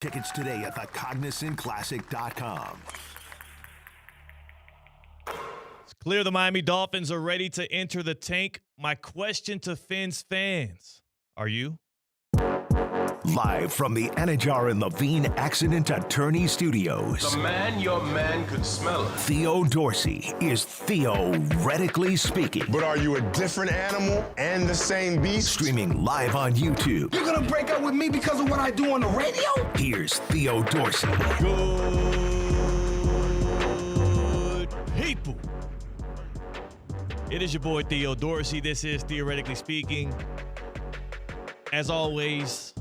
Tickets today at thecognizantclassic.com. It's clear the Miami Dolphins are ready to enter the tank. My question to PHINS fans, are you? Live from the Anajar and Levine Accident Attorney Studios. The man, your man could smell it. Theo Dorsey is theoretically speaking. But are you a different animal and the same beast? Streaming live on YouTube. You're gonna break up with me because of what I do on the radio? Here's Theo Dorsey. Good people. It is your boy Theo Dorsey. This is Theoretically Speaking. As always,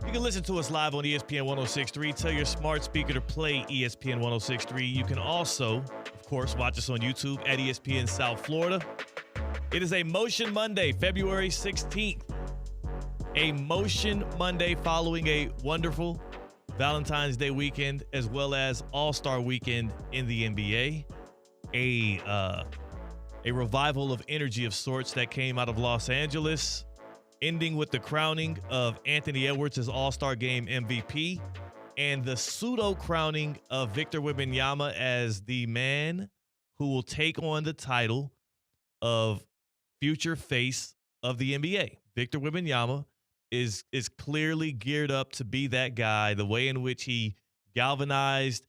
you can listen to us live on ESPN 106.3. Tell your smart speaker to play ESPN 106.3. You can also, of course, watch us on YouTube at ESPN South Florida. It is a Motion Monday, February 16th. A Motion Monday following a wonderful Valentine's Day weekend as well as All-Star weekend in the NBA. A revival of energy of sorts that came out of Los Angeles, ending with the crowning of Anthony Edwards as All-Star Game MVP and the pseudo-crowning of Victor Wembanyama as the man who will take on the title of future face of the NBA. Victor Wembanyama is clearly geared up to be that guy, the way in which he galvanized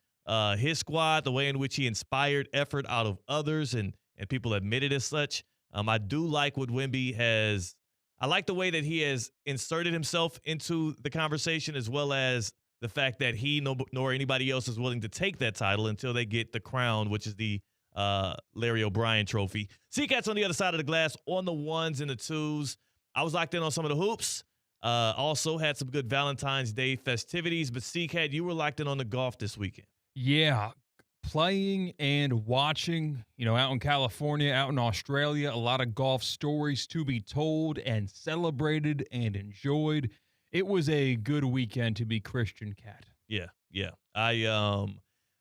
his squad, the way in which he inspired effort out of others, and people admit it as such. I do like what Wemby has – I like the way that he has inserted himself into the conversation, as well as the fact that he nor anybody else is willing to take that title until they get the crown, which is the Larry O'Brien trophy. C-Katt's on the other side of the glass on the ones and the twos. I was locked in on some of the hoops. Also had some good Valentine's Day festivities. But C-Katt, you were locked in on the golf this weekend. Yeah. Playing and watching, out in California, out in Australia, a lot of golf stories to be told and celebrated and enjoyed. It was a good weekend to be Christian Cat. Yeah. I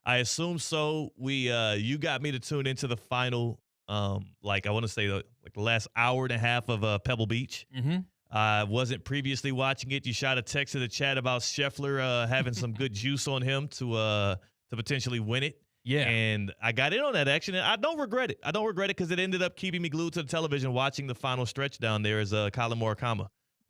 assume so. You got me to tune into the final, I want to say the last hour and a half of Pebble Beach. Mm-hmm. I wasn't previously watching it. You shot a text to the chat about Scheffler having some good juice on him to potentially win it. Yeah. And I got in on that action, and I don't regret it. I don't regret it because it ended up keeping me glued to the television watching the final stretch down there as Colin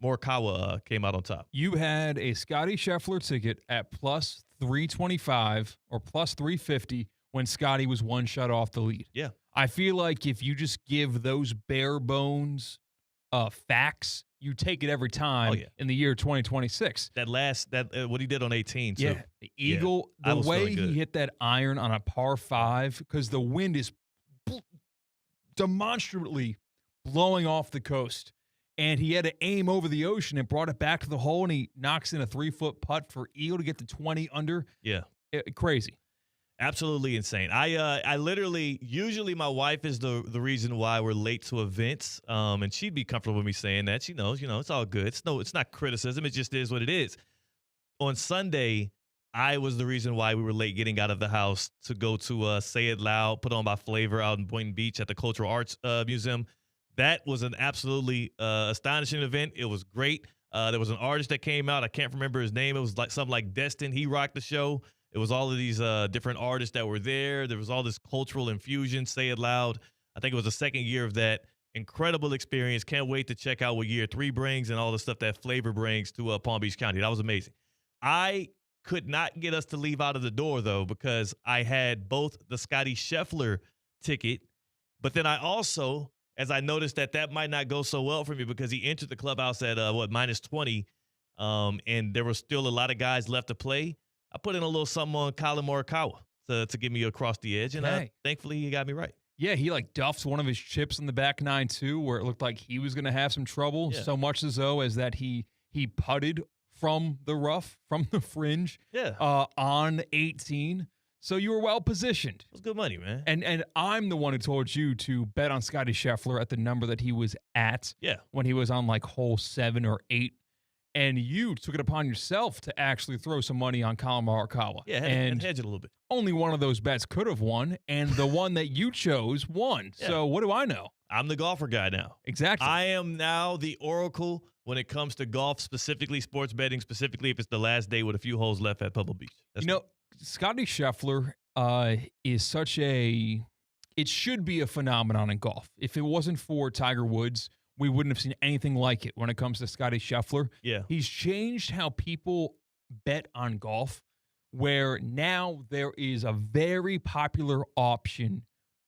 Morikawa came out on top. You had a Scotty Scheffler ticket at plus 325 or plus 350 when Scotty was one shot off the lead. Yeah. I feel like if you just give those bare bones facts, you take it every time in the year 2026. What he did on 18 too. Yeah, the Eagle, the way he hit that iron on a par 5, because the wind is demonstrably blowing off the coast, and he had to aim over the ocean and brought it back to the hole, and he knocks in a 3-foot putt for Eagle to get to 20 under. Yeah. Crazy. Absolutely insane. I literally, usually my wife is the reason why we're late to events, and she'd be comfortable with me saying that. She knows, it's all good. It's not criticism. It just is what it is. On Sunday, I was the reason why we were late getting out of the house to go to Say It Loud, put on by Flavor out in Boynton Beach at the Cultural Arts Museum. That was an absolutely astonishing event. It was great. There was an artist that came out. I can't remember his name. It was something like Destin. He rocked the show. It was all of these different artists that were there. There was all this cultural infusion, Say It Loud. I think it was the second year of that. Incredible experience. Can't wait to check out what year 3 brings and all the stuff that Flavor brings to Palm Beach County. That was amazing. I could not get us to leave out of the door, though, because I had both the Scotty Scheffler ticket, but then I also, as I noticed that might not go so well for me because he entered the clubhouse at, minus 20, and there were still a lot of guys left to play. I put in a little something on Colin Morikawa to get me across the edge, and thankfully he got me right. Yeah, he duffed one of his chips in the back 9 too, where it looked like he was going to have some trouble. Yeah. So much as that he putted from the rough, from the fringe, on 18. So you were well positioned. It was good money, man. And I'm the one who told you to bet on Scotty Scheffler at the number that he was at. Yeah. When he was on hole 7 or 8. and you took it upon yourself to actually throw some money on Colin Morikawa. Yeah, and hedge it a little bit. Only one of those bets could have won, and the one that you chose won. Yeah. So what do I know? I'm the golfer guy now. Exactly. I am now the oracle when it comes to golf, specifically sports betting, specifically if it's the last day with a few holes left at Pebble Beach. Scotty Scheffler is such a – it should be a phenomenon in golf. If it wasn't for Tiger Woods, we wouldn't have seen anything like it when it comes to Scotty Scheffler. Yeah. He's changed how people bet on golf, where now there is a very popular option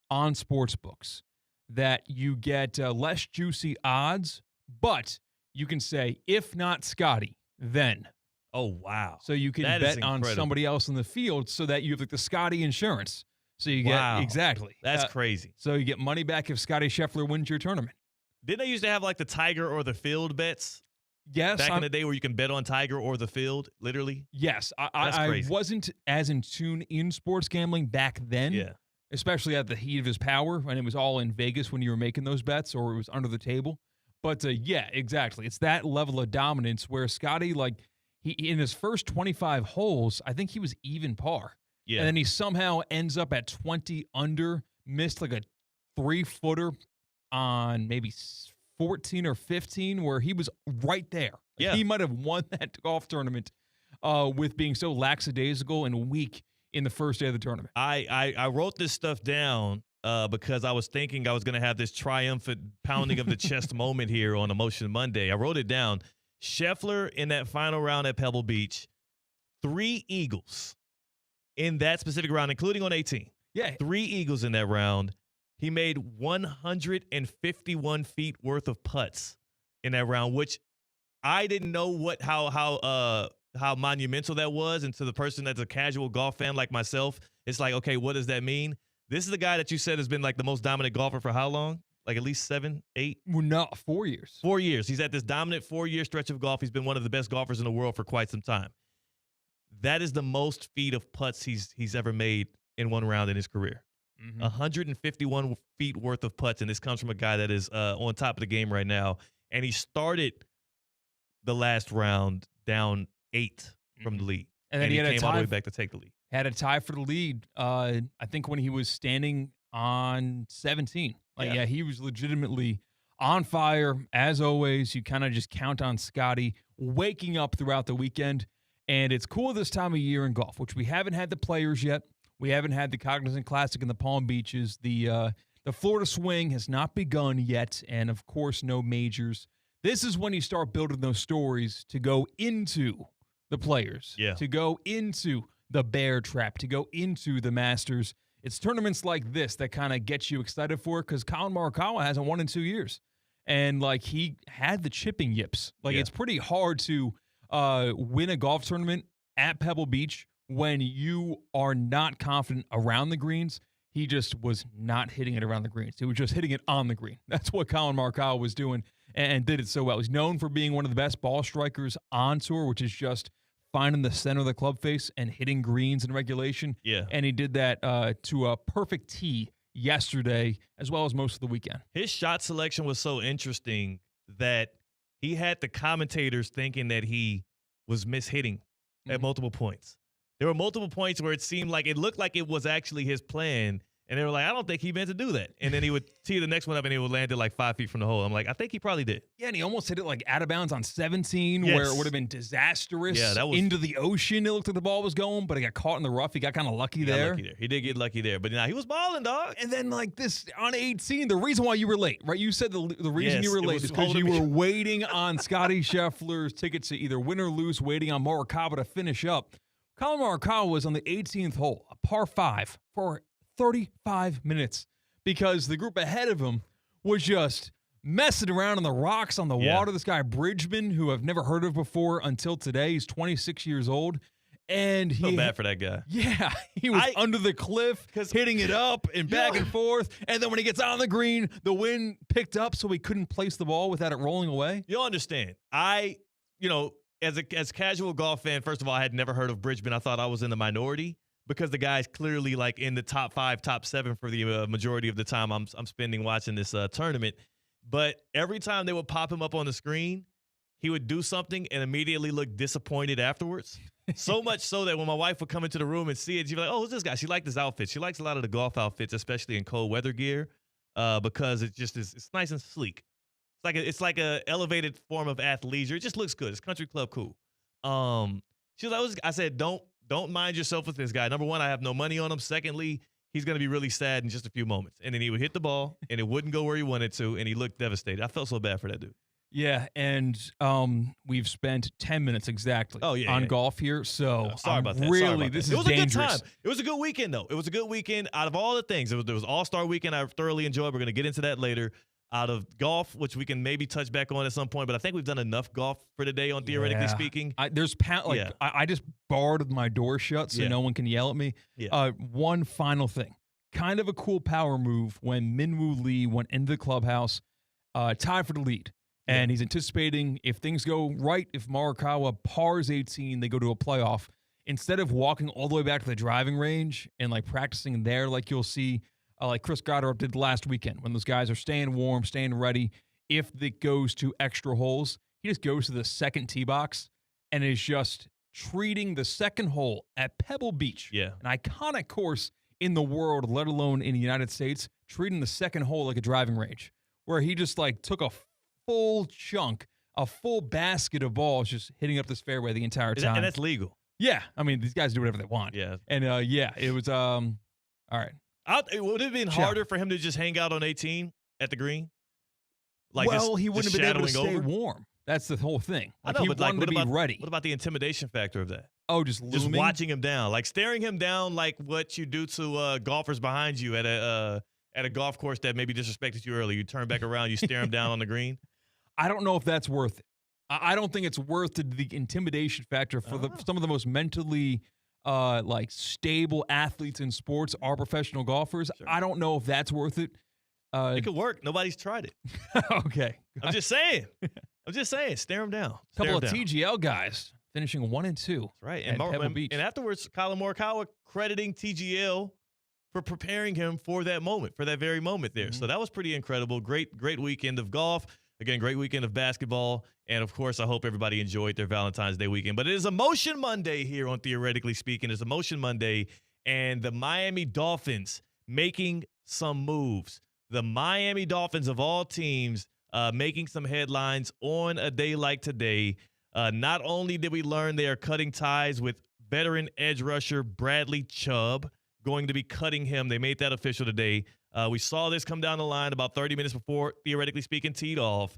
on sports books that you get less juicy odds, but you can say, if not Scotty, then. Oh, wow. So you can bet on somebody else in the field so that you have like the Scotty insurance. So you get, exactly. That's crazy. So you get money back if Scotty Scheffler wins your tournament. Didn't they used to have like the Tiger or the field bets? Yes. Back in the day where you can bet on Tiger or the field, literally? Yes. I wasn't as in tune in sports gambling back then. Yeah. Especially at the heat of his power, when it was all in Vegas when you were making those bets or it was under the table. But, yeah, exactly. It's that level of dominance where Scotty, like, he in his first 25 holes, I think he was even par. Yeah. And then he somehow ends up at 20 under, missed like a 3-footer on maybe 14 or 15 where he was right there. Yeah. He might have won that golf tournament with being so lackadaisical and weak in the first day of the tournament. I wrote this stuff down because I was thinking I was going to have this triumphant pounding of the chest moment here on Emotion Monday. I wrote it down. Scheffler in that final round at Pebble Beach, 3 eagles in that specific round, including on 18. Yeah. 3 eagles in that round. He made 151 feet worth of putts in that round, which I didn't know how monumental that was. And to the person that's a casual golf fan like myself, it's like, okay, what does that mean? This is the guy that you said has been like the most dominant golfer for how long? Like at least 7, 8? Well, no, 4 years. 4 years. He's at this dominant 4-year stretch of golf. He's been one of the best golfers in the world for quite some time. That is the most feet of putts he's ever made in one round in his career. 151 feet worth of putts, and this comes from a guy that is on top of the game right now. And he started the last round down 8 from the lead. And then he had came all the way back to take the lead. Had a tie for the lead, I think, when he was standing on 17. Yeah, he was legitimately on fire. As always, you kind of just count on Scotty waking up throughout the weekend. And it's cool this time of year in golf, which we haven't had the Players yet. We haven't had the Cognizant Classic in the Palm Beaches. The Florida Swing has not begun yet, and, of course, no majors. This is when you start building those stories to go into the Players, to go into the Bear Trap, to go into the Masters. It's tournaments like this that kind of get you excited for it because Colin Morikawa hasn't won in 2 years. And, like, he had the chipping yips. Like, it's pretty hard to win a golf tournament at Pebble Beach when you are not confident around the greens. He just was not hitting it around the greens. He was just hitting it on the green. That's what Colin Morikawa was doing and did it so well. He's known for being one of the best ball strikers on tour, which is just finding the center of the club face and hitting greens in regulation. Yeah. And he did that to a perfect tee yesterday as well as most of the weekend. His shot selection was so interesting that he had the commentators thinking that he was mishitting at multiple points. There were multiple points where it looked like it was actually his plan. And they were like, I don't think he meant to do that. And then he would tee the next one up and it would land it like 5 feet from the hole. I'm like, I think he probably did. Yeah, and he almost hit it like out of bounds on 17 where it would have been disastrous. Yeah, that was into the ocean. It looked like the ball was going, but it got caught in the rough. He got kind of lucky there. He did get lucky there. But now he was balling, dog. And then like this on 18, the reason why you were late, right? You said the reason you were late is because you were waiting on Scotty Scheffler's ticket to either win or lose, waiting on Morikawa to finish up. Colin Morikawa was on the 18th hole, a par 5, for 35 minutes because the group ahead of him was just messing around on the rocks on the water. This guy, Bridgman, who I've never heard of before until today, he's 26 years old. And he feel bad for that guy. Yeah, he was under the cliff, hitting it up and back and forth. And then when he gets on the green, the wind picked up so he couldn't place the ball without it rolling away. You'll understand. As a casual golf fan, first of all, I had never heard of Bridgman. I thought I was in the minority because the guy's clearly like in the top 5, top 7 for the majority of the time I'm spending watching this tournament. But every time they would pop him up on the screen, he would do something and immediately look disappointed afterwards. So much so that when my wife would come into the room and see it, she'd be like, oh, who's this guy? She liked his outfit. She likes a lot of the golf outfits, especially in cold weather gear, because it just is, it's nice and sleek. It's like a elevated form of athleisure. It just looks good. It's country club cool. She was like, I said, don't mind yourself with this guy. Number one, I have no money on him. Secondly, he's going to be really sad in just a few moments. And then he would hit the ball, and it wouldn't go where he wanted to, and he looked devastated. I felt so bad for that dude. Yeah, and we've spent 10 minutes exactly on golf here, so sorry about that. Really, this is dangerous. It was a good time. It was a good weekend, though. It was a good weekend. Out of all the things, it was All-Star Weekend. I thoroughly enjoyed. We're going to get into that later. Out of golf, which we can maybe touch back on at some point, but I think we've done enough golf for today on Theoretically Speaking. I just barred my door shut so no one can yell at me. Yeah. One final thing. Kind of a cool power move when Min-Woo Lee went into the clubhouse, tied for the lead. And he's anticipating if things go right, if Morikawa pars 18, they go to a playoff. Instead of walking all the way back to the driving range and like practicing there, like you'll see, like Chris Goddard did last weekend when those guys are staying warm, staying ready. If it goes to extra holes, he just goes to the second tee box and is just treating the second hole at Pebble Beach, an iconic course in the world, let alone in the United States, treating the second hole like a driving range, where he just like took a full chunk, a full basket of balls just hitting up this fairway the entire time. And that's legal. Yeah. I mean, these guys do whatever they want. Yeah. And, it was, all right. It would have been harder for him to just hang out on 18 at the green. Like he wouldn't have been able to stay warm. That's the whole thing. Like, I know, he but wanted to be ready. What about the intimidation factor of that? Oh, just watching him down, like staring him down, like what you do to golfers behind you at a golf course that maybe disrespected you earlier. You turn back around, you stare him down on the green. I don't know if that's worth it. I don't think it's worth the intimidation factor for some of the most mentally stable athletes in sports are professional golfers. Sure. I don't know if that's worth it. It could work. Nobody's tried it. Okay. I'm just saying. Stare him down. A couple of TGL guys finishing 1 and 2. That's right. And Pebble Beach. And afterwards, Colin Morikawa crediting TGL for preparing him for that moment, for that very moment there. Mm-hmm. So that was pretty incredible. Great weekend of golf. Again, great weekend of basketball. And, of course, I hope everybody enjoyed their Valentine's Day weekend. But it is Emotion Monday here on Theoretically Speaking. It's Emotion Monday. And the Miami Dolphins making some moves. The Miami Dolphins of all teams making some headlines on a day like today. Not only did we learn they are cutting ties with veteran edge rusher Bradley Chubb, going to be cutting him. They made that official today. We saw this come down the line about 30 minutes before Theoretically Speaking teed off.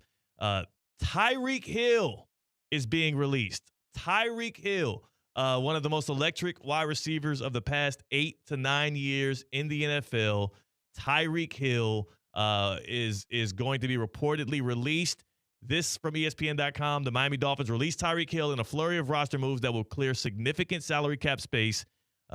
TYREEK Hill is being released. TYREEK Hill, one of the most electric wide receivers of the past 8 to 9 years in the NFL. TYREEK Hill is going to be reportedly released. This from ESPN.com. The Miami Dolphins released TYREEK Hill in a flurry of roster moves that will clear significant salary cap space.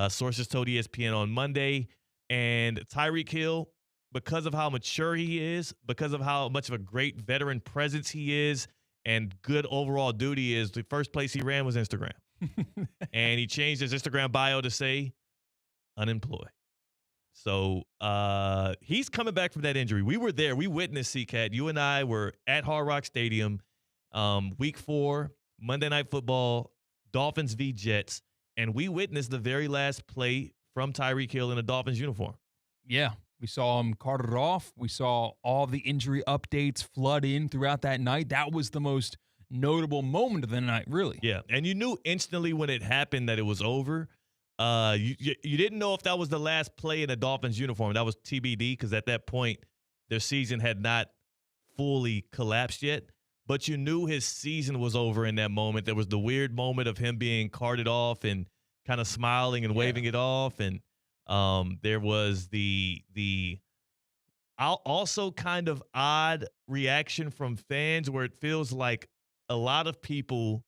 Sources told ESPN on Monday. And TYREEK Hill, because of how mature he is, because of how much of a great veteran presence he is, and good overall dude he is, the first place he ran was Instagram. And he changed his Instagram bio to say unemployed. So he's coming back from that injury. We were there. We witnessed C-Katt. You and I were at Hard Rock Stadium, week 4, Monday Night Football, Dolphins v. Jets, and we witnessed the very last play from TYREEK Hill in a Dolphins uniform. Yeah, we saw him carted off. We saw all the injury updates flood in throughout that night. That was the most notable moment of the night, really. Yeah, and you knew instantly when it happened that it was over. You didn't know if that was the last play in a Dolphins uniform. That was TBD because at that point, their season had not fully collapsed yet. But you knew his season was over in that moment. There was the weird moment of him being carted off and kind of smiling and waving it off. And there was the also kind of odd reaction from fans where it feels like a lot of people,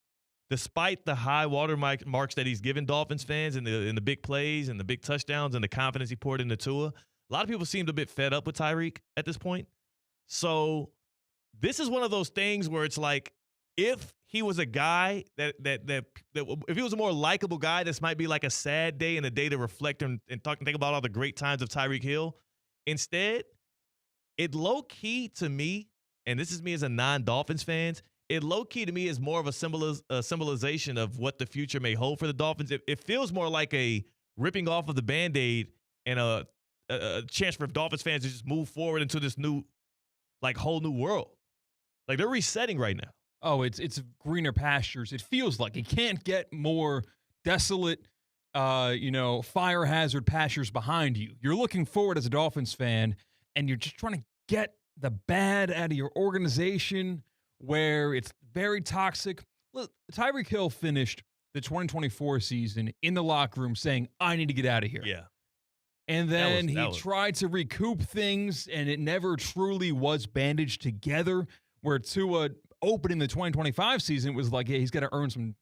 despite the high water marks that he's given Dolphins fans in the big plays and the big touchdowns and the confidence he poured into Tua, a lot of people seemed a bit fed up with TYREEK at this point. So this is one of those things where it's like, if he was a guy that if he was a more likable guy, this might be like a sad day and a day to reflect and think about all the great times of TYREEK Hill. Instead, it low key to me, and this is me as a non-Dolphins fan, it low-key to me is more of a symbolization of what the future may hold for the Dolphins. It feels more like a ripping off of the Band-Aid and a chance for Dolphins fans to just move forward into this new, like, whole new world. Like, they're resetting right now. Oh, it's greener pastures. It feels like it can't get more desolate, fire hazard pastures behind you. You're looking forward as a Dolphins fan, and you're just trying to get the bad out of your organization where it's very toxic. Look, Tyreek Hill finished the 2024 season in the locker room saying, I need to get out of here. Yeah. And then he tried to recoup things, and it never truly was bandaged together, where Tua opening the 2025 season was like, yeah, he's got to earn some,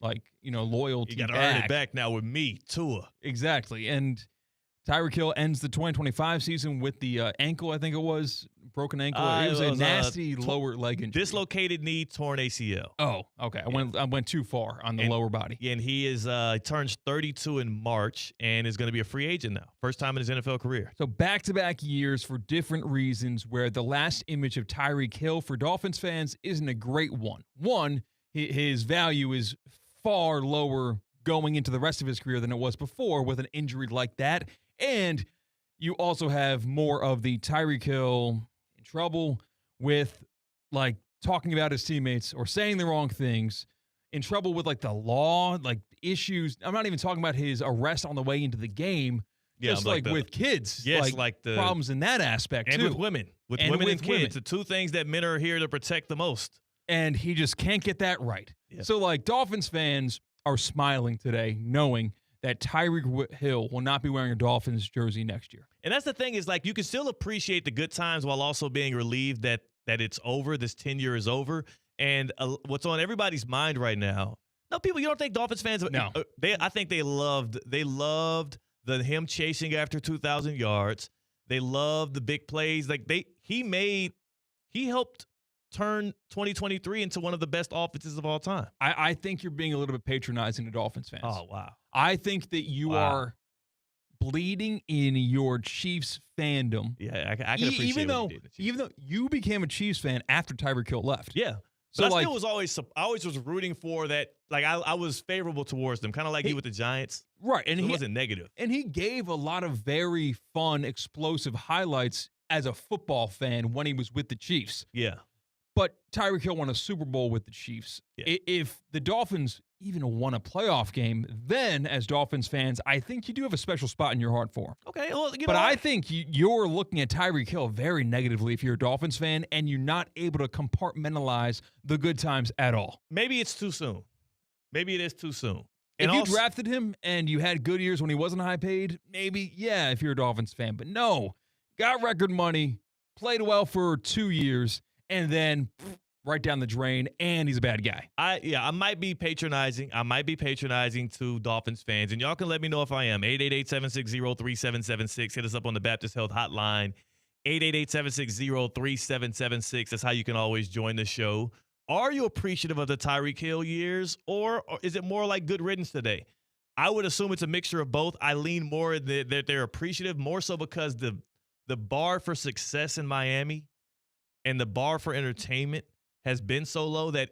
loyalty. You got to earn it back now with me, Tua. Exactly. And Tyreek Hill ends the 2025 season with the ankle, I think it was, broken ankle. It was a nasty lower leg injury. Dislocated knee, torn ACL. Oh, okay. I went too far on the lower body. Yeah, and he turns 32 in March and is going to be a free agent now. First time in his NFL career. So back-to-back years for different reasons, where the last image of Tyreek Hill for Dolphins fans isn't a great one. One, his value is far lower going into the rest of his career than it was before with an injury like that. And you also have more of the Tyreek Hill in trouble with, like, talking about his teammates or saying the wrong things, in trouble with, like, the law, like, issues. I'm not even talking about his arrest on the way into the game, just like with kids. Yes, like the problems in that aspect, and too. with women. With women and kids, the two things that men are here to protect the most. And he just can't get that right. Yeah. So, like, Dolphins fans are smiling today knowing that Tyreek Hill will not be wearing a Dolphins jersey next year. And that's the thing, is, like, you can still appreciate the good times while also being relieved that it's over, this tenure is over. And what's on everybody's mind right now, you don't think Dolphins fans, no. I think they loved him chasing after 2,000 yards. They loved the big plays. Like, he helped turn 2023 into one of the best offenses of all time. I think you're being a little bit patronizing to Dolphins fans. Oh, wow. I think that you are bleeding in your Chiefs fandom. Yeah, I can appreciate even though you became a Chiefs fan after Tyreek Hill left. Yeah. So I still was always was rooting for that. Like, I was favorable towards them, kind of like you with the Giants. Right. And so he wasn't negative. And he gave a lot of very fun, explosive highlights as a football fan when he was with the Chiefs. Yeah. But Tyreek Hill won a Super Bowl with the Chiefs. Yeah. If the Dolphins even won a playoff game, then as Dolphins fans, I think you do have a special spot in your heart for him. Okay, well, but I think you're looking at Tyreek Hill very negatively if you're a Dolphins fan, and you're not able to compartmentalize the good times at all. Maybe it's too soon. Maybe it is too soon. If you drafted him and you had good years when he wasn't high paid, maybe, yeah, if you're a Dolphins fan. But no, got record money, played well for 2 years, and then right down the drain, and he's a bad guy. I might be patronizing. To Dolphins fans, and y'all can let me know if I am. 888-760-3776. Hit us up on the Baptist Health Hotline. 888-760-3776. That's how you can always join the show. Are you appreciative of the Tyreek Hill years, or is it more like good riddance today? I would assume it's a mixture of both. I lean more that they're appreciative, more so because the bar for success in Miami and the bar for entertainment has been so low that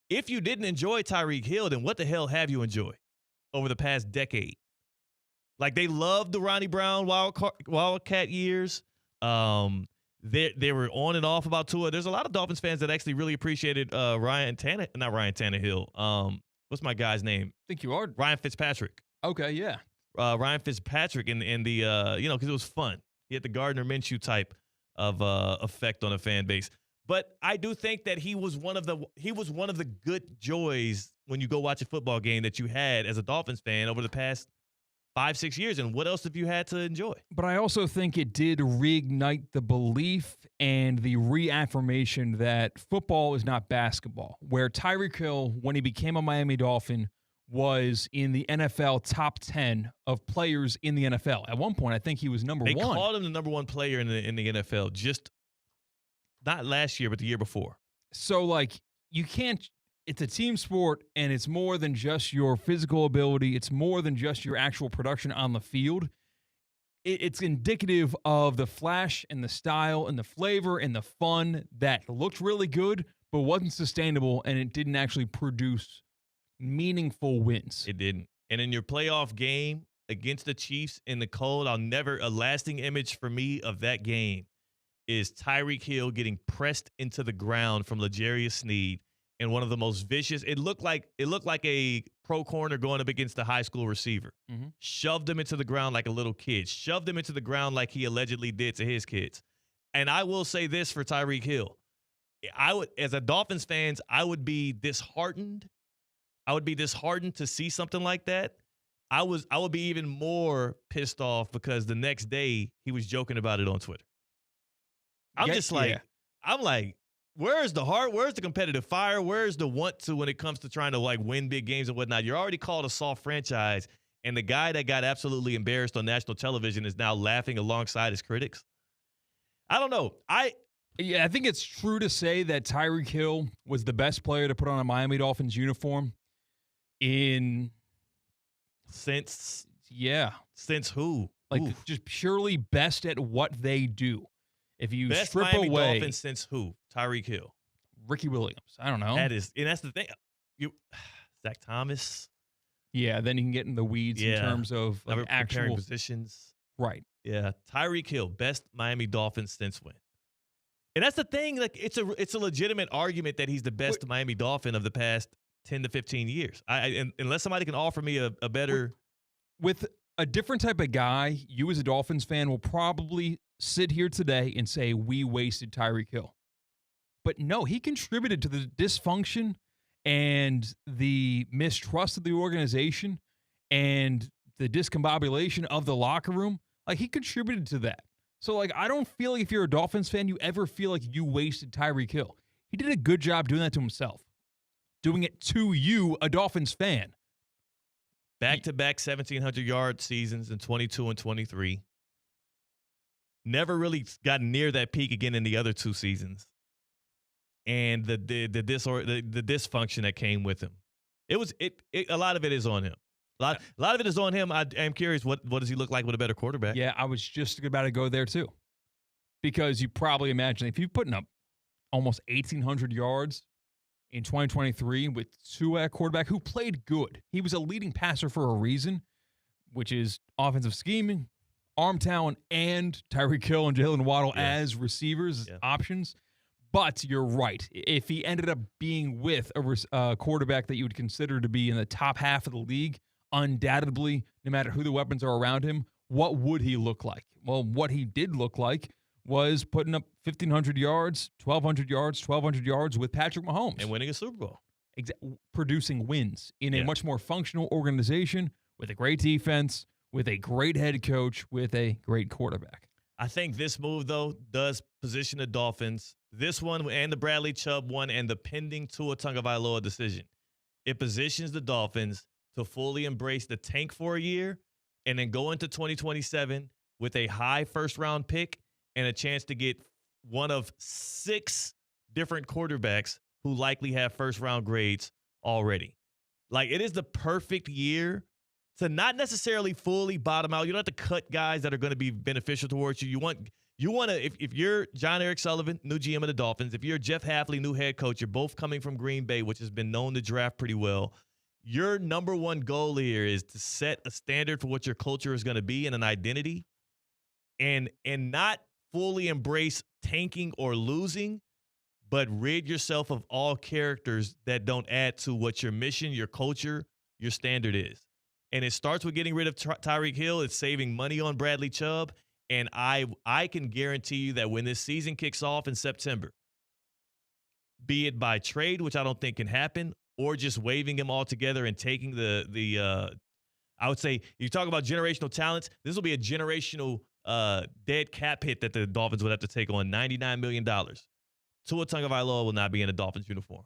if you didn't enjoy Tyreek Hill, then what the hell have you enjoyed over the past decade? Like, they loved the Ronnie Brown Wildcat years. They were on and off about Tua. There's a lot of Dolphins fans that actually really appreciated Ryan Tannehill. What's my guy's name? I think you are. Ryan Fitzpatrick. Okay, yeah. Ryan Fitzpatrick in the because it was fun. He had the Gardner Minshew type of effect on the fan base. But I do think that he was one of the good joys when you go watch a football game that you had as a Dolphins fan over the past 5-6 years. And what else have you had to enjoy? But I also think it did reignite the belief and the reaffirmation that football is not basketball, where Tyreek Hill, when he became a Miami Dolphin, was in the NFL top 10 of players in the NFL. At one point, I think he was number one. They called him the number one player in the NFL, just not last year, but the year before. So, like, you can't – it's a team sport, and it's more than just your physical ability. It's more than just your actual production on the field. It's indicative of the flash and the style and the flavor and the fun that looked really good but wasn't sustainable, and it didn't actually produce meaningful wins. It didn't. And in your playoff game against the Chiefs in the cold, a lasting image for me of that game is Tyreek Hill getting pressed into the ground from L'Jarius Sneed in one of the most vicious. It looked like a pro corner going up against a high school receiver. Mm-hmm. Shoved him into the ground like a little kid. Shoved him into the ground like he allegedly did to his kids. And I will say this for Tyreek Hill. As a Dolphins fan, I would be disheartened. I would be disheartened to see something like that. I would be even more pissed off because the next day he was joking about it on Twitter. I'm like, where's the heart? Where's the competitive fire? Where's the want to when it comes to trying to win big games and whatnot? You're already called a soft franchise, and the guy that got absolutely embarrassed on national television is now laughing alongside his critics. I don't know. I think it's true to say that Tyreek Hill was the best player to put on a Miami Dolphins uniform since who? Oof. Just purely best at what they do. If you best strip Miami away Dolphins since who? Tyreek Hill. Ricky Williams. I don't know. That's the thing. Zach Thomas. Yeah, then you can get in the weeds in terms of actual positions. Right. Yeah. Tyreek Hill, best Miami Dolphins since when? And that's the thing. It's a legitimate argument that he's the best Miami Dolphin of the past 10 to 15 years. Unless somebody can offer me a better. With a different type of guy, you as a Dolphins fan will probably sit here today and say, we wasted Tyreek Hill. But no, he contributed to the dysfunction and the mistrust of the organization and the discombobulation of the locker room. He contributed to that. So, I don't feel like if you're a Dolphins fan, you ever feel like you wasted Tyreek Hill. He did a good job doing that to himself. Doing it to you, a Dolphins fan. Back-to-back 1,700-yard seasons in 22 and 23. Never really got near that peak again in the other two seasons. And the dysfunction that came with him. A lot of it is on him. A lot of it is on him. I am curious, what does he look like with a better quarterback? Yeah, I was just about to go there too. Because you probably imagine if you're putting up almost 1,800 yards in 2023 with Tua at quarterback who played good. He was a leading passer for a reason, which is offensive scheming, arm talent, and Tyreek Hill and Jalen Waddle as receivers options. But you're right. If he ended up being with a quarterback that you would consider to be in the top half of the league, undoubtedly, no matter who the weapons are around him, what would he look like? Well, what he did look like was putting up 1,500 yards, 1,200 yards with Patrick Mahomes. And winning a Super Bowl. Producing wins in a much more functional organization with a great defense, with a great head coach, with a great quarterback. I think this move, though, does position the Dolphins, this one and the Bradley Chubb one and the pending Tua Tagovailoa decision. It positions the Dolphins to fully embrace the tank for a year and then go into 2027 with a high first-round pick and a chance to get one of 6 different quarterbacks who likely have first-round grades already. It is the perfect year to not necessarily fully bottom out. You don't have to cut guys that are going to be beneficial towards you. You want to, if you're John Eric Sullivan, new GM of the Dolphins, if you're Jeff Hafley, new head coach, you're both coming from Green Bay, which has been known to draft pretty well. Your number one goal here is to set a standard for what your culture is going to be and an identity, and not fully embrace tanking or losing, but rid yourself of all characters that don't add to what your mission, your culture, your standard is. And it starts with getting rid of Tyreek Hill. It's saving money on Bradley Chubb. And I can guarantee you that when this season kicks off in September, be it by trade, which I don't think can happen, or just waiving him altogether and taking I would say, you talk about generational talents, this will be a generational dead cap hit that the Dolphins would have to take on, $99 million. Tua Tagovailoa will not be in a Dolphins uniform.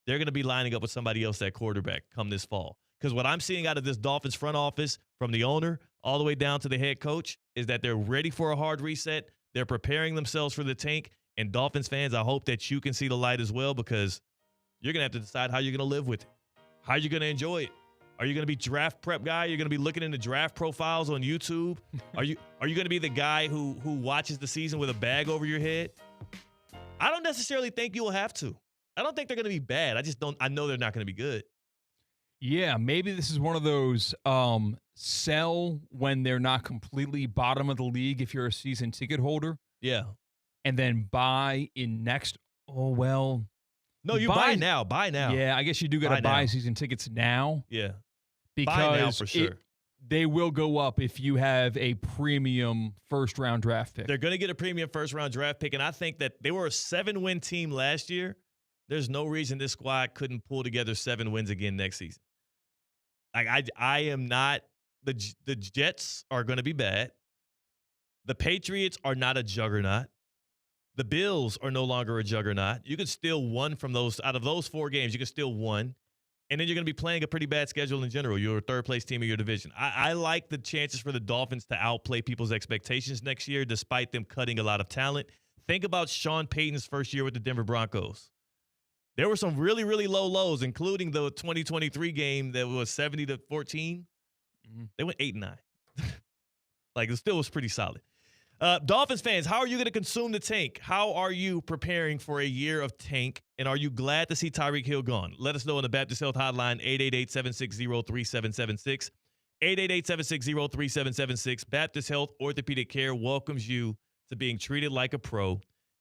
They're going to be lining up with somebody else at quarterback come this fall. Because what I'm seeing out of this Dolphins front office, from the owner all the way down to the head coach, is that they're ready for a hard reset. They're preparing themselves for the tank. And Dolphins fans, I hope that you can see the light as well, because you're going to have to decide how you're going to live with it. How you're going to enjoy it. Are you going to be draft prep guy? You're going to be looking into draft profiles on YouTube? Are you going to be the guy who watches the season with a bag over your head? I don't necessarily think you'll have to. I don't think they're going to be bad. I know they're not going to be good. Yeah, maybe this is one of those sell when they're not completely bottom of the league if you're a season ticket holder. Yeah. And then buy in next. Oh, well. No, you buy now. Buy now. Yeah, I guess you do got to buy season tickets now. Yeah. Because buy now for sure. They will go up if you have a premium first-round draft pick. They're going to get a premium first-round draft pick, and I think that they were a 7-win team last year. There's no reason this squad couldn't pull together 7 wins again next season. Like I am not the Jets are going to be bad. The Patriots are not a juggernaut. The Bills are no longer a juggernaut. You could steal one from those out of those 4 games. You could steal one, and then you're going to be playing a pretty bad schedule in general. You're a third-place team of your division. I like the chances for the Dolphins to outplay people's expectations next year, despite them cutting a lot of talent. Think about Sean Payton's first year with the Denver Broncos. There were some really, really low lows, including the 2023 game that was 70-14. Mm-hmm. They went 8-9. Like, it still was pretty solid. Dolphins fans, how are you going to consume the tank? How are you preparing for a year of tank? And are you glad to see Tyreek Hill gone? Let us know on the Baptist Health Hotline, 888-760-3776. 888-760-3776. Baptist Health Orthopedic Care welcomes you to being treated like a pro. I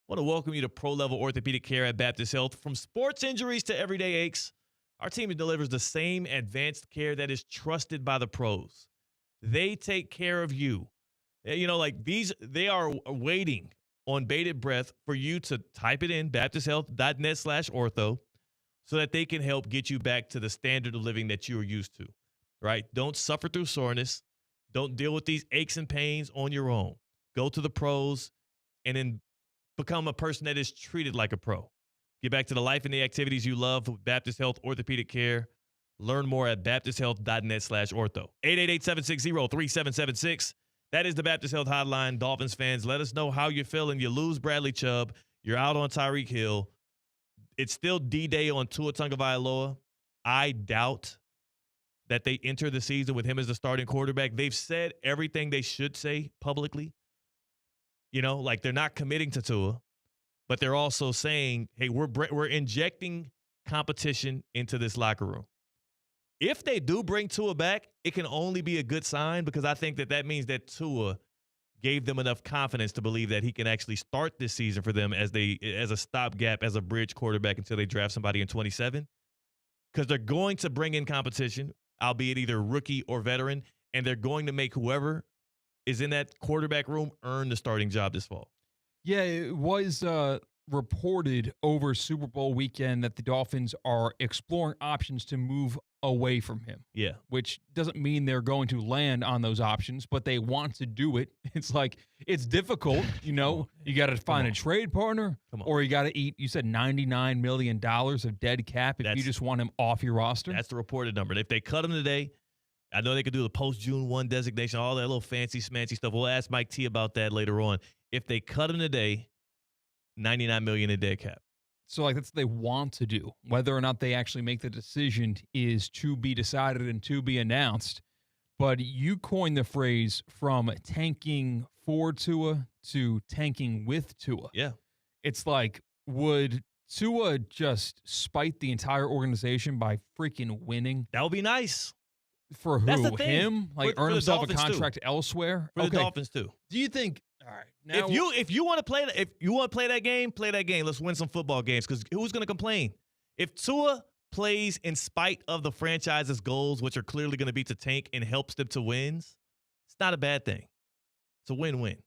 want to welcome you to pro-level orthopedic care at Baptist Health. From sports injuries to everyday aches, our team delivers the same advanced care that is trusted by the pros. They take care of you. You know, like they are waiting on bated breath for you to type it in, baptisthealth.net/ortho, so that they can help get you back to the standard of living that you are used to, right? Don't suffer through soreness. Don't deal with these aches and pains on your own. Go to the pros and then become a person that is treated like a pro. Get back to the life and the activities you love with Baptist Health Orthopedic Care. Learn more at baptisthealth.net/ortho. 888-760-3776. That is the Baptist Health Hotline. Dolphins fans, let us know how you're feeling. You lose Bradley Chubb. You're out on Tyreek Hill. It's still D-Day on Tua Tagovailoa. I doubt that they enter the season with him as the starting quarterback. They've said everything they should say publicly. You know, like they're not committing to Tua, but they're also saying, hey, we're injecting competition into this locker room. If they do bring Tua back, it can only be a good sign because I think that means that Tua gave them enough confidence to believe that he can actually start this season for them as a stopgap, as a bridge quarterback until they draft somebody in 27. Because they're going to bring in competition, albeit either rookie or veteran, and they're going to make whoever is in that quarterback room earn the starting job this fall. Yeah, it was reported over Super Bowl weekend that the Dolphins are exploring options to move away from him. Yeah. Which doesn't mean they're going to land on those options, but they want to do it. It's like, it's difficult, you know. You got to find a trade partner, or you got to eat, you said $99 million of dead cap if you just want him off your roster. That's the reported number. And if they cut him today, I know they could do the post-June 1 designation, all that little fancy-smancy stuff. We'll ask Mike T about that later on. If they cut him today, $99 million in dead cap. So, like, that's what they want to do. Whether or not they actually make the decision is to be decided and to be announced. But you coined the phrase from tanking for Tua to tanking with Tua. Yeah. It's like, would Tua just spite the entire organization by freaking winning? That would be nice. For who? That's the thing. Him? Like, earn himself a contract elsewhere? For the Dolphins, too. Do you think... All right. Now, if you want to play that game, play that game. Let's win some football games because who's going to complain? If Tua plays in spite of the franchise's goals, which are clearly going to be to tank, and helps them to wins, it's not a bad thing. It's a win-win.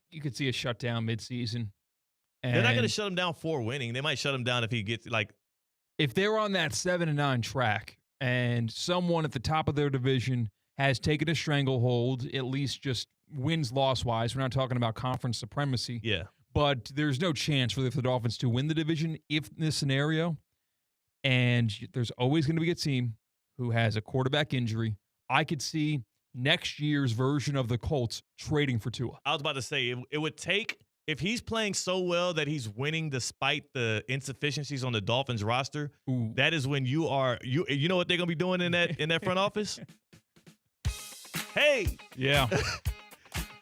You could see a shutdown midseason. They're not going to shut him down for winning. They might shut him down if he gets if they're on that 7-9 track and someone at the top of their division has taken a stranglehold, at least just wins-loss-wise. We're not talking about conference supremacy. Yeah. But there's no chance for the Dolphins to win the division if in this scenario. And there's always going to be a team who has a quarterback injury. I could see next year's version of the Colts trading for Tua. I was about to say, it would take, if he's playing so well that he's winning despite the insufficiencies on the Dolphins roster, that is when you know what they're going to be doing in that front office? Hey. Yeah.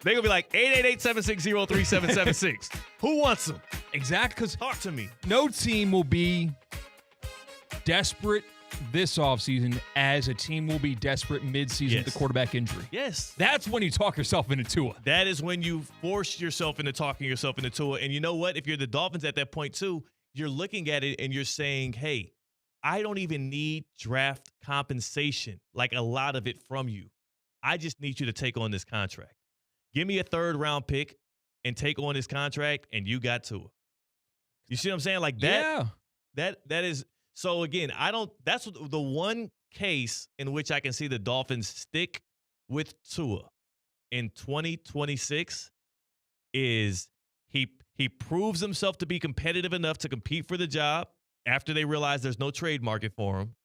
They're going to be like 888-760-3776. Who wants them? Exactly. Because talk to me. No team will be desperate this offseason as a team will be desperate midseason with the quarterback injury. Yes. That's when you talk yourself into Tua. That is when you force yourself into talking yourself into Tua. And you know what? If you're the Dolphins at that point too, you're looking at it and you're saying, hey, I don't even need draft compensation, like a lot of it from you. I just need you to take on this contract. Give me a 3rd-round pick and take on this contract, and you got Tua. You see what I'm saying? Like that. Yeah. That is. So again, that's the one case in which I can see the Dolphins stick with Tua in 2026 is he proves himself to be competitive enough to compete for the job after they realize there's no trade market for him.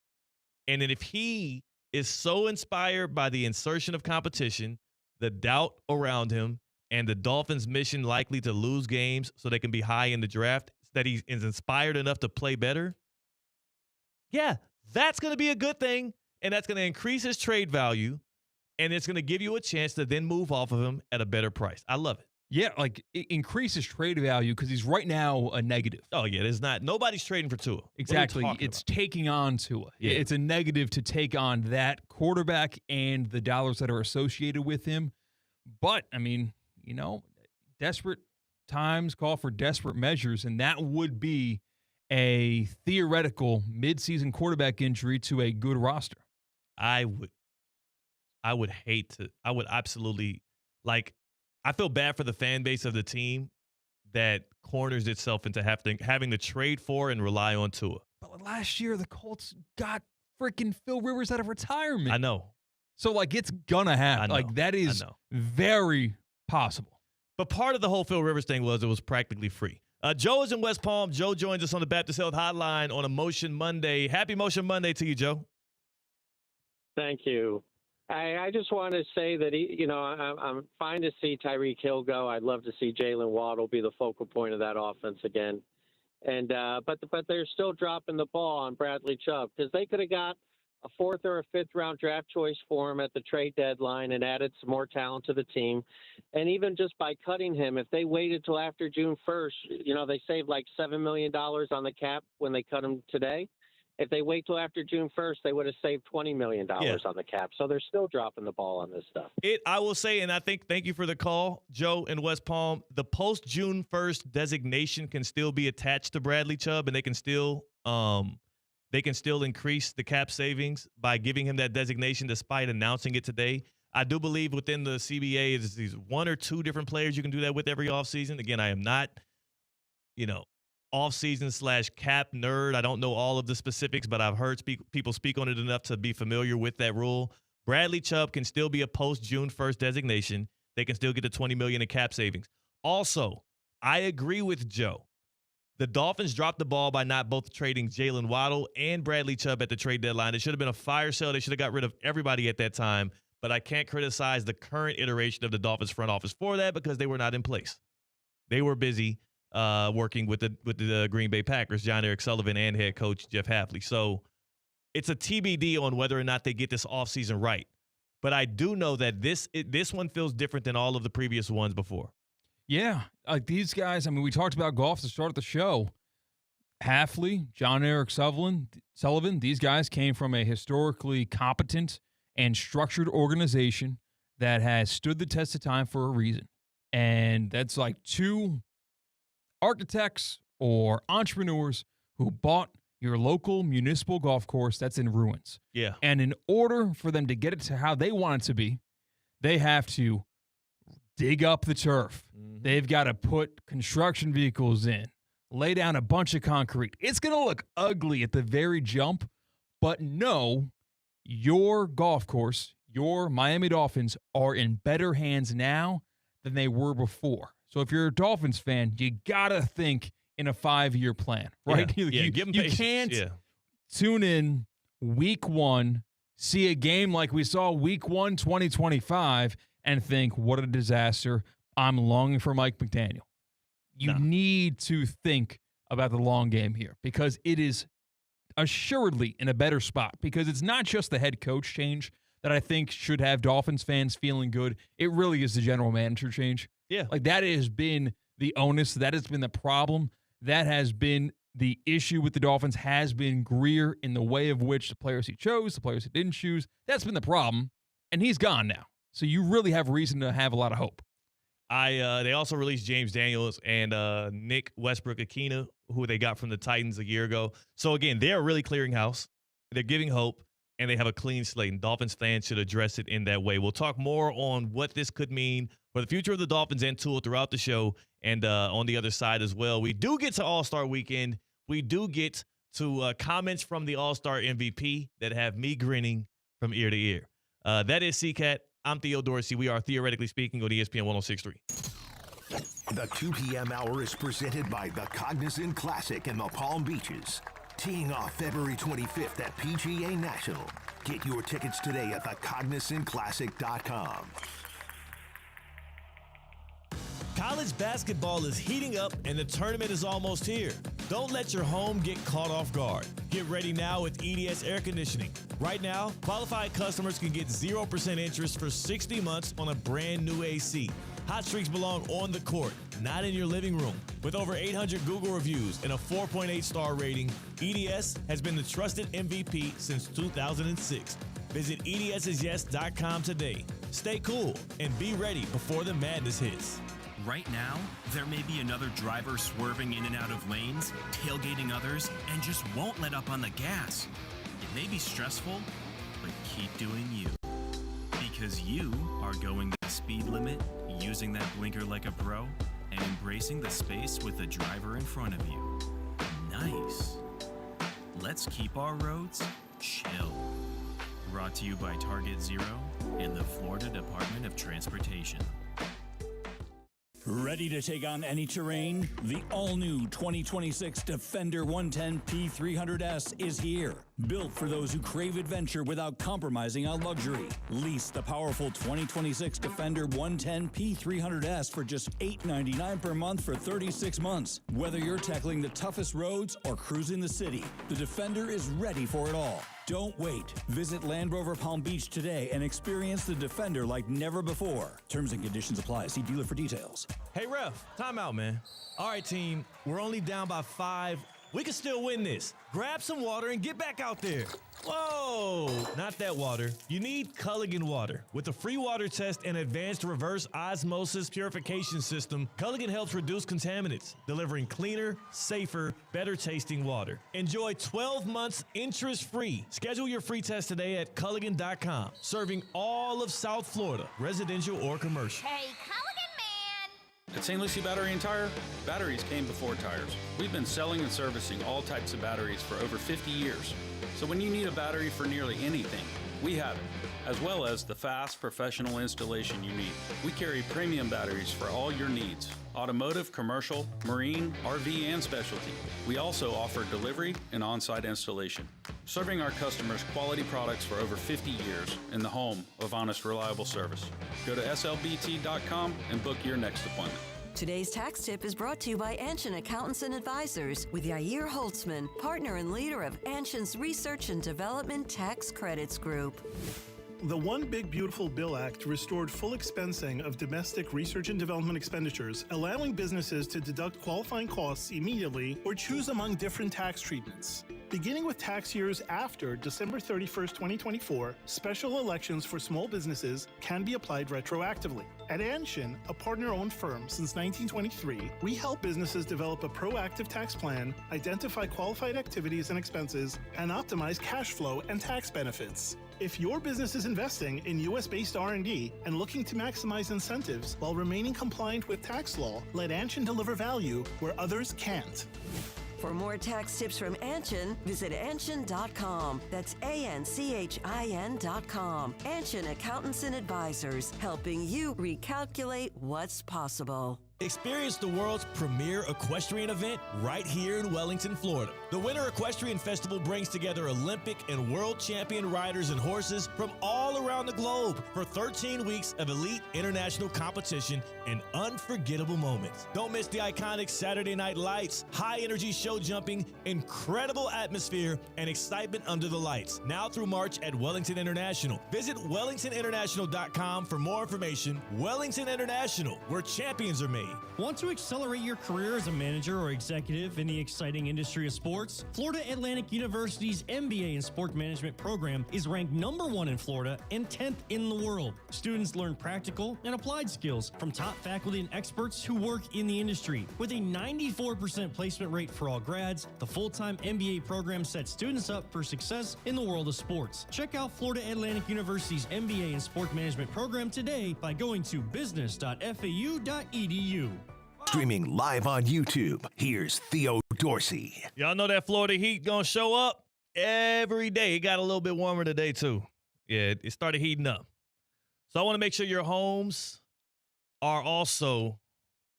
And then if he is so inspired by the insertion of competition, the doubt around him, and the Dolphins' mission likely to lose games so they can be high in the draft, that he is inspired enough to play better, yeah, that's going to be a good thing, and that's going to increase his trade value, and it's going to give you a chance to then move off of him at a better price. I love it. Yeah, like it increases trade value because he's right now a negative. Oh, yeah, nobody's trading for Tua. Exactly. It's taking on Tua. Yeah. It's a negative to take on that quarterback and the dollars that are associated with him. But, I mean, desperate times call for desperate measures, and that would be a theoretical midseason quarterback injury to a good roster. I would absolutely, I feel bad for the fan base of the team that corners itself into having to trade for and rely on Tua. But last year, the Colts got freaking Phil Rivers out of retirement. I know. So, it's gonna happen. That is very possible. But part of the whole Phil Rivers thing was it was practically free. Joe is in West Palm. Joe joins us on the Baptist Health Hotline on a Motion Monday. Happy Motion Monday to you, Joe. Thank you. I just want to say that, I'm fine to see Tyreek Hill go. I'd love to see Jalen Waddle be the focal point of that offense again. And but they're still dropping the ball on Bradley Chubb because they could have got a 4th or a 5th round draft choice for him at the trade deadline and added some more talent to the team. And even just by cutting him, if they waited till after June 1st, they saved like $7 million on the cap when they cut him today. If they wait till after June 1st, they would have saved $20 million on the cap. So they're still dropping the ball on this stuff. I will say, and thank you for the call, Joe in West Palm, the post-June 1st designation can still be attached to Bradley Chubb, and they can still increase the cap savings by giving him that designation despite announcing it today. I do believe within the CBA is these 1 or 2 different players you can do that with every offseason. Again, I am not, offseason / cap nerd. I don't know all of the specifics, but I've heard people speak on it enough to be familiar with that rule. Bradley Chubb can still be a post-June 1st designation. They can still get the $20 million in cap savings. Also, I agree with Joe. The Dolphins dropped the ball by not both trading Jalen Waddle and Bradley Chubb at the trade deadline. It should have been a fire sale. They should have got rid of everybody at that time. But I can't criticize the current iteration of the Dolphins front office for that because they were not in place. They were busy working with the Green Bay Packers, John Eric Sullivan, and head coach Jeff Hafley. So it's a TBD on whether or not they get this offseason right. But I do know that this one feels different than all of the previous ones before. Yeah, these guys, we talked about golf to start the show. Hafley, John Eric Sullivan, these guys came from a historically competent and structured organization that has stood the test of time for a reason. And that's like 2 architects or entrepreneurs who bought your local municipal golf course that's in ruins. Yeah. And in order for them to get it to how they want it to be, they have to dig up the turf. Mm-hmm. They've got to put construction vehicles in, lay down a bunch of concrete. It's going to look ugly at the very jump, but no, your golf course, your Miami Dolphins are in better hands now than they were before. So if you're a Dolphins fan, you got to think in a 5-year plan, right? Yeah, give them patience. You can't tune in week 1, see a game like we saw week 1, 2025, and think, what a disaster. I'm longing for Mike McDaniel. You need to think about the long game here because it is assuredly in a better spot because it's not just the head coach change that I think should have Dolphins fans feeling good. It really is the general manager change. Yeah. That has been the onus. That has been the problem. That has been the issue with the Dolphins, has been Greer in the way of which the players he chose, the players he didn't choose. That's been the problem, and he's gone now. So you really have reason to have a lot of hope. They also released James Daniels and Nick Westbrook-Akina, who they got from the Titans a year ago. So, again, they're really clearing house. They're giving hope, and they have a clean slate. And Dolphins fans should address it in that way. We'll talk more on what this could mean for the future of the Dolphins and Tua throughout the show and on the other side as well. We do get to All-Star Weekend. We do get to comments from the All-Star MVP that have me grinning from ear to ear. That is C-Katt. I'm Theo Dorsey. We are Theoretically Speaking on ESPN 106.3. The 2 p.m. hour is presented by the Cognizant Classic in the Palm Beaches. Teeing off February 25th at PGA National. Get your tickets today at thecognizantclassic.com. College basketball is heating up and the tournament is almost here. Don't let your home get caught off guard. Get ready now with EDS Air Conditioning. Right now, qualified customers can get 0% interest for 60 months on a brand new AC. Hot streaks belong on the court, not in your living room. With over 800 Google reviews and a 4.8 star rating, EDS has been the trusted MVP since 2006. Visit EDSIsyes.com today. Stay cool and be ready before the madness hits. Right now, there may be another driver swerving in and out of lanes, tailgating others, and just won't let up on the gas. It may be stressful, but keep doing you. Because you are going the speed limit, using that blinker like a pro, and embracing the space with the driver in front of you. Nice. Let's keep our roads chill. Brought to you by Target Zero and the Florida Department of Transportation. Ready to take on any terrain? The all-new 2026 Defender 110 P300S is here. Built for those who crave adventure without compromising on luxury. Lease the powerful 2026 Defender 110 P300S for just $899 per month for 36 months. Whether you're tackling the toughest roads or cruising the city, the Defender is ready for it all. Don't wait. Visit Land Rover Palm Beach today and experience the Defender like never before. Terms and conditions apply. See dealer for details. Hey, ref, time out, man. All right, team, we're only down by 5. We can still win this. Grab some water and get back out there. Whoa, not that water. You need Culligan water. With a free water test and advanced reverse osmosis purification system, Culligan helps reduce contaminants, delivering cleaner, safer, better tasting water. Enjoy 12 months interest-free. Schedule your free test today at Culligan.com, serving all of South Florida, residential or commercial. Hey, Culligan man! At St. Lucie Battery and Tire, batteries came before tires. We've been selling and servicing all types of batteries for over 50 years. So when you need a battery for nearly anything, we have it, as well as the fast professional installation you need. We carry premium batteries for all your needs: automotive, commercial, marine, RV, and specialty. We also offer delivery and on-site installation, serving our customers quality products for over 50 years in the home of honest, reliable service. Go to slbt.com and book your next appointment. Today's tax tip is brought to you by Anshin Accountants and Advisors with Yair Holtzman, partner and leader of Anshin's Research and Development Tax Credits Group. The One Big Beautiful Bill Act restored full expensing of domestic research and development expenditures, allowing businesses to deduct qualifying costs immediately or choose among different tax treatments. Beginning with tax years after December 31st, 2024, special elections for small businesses can be applied retroactively. At Anshin, a partner-owned firm since 1923, we help businesses develop a proactive tax plan, identify qualified activities and expenses, and optimize cash flow and tax benefits. If your business is investing in U.S.-based R&D and looking to maximize incentives while remaining compliant with tax law, let Anshin deliver value where others can't. For more tax tips from Anshin, visit Anshin.com. That's ANCHIN.com. Anshin Accountants and Advisors, helping you recalculate what's possible. Experience the world's premier equestrian event right here in Wellington, Florida. The Winter Equestrian Festival brings together Olympic and world champion riders and horses from all around the globe for 13 weeks of elite international competition and unforgettable moments. Don't miss the iconic Saturday Night Lights, high-energy show jumping, incredible atmosphere, and excitement under the lights. Now through March at Wellington International. Visit WellingtonInternational.com for more information. Wellington International, where champions are made. Want to accelerate your career as a manager or executive in the exciting industry of sports? Florida Atlantic University's MBA in Sport Management program is ranked #1 in Florida and 10th in the world. Students learn practical and applied skills from top faculty and experts who work in the industry. With a 94% placement rate for all grads, the full-time MBA program sets students up for success in the world of sports. Check out Florida Atlantic University's MBA in Sport Management program today by going to business.fau.edu. Streaming live on YouTube, here's Theo Dorsey. Y'all know that Florida Heat gonna show up every day. It got a little bit warmer today, too. Yeah, it started heating up. So I want to make sure your homes are also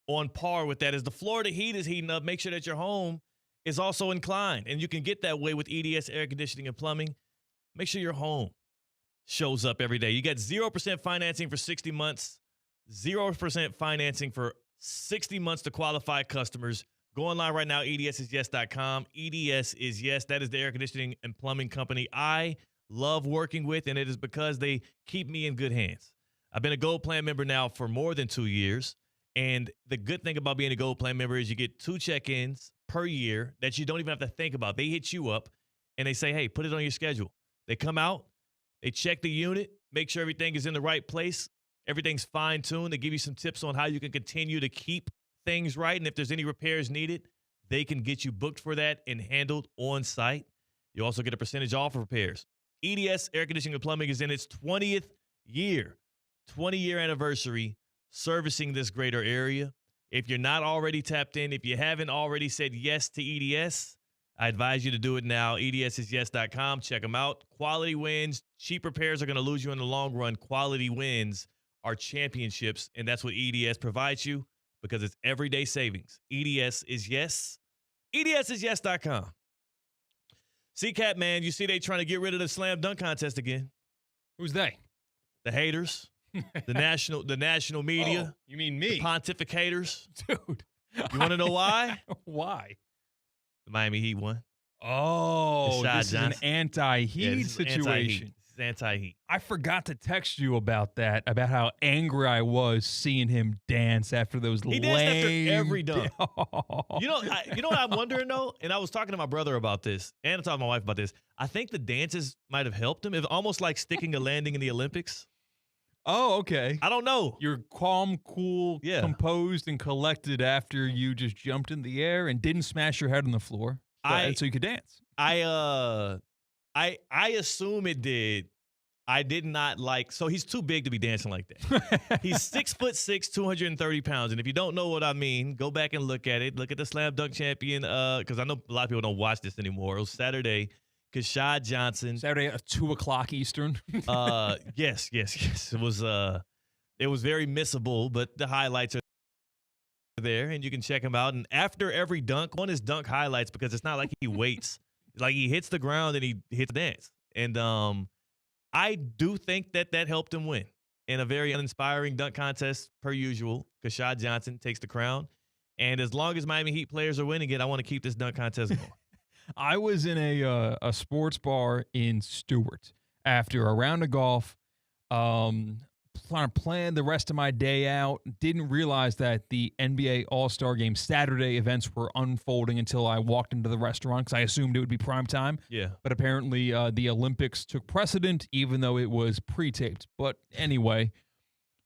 on par with that. As the Florida Heat is heating up, make sure that your home is also inclined. And you can get that way with EDS Air Conditioning and Plumbing. Make sure your home shows up every day. You got 0% financing for 60 months, 0% financing for 60 months to qualified customers. Go online right now, edsisyes.com. EDS is Yes. That is the air conditioning and plumbing company I love working with, and it is because they keep me in good hands. I've been a Gold Plan member now for more than 2 years, and the good thing about being a Gold Plan member is you get 2 check-ins per year that you don't even have to think about. They hit you up, and they say, hey, put it on your schedule. They come out, they check the unit, make sure everything is in the right place. Everything's fine-tuned. They give you some tips on how you can continue to keep things right. And if there's any repairs needed, they can get you booked for that and handled on site. You also get a percentage off of repairs. EDS Air Conditioning and Plumbing is in its 20th year, 20-year anniversary servicing this greater area. If you're not already tapped in, if you haven't already said yes to EDS, I advise you to do it now. edsisyes.com. Check them out. Quality wins. Cheap repairs are going to lose you in the long run. Quality wins are championships, and that's what EDS provides you because it's everyday savings. EDS is Yes. edsisyes.com. C-Katt, man, you see they trying to get rid of the slam dunk contest again. Who's they? The haters, the national media. Oh, you mean me? The pontificators. Dude. You want to know why? Why? The Miami Heat won. Oh, this Johnson. is an anti-Heat situation. Anti-Heat. I forgot to text you about that, about how angry I was seeing him dance after those lame. He danced after every dunk. You know what I'm wondering, though? And I was talking to my brother about this, and I talked to my wife about this. I think the dances might have helped him. It's almost like sticking a landing in the Olympics. Oh, okay. I don't know. You're calm, cool, composed, and collected after you just jumped in the air and didn't smash your head on the floor. So you could dance. I assume it did. I did not like. So he's too big to be dancing like that. He's 6'6", 230 pounds. And if you don't know what I mean, go back and look at it. Look at the slam dunk champion. Because I know a lot of people don't watch this anymore. It was Saturday. Kashad Johnson. Saturday at 2:00 Eastern. Yes. It was very missable, but the highlights are there, and you can check them out. And after every dunk, on his dunk highlights, because it's not like he waits. Like he hits the ground and he hits the dance. And I do think that helped him win in a very uninspiring dunk contest, per usual. Kashad Johnson takes the crown. And as long as Miami Heat players are winning it, I want to keep this dunk contest going. I was in a sports bar in Stewart after a round of golf, trying to plan the rest of my day out. Didn't realize that the NBA All-Star Game Saturday events were unfolding until I walked into the restaurant because I assumed it would be prime time. Yeah. But apparently the Olympics took precedent, even though it was pre-taped. But anyway,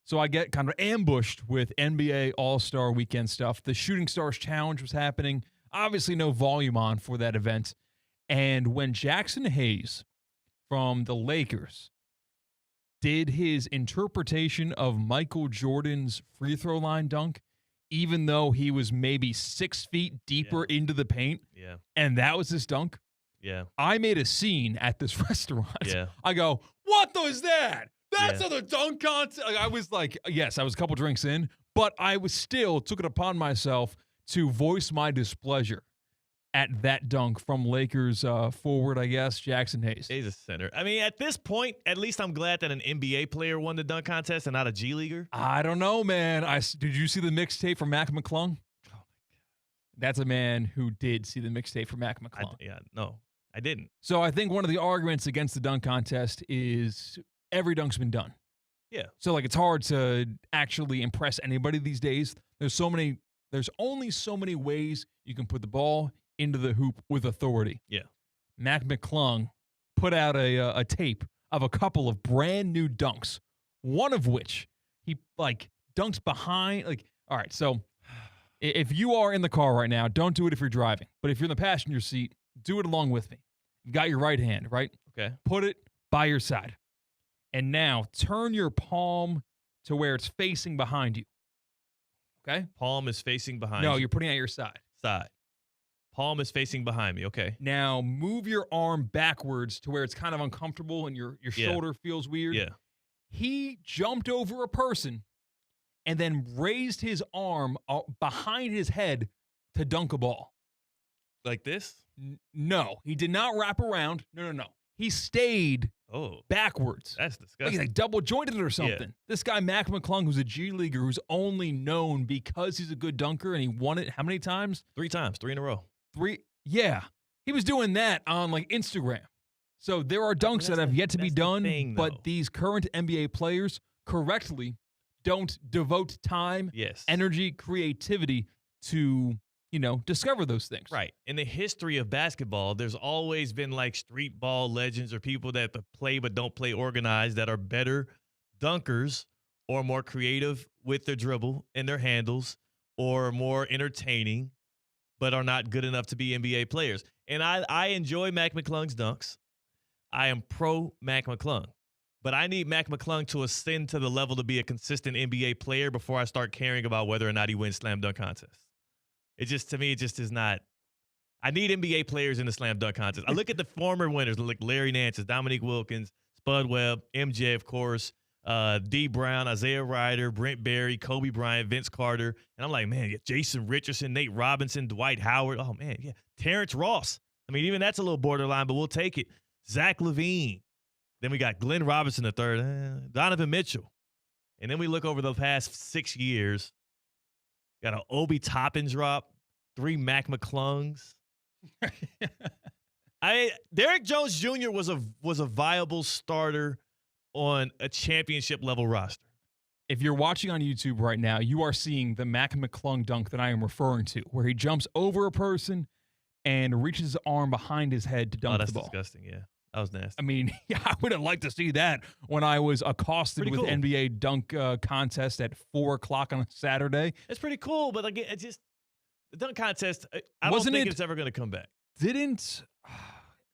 so I get kind of ambushed with NBA All-Star Weekend stuff. The Shooting Stars Challenge was happening. Obviously no volume on for that event. And when Jackson Hayes from the Lakers did his interpretation of Michael Jordan's free throw line dunk, even though he was maybe 6 feet deeper into the paint, and that was his dunk, I made a scene at this restaurant. I go, what was that? That's not the dunk contest. I was like, yes, I was a couple drinks in, but I was still took it upon myself to voice my displeasure at that dunk from Lakers forward, I guess, Jackson Hayes. He's a center. I mean, at this point, at least I'm glad that an NBA player won the dunk contest and not a G Leaguer. I don't know, man. Did you see the mixtape from Mac McClung? Oh, my God. That's a man who did see the mixtape from Mac McClung. No, I didn't. So I think one of the arguments against the dunk contest is every dunk's been done. Yeah. So, like, it's hard to actually impress anybody these days. There's only so many ways you can put the ball into the hoop with authority. Yeah. Mac McClung put out a tape of a couple of brand new dunks, one of which he dunks behind. All right, so if you are in the car right now, don't do it if you're driving. But if you're in the passenger seat, do it along with me. You got your right hand, right? Okay. Put it by your side. And now turn your palm to where it's facing behind you. Okay? Palm is facing behind No, you. you're putting it at your side. Side. Palm is facing behind me. Okay. Now move your arm backwards to where it's kind of uncomfortable and your shoulder feels weird. Yeah. He jumped over a person and then raised his arm behind his head to dunk a ball. Like this? No, he did not wrap around. No. He stayed backwards. That's Like disgusting. he's double jointed or something. Yeah. This guy, Mac McClung, who's a G Leaguer, who's only known because he's a good dunker and he won it how many times? 3 times, 3 in a row. 3. Yeah. He was doing that on Instagram. So there are dunks that have yet to be done, but these current NBA players correctly don't devote time, energy, creativity to, discover those things. Right. In the history of basketball, there's always been street ball legends or people that play but don't play organized that are better dunkers or more creative with their dribble and their handles or more entertaining but are not good enough to be NBA players. And I enjoy Mac McClung's dunks. I am pro Mac McClung. But I need Mac McClung to ascend to the level to be a consistent NBA player before I start caring about whether or not he wins slam dunk contests. To me, it just is not. I need NBA players in the slam dunk contest. I look at the former winners like Larry Nance, Dominique Wilkins, Spud Webb, MJ, of course, D. Brown, Isaiah Ryder, Brent Barry, Kobe Bryant, Vince Carter. And I'm like, man, yeah, Jason Richardson, Nate Robinson, Dwight Howard. Oh, man, yeah. Terrence Ross. I mean, even that's a little borderline, but we'll take it. Zach LaVine. Then we got Glenn Robinson III, Donovan Mitchell. And then we look over the past 6 years. Got an Obi Toppin drop, 3 Mac McClungs. Derrick Jones Jr. was a viable starter on a championship level roster. If you're watching on YouTube right now, you are seeing the Mac McClung dunk that I am referring to, where he jumps over a person and reaches his arm behind his head to dunk the ball. That's disgusting, yeah. That was nasty. I mean, I would have liked to see that when I was accosted with NBA dunk contest at 4 o'clock on a Saturday. It's pretty cool, but again, the dunk contest, I don't think it's ever going to come back.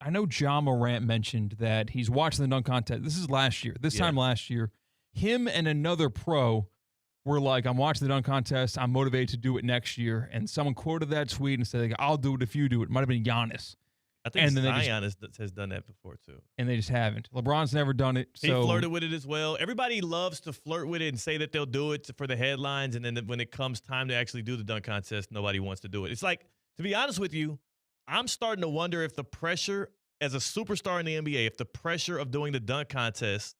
I know John Morant mentioned that he's watching the dunk contest. This is last year. Time last year, him and another pro were like, I'm watching the dunk contest. I'm motivated to do it next year. And someone quoted that tweet and said, I'll do it if you do it. It might have been Giannis. I think Zion has done that before, too. And they just haven't. LeBron's never done it. He flirted with it as well. Everybody loves to flirt with it and say that they'll do it for the headlines, and then when it comes time to actually do the dunk contest, nobody wants to do it. It's like, to be honest with you, I'm starting to wonder if the pressure as a superstar in the NBA, if the pressure of doing the dunk contest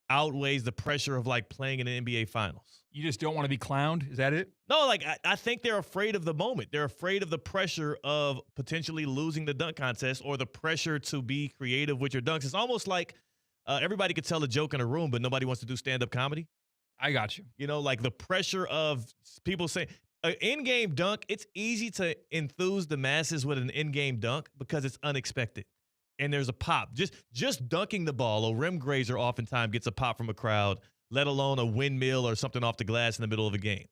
outweighs the pressure of playing in the NBA Finals. You just don't want to be clowned? Is that it? No, I think they're afraid of the moment. They're afraid of the pressure of potentially losing the dunk contest or the pressure to be creative with your dunks. It's almost like everybody could tell a joke in a room, but nobody wants to do stand-up comedy. I got you. The pressure of people saying an in-game dunk, it's easy to enthuse the masses with an in-game dunk because it's unexpected. And there's a pop. Just dunking the ball, a rim grazer oftentimes gets a pop from a crowd, let alone a windmill or something off the glass in the middle of a game.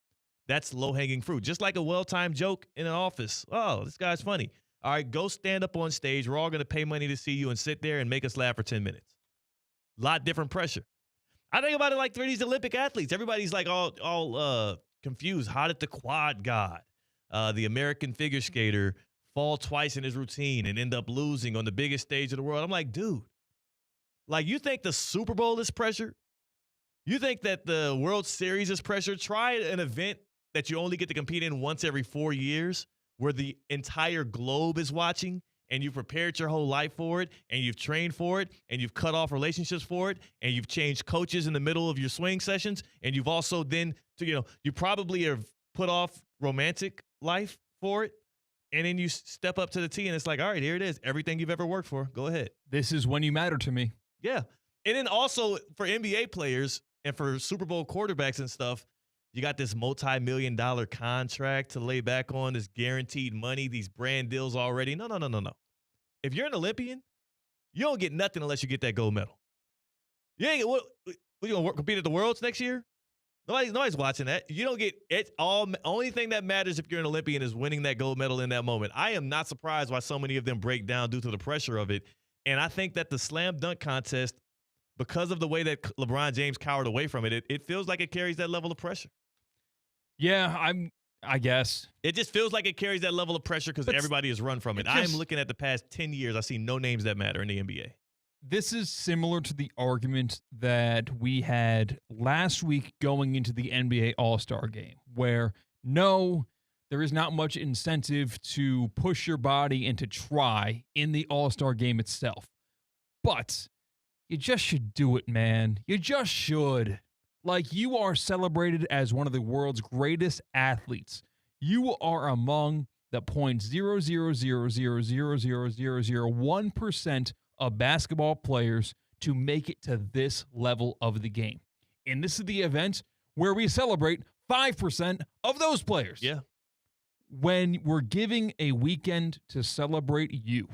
That's low-hanging fruit. Just like a well-timed joke in an office. Oh, this guy's funny. All right, go stand up on stage. We're all going to pay money to see you and sit there and make us laugh for 10 minutes. Lot different pressure. I think about it for these Olympic athletes. Everybody's all confused. How did the quad god, the American figure skater, fall twice in his routine and end up losing on the biggest stage of the world? I'm like, dude, you think the Super Bowl is pressure? You think that the World Series is pressure? Try an event that you only get to compete in once every 4 years where the entire globe is watching and you've prepared your whole life for it and you've trained for it and you've cut off relationships for it and you've changed coaches in the middle of your swing sessions and you've also then, you probably have put off romantic life for it. And then you step up to the tee and it's like, all right, here it is. Everything you've ever worked for. Go ahead. This is when you matter to me. Yeah. And then also for NBA players and for Super Bowl quarterbacks and stuff, You got this multi-million-dollar contract to lay back on, this guaranteed money, these brand deals already. No. If you're an Olympian, you don't get nothing unless you get that gold medal. You ain't what you gonna compete at the Worlds next year? Nobody's watching that. You don't get it. Only thing that matters if you're an Olympian is winning that gold medal in that moment. I am not surprised why so many of them break down due to the pressure of it. And I think that the slam dunk contest, because of the way that LeBron James cowered away from it, it feels like it carries that level of pressure. Yeah, I guess. It just feels like it carries that level of pressure because everybody has run from it. I am looking at the past 10 years. I see no names that matter in the NBA. This is similar to the argument that we had last week going into the NBA All-Star game, where no, there is not much incentive to push your body and to try in the All-Star game itself. But you just should do it, man. You just should. Like, you are celebrated as one of the world's greatest athletes. You are among the 0.000000001% of basketball players to make it to this level of the game. And this is the event where we celebrate 5% of those players. Yeah. When we're giving a weekend to celebrate you,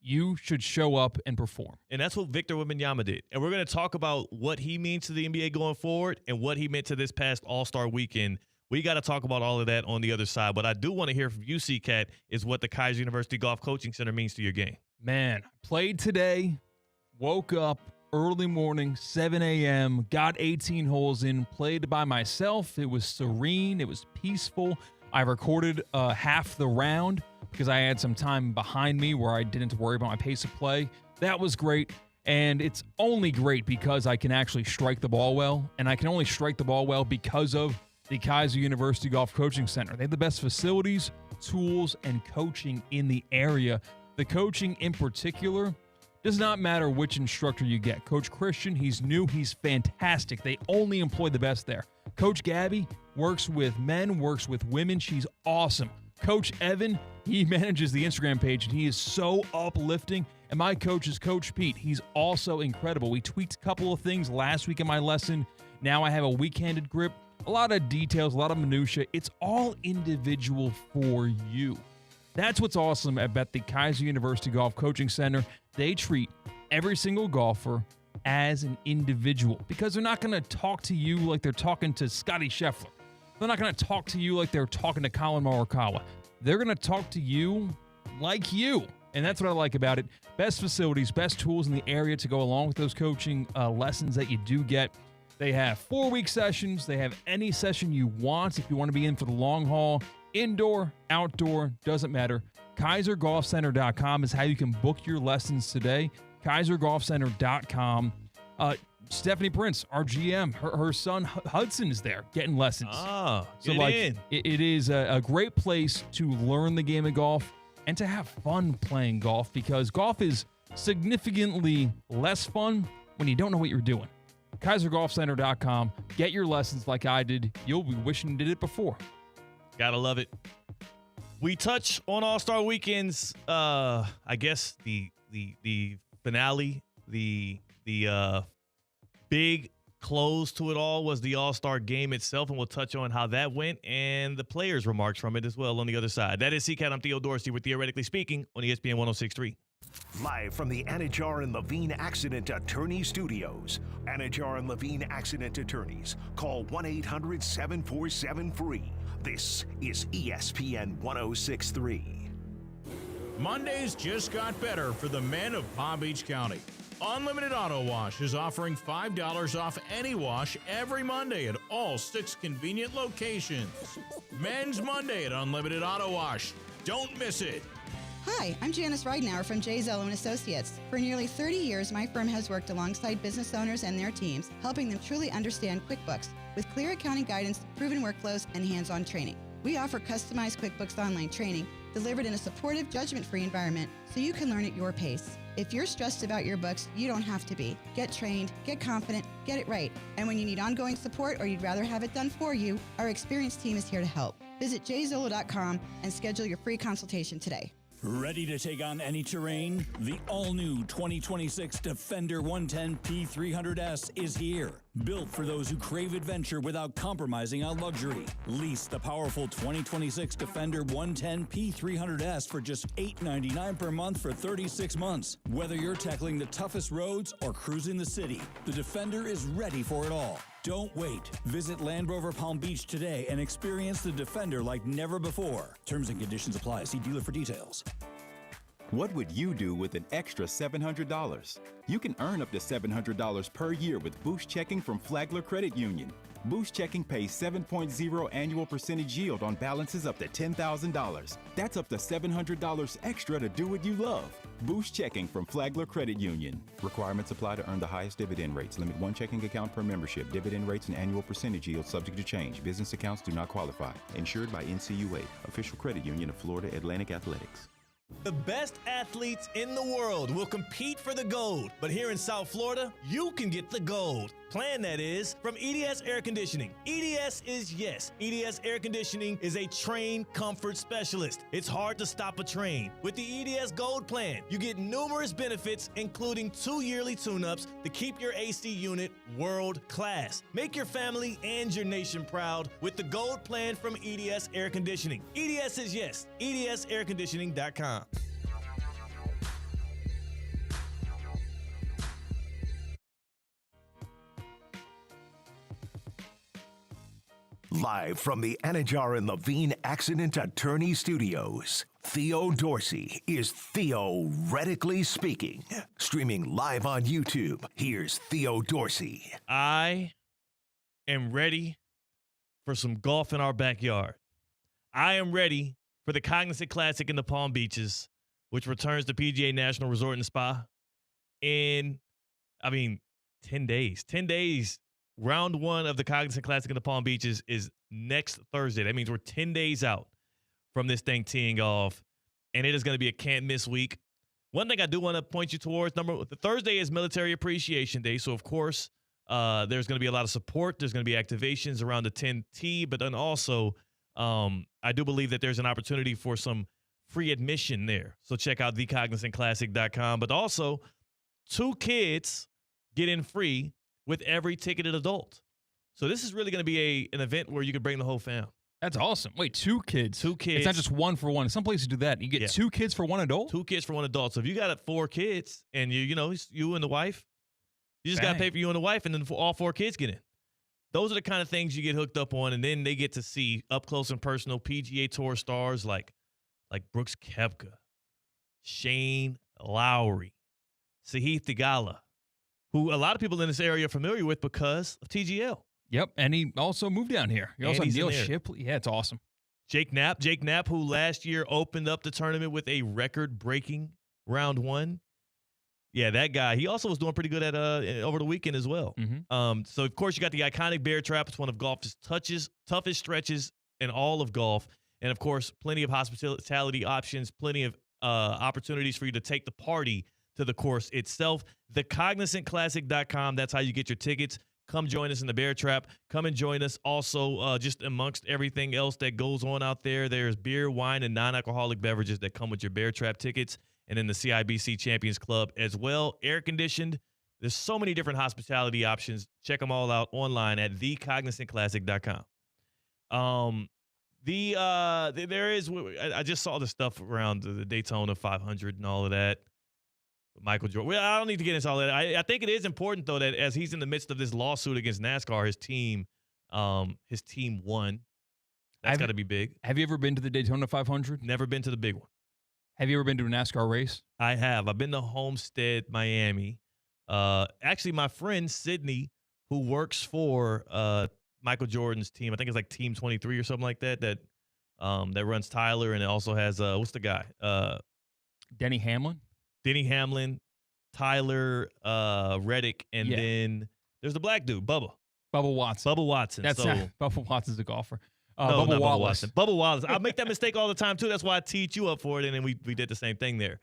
you should show up and perform. And that's what Victor Wembanyama did. And we're going to talk about what he means to the NBA going forward and what he meant to this past All-Star weekend. We got to talk about all of that on the other side. But I do want to hear from you, C-Katt, is what the Kaiser University Golf Coaching Center means to your game. Man, played today, woke up early morning, 7 a.m., got 18 holes in, played by myself. It was serene. It was peaceful. I recorded half the round because I had some time behind me where I didn't have to worry about my pace of play. That was great. And it's only great because I can actually strike the ball well. And I can only strike the ball well because of the Kaiser University Golf Coaching Center. They have the best facilities, tools, and coaching in the area. The coaching in particular does not matter which instructor you get. Coach Christian, he's new, he's fantastic. They only employ the best there. Coach Gabby works with men, works with women. She's awesome. Coach Evan, he manages the Instagram page, and he is so uplifting. And my coach is Coach Pete. He's also incredible. We tweaked a couple of things last week in my lesson. Now I have a weak-handed grip. A lot of details, a lot of minutia. It's all individual for you. That's what's awesome about the Kaiser University Golf Coaching Center. They treat every single golfer as an individual because they're not going to talk to you like they're talking to Scotty Scheffler. They're not going to talk to you like they're talking to Colin Morikawa. They're going to talk to you like you. And that's what I like about it. Best facilities, best tools in the area to go along with those coaching lessons that you do get. They have 4-week sessions. They have any session you want if you want to be in for the long haul. Indoor, outdoor, doesn't matter. KaiserGolfCenter.com is how you can book your lessons today. KaiserGolfCenter.com. Stephanie Prince, our GM, her son Hudson is there getting lessons. It is a great place to learn the game of golf and to have fun playing golf because golf is significantly less fun when you don't know what you're doing. KaiserGolfCenter.com. Get your lessons like I did. You'll be wishing you did it before. Gotta love it. We touch on All-Star weekends. I guess the finale, the big close to it all was the All-Star game itself, and we'll touch on how that went and the players' remarks from it as well on the other side. That is C-Katt. I'm Theo Dorsey with Theoretically Speaking on ESPN 106.3. Live from the Anajar and Levine Accident Attorney Studios. Anajar and Levine Accident Attorneys. Call 1-800-747-FREE. This is ESPN 106.3. Mondays just got better for the men of Palm Beach County. Unlimited Auto Wash is offering $5 off any wash every Monday at all 6 convenient locations. Men's Monday at Unlimited Auto Wash. Don't miss it. Hi, I'm Janice Ridenour from J. Zello & Associates. For nearly 30 years, my firm has worked alongside business owners and their teams, helping them truly understand QuickBooks with clear accounting guidance, proven workflows, and hands-on training. We offer customized QuickBooks online training delivered in a supportive, judgment-free environment so you can learn at your pace. If you're stressed about your books, you don't have to be. Get trained, get confident, get it right. And when you need ongoing support or you'd rather have it done for you, our experienced team is here to help. Visit jzolo.com and schedule your free consultation today. Ready to take on any terrain? The all-new 2026 Defender 110 P300S is here. Built for those who crave adventure without compromising on luxury. Lease the powerful 2026 Defender 110 P300S for just $899 per month for 36 months. Whether you're tackling the toughest roads or cruising the city, the Defender is ready for it all. Don't wait. Visit Land Rover Palm Beach today and experience the Defender like never before. Terms and conditions apply. See dealer for details. What would you do with an extra $700? You can earn up to $700 per year with Boost Checking from Flagler Credit Union. Boost Checking pays 7.0 annual percentage yield on balances up to $10,000. That's up to $700 extra to do what you love. Boost Checking from Flagler Credit Union. Requirements apply to earn the highest dividend rates. Limit one checking account per membership. Dividend rates and annual percentage yield subject to change. Business accounts do not qualify. Insured by NCUA, official credit union of Florida Atlantic Athletics. The best athletes in the world will compete for the gold, but here in South Florida, you can get the gold. Plan, that is, from EDS Air Conditioning. EDS is yes. EDS Air Conditioning is a train comfort specialist. It's hard to stop a train. With the EDS Gold Plan, you get numerous benefits, including 2 yearly tune-ups to keep your AC unit world class. Make your family and your nation proud with the Gold Plan from EDS Air Conditioning. EDS is yes. EDSAirconditioning.com. Live from the Anajar and Levine Accident Attorney Studios, Theo Dorsey is theoretically speaking. Streaming live on YouTube, here's Theo Dorsey. I am ready for some golf in our backyard. I am ready for the Cognizant Classic in the Palm Beaches, which returns to PGA National Resort and Spa in, 10 days. 10 days. Round one of the Cognizant Classic in the Palm Beaches is next Thursday. That means we're 10 days out from this thing teeing off, and it is going to be a can't-miss week. One thing I do want to point you towards, the Thursday is Military Appreciation Day, so of course there's going to be a lot of support. There's going to be activations around the 10T, but then also I do believe that there's an opportunity for some free admission there. So check out thecognizantclassic.com. But also, 2 kids get in free with every ticketed adult. So this is really going to be an event where you can bring the whole fam. That's awesome. Wait, 2 kids? 2 kids. It's not just 1 for 1. Some places do that. You get 2 kids for 1 adult? 2 kids for 1 adult. So if you got 4 kids and you and the wife, you just got to pay for you and the wife, and then all 4 kids get in. Those are the kind of things you get hooked up on, and then they get to see up close and personal PGA Tour stars like Brooks Koepka, Shane Lowry, Sahith Theegala, who a lot of people in this area are familiar with because of TGL. Yep, and he also moved down here. He also had Neil Shipley. Yeah, it's awesome. Jake Knapp, who last year opened up the tournament with a record-breaking round 1. Yeah, that guy. He also was doing pretty good at over the weekend as well. Mm-hmm. So, of course, you got the iconic Bear Trap. It's one of golf's toughest stretches in all of golf. And, of course, plenty of hospitality options, plenty of opportunities for you to take the party to the course itself. TheCognizantClassic.com. That's how you get your tickets. Come join us in the Bear Trap. Come and join us also just amongst everything else that goes on out there. There's beer, wine, and non-alcoholic beverages that come with your Bear Trap tickets. And then the CIBC Champions Club as well. Air-conditioned. There's so many different hospitality options. Check them all out online at thecognizantclassic.com. I just saw the stuff around the Daytona 500 and all of that. Michael Jordan. Well, I don't need to get into all that. I think it is important, though, that as he's in the midst of this lawsuit against NASCAR, his team won. That's got to be big. Have you ever been to the Daytona 500? Never been to the big one. Have you ever been to a NASCAR race? I have. I've been to Homestead, Miami. Actually, my friend Sydney, who works for Michael Jordan's team, I think it's like Team 23 or something like that, that runs Tyler, and it also has what's the guy? Denny Hamlin. Denny Hamlin, Tyler Reddick, and then there's the black dude, Bubba Watson. That's so, not, Bubba Watson's a golfer. No, Bubba Wallace. Bubba Wallace. I make that mistake all the time, too. That's why I teed you up for it, and then we did the same thing there.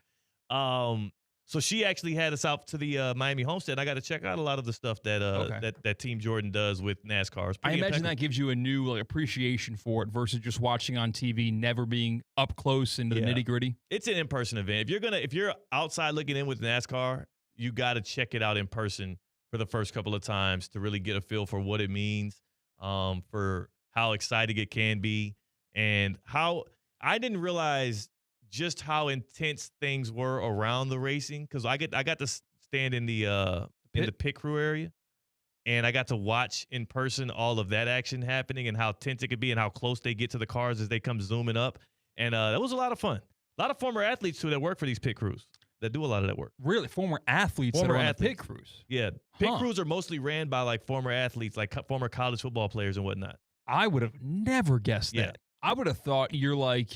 So she actually had us out to the Miami Homestead. I got to check out a lot of the stuff that that Team Jordan does with NASCAR. I imagine that gives you a new appreciation for it versus just watching on TV, never being up close into the nitty-gritty. It's an in-person event. If you're outside looking in with NASCAR, you got to check it out in person for the first couple of times to really get a feel for what it means, for how exciting it can be, and how I didn't realize just how intense things were around the racing, because I got to stand in the pit crew area, and I got to watch in person all of that action happening and how tense it could be and how close they get to the cars as they come zooming up, and that was a lot of fun. A lot of former athletes too that work for these pit crews that do a lot of that work. Really, former athletes that are on the pit crews. Yeah, pit crews are mostly ran by like former athletes, like former college football players and whatnot. I would have never guessed that. I would have thought you're like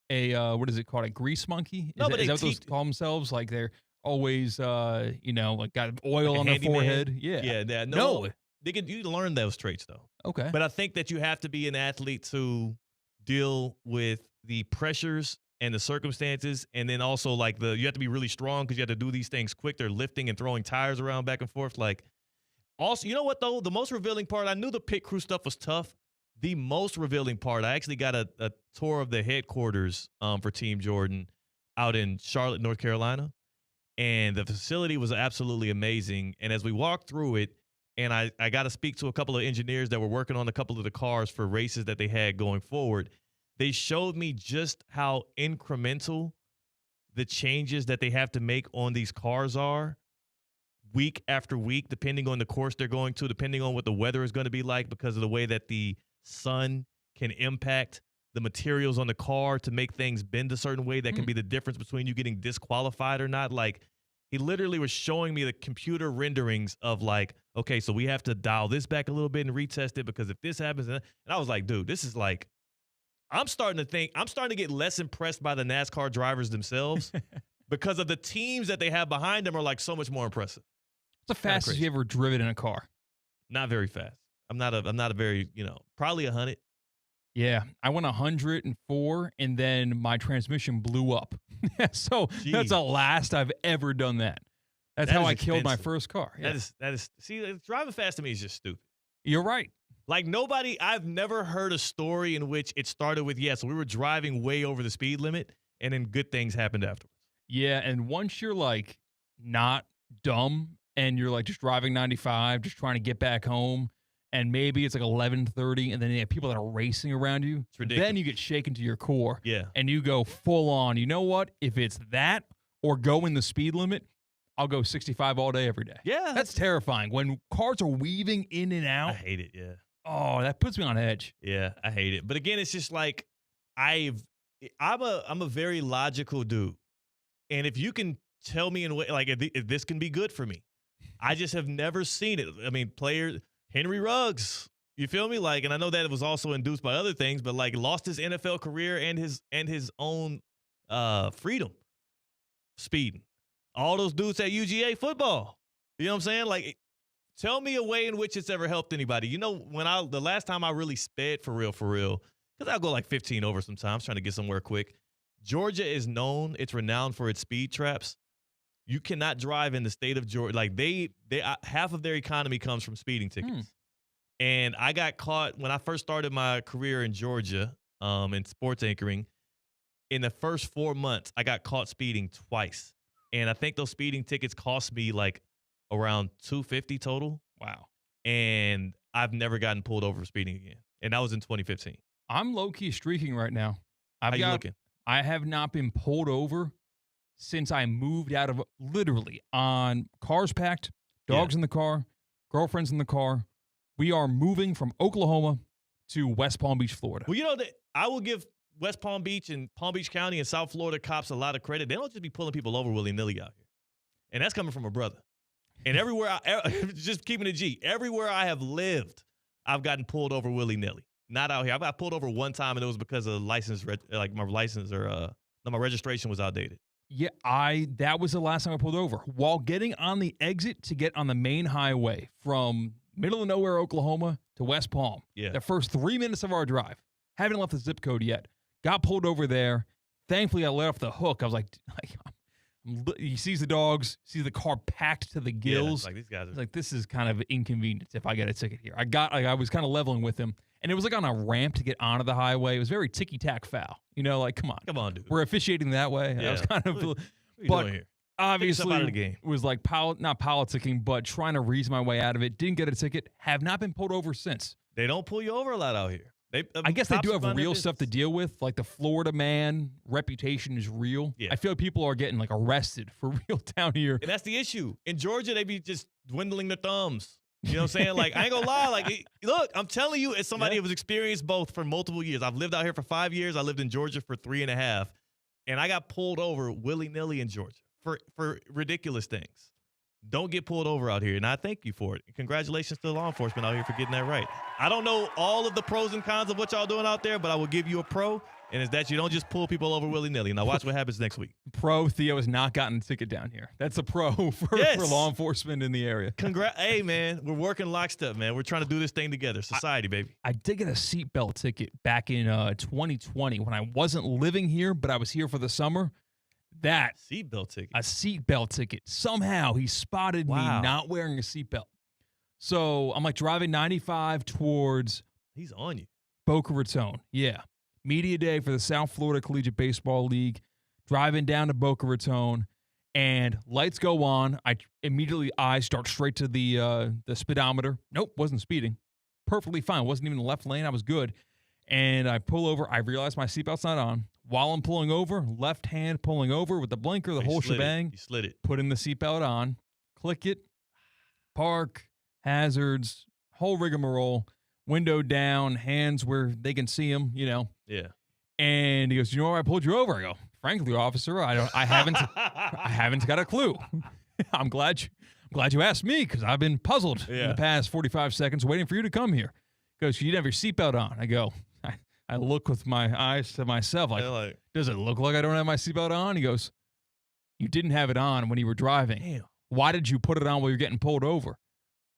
a what is it called, a grease monkey? Is that what those call themselves? Like they're always like got oil on their forehead. Yeah. No, you learn those traits though. Okay, but I think that you have to be an athlete to deal with the pressures and the circumstances, and then also like you have to be really strong because you have to do these things quick. They're lifting and throwing tires around back and forth. Like, also, you know what though? The most revealing part, I knew the pit crew stuff was tough. The most revealing part, I actually got a tour of the headquarters for Team Jordan out in Charlotte, North Carolina, and the facility was absolutely amazing. And as we walked through it, and I got to speak to a couple of engineers that were working on a couple of the cars for races that they had going forward. They showed me just how incremental the changes that they have to make on these cars are week after week, depending on the course they're going to, depending on what the weather is going to be like, because of the way that the sun can impact the materials on the car to make things bend a certain way that can be the difference between you getting disqualified or not. Like, he literally was showing me the computer renderings of like, okay, so we have to dial this back a little bit and retest it because if this happens, and I was like, dude, this is like, I'm starting to get less impressed by the NASCAR drivers themselves because of the teams that they have behind them are like so much more impressive. What's the fastest you ever driven in a car? Not very fast. I'm not a very, probably 100. Yeah, I went 104, and then my transmission blew up. So that's the last I've ever done that. That's how I killed my first car. Yeah. That is. See, driving fast to me is just stupid. You're right. Like I've never heard a story in which it started with, so we were driving way over the speed limit, and then good things happened afterwards. Yeah, and once you're like not dumb and you're like just driving 95, just trying to get back home, and maybe it's like 11:30, and then you have people that are racing around you. It's ridiculous. Then you get shaken to your core. Yeah. And you go full on. You know what? If it's that or go in the speed limit, I'll go 65 all day, every day. Yeah. That's terrifying. When cars are weaving in and out. I hate it, yeah. Oh, that puts me on edge. Yeah, I hate it. But again, it's just like I'm a very logical dude. And if you can tell me if this can be good for me, I just have never seen it. I mean, Henry Ruggs, you feel me? Like, and I know that it was also induced by other things, but like lost his NFL career and his own freedom speeding. All those dudes at UGA football. You know what I'm saying? Like, tell me a way in which it's ever helped anybody. You know, the last time I really sped for real, because I'll go like 15 over sometimes trying to get somewhere quick. Georgia is it's renowned for its speed traps. You cannot drive in the state of Georgia. Like half of their economy comes from speeding tickets. And I got caught when I first started my career in Georgia in sports anchoring. In the first 4 months, I got caught speeding twice. And I think those speeding tickets cost me like around $250 total. Wow. And I've never gotten pulled over for speeding again. And that was in 2015. I'm low-key streaking right now. How you looking? I have not been pulled over since I moved out of literally on cars packed, dogs in the car, girlfriends in the car. We are moving from Oklahoma to West Palm Beach, Florida. Well, you know that I will give West Palm Beach and Palm Beach County and South Florida cops a lot of credit. They don't just be pulling people over willy-nilly out here. And that's coming from a brother. And everywhere, just keeping it G, everywhere I have lived, I've gotten pulled over willy-nilly. Not out here. I got pulled over one time, and it was because of my registration was outdated. Yeah, that was the last time I pulled over. While getting on the exit to get on the main highway from middle of nowhere, Oklahoma to West Palm. Yeah. The first 3 minutes of our drive. Haven't left the zip code yet. Got pulled over there. Thankfully, I let off the hook. I was like he sees the dogs, sees the car packed to the gills. Yeah, like these guys are like, this is kind of inconvenient if I get a ticket here. I was kind of leveling with him. And it was like on a ramp to get onto the highway. It was very ticky-tack foul. You know, like, come on, dude. We're officiating that way. Yeah. I was kind of, what are you doing here? obviously out of the game. Was like not politicking, but trying to reason my way out of it. Didn't get a ticket. Have not been pulled over since. They don't pull you over a lot out here. I guess they do have real stuff to deal with. Like the Florida man reputation is real. Yeah. I feel like people are getting like arrested for real down here. And that's the issue. In Georgia, they be just dwindling their thumbs. You know what I'm saying? Like, I ain't gonna lie. Like, look, I'm telling you, as somebody who has experienced both for multiple years. I've lived out here for 5 years. I lived in Georgia for 3.5. And I got pulled over willy-nilly in Georgia for ridiculous things. Don't get pulled over out here, and I thank you for it. Congratulations to the law enforcement out here for getting that right. I don't know all of the pros and cons of what y'all doing out there, but I will give you a pro, and it's that you don't just pull people over willy-nilly. Now watch what happens next week. Pro, Theo has not gotten a ticket down here. That's a pro for law enforcement in the area. Hey, man, we're working lockstep, man. We're trying to do this thing together. Society, baby. I did get a seatbelt ticket back in 2020 when I wasn't living here, but I was here for the summer. That seatbelt ticket. A seatbelt ticket. Somehow he spotted me not wearing a seatbelt. So I'm like driving 95 towards. He's on you. Boca Raton. Yeah. Media day for the South Florida Collegiate Baseball League. Driving down to Boca Raton, and lights go on. Eyes start straight to the speedometer. Nope, wasn't speeding. Perfectly fine. Wasn't even in the left lane. I was good. And I pull over. I realize my seatbelt's not on. While I'm pulling over, left hand pulling over with the blinker, the whole shebang. You slid it. Putting the seatbelt on. Click it. Park. Hazards. Whole rigmarole. Window down. Hands where they can see them, you know. Yeah. And he goes, "You know why I pulled you over?" I go, "Frankly, officer, I haven't got a clue." I'm glad you asked me, because I've been puzzled in the past 45 seconds waiting for you to come here. He goes, "You didn't have your seatbelt on." I go, I look with my eyes to myself like, does it look like I don't have my seatbelt on? He goes, "You didn't have it on when you were driving. Damn. Why did you put it on while you're getting pulled over?"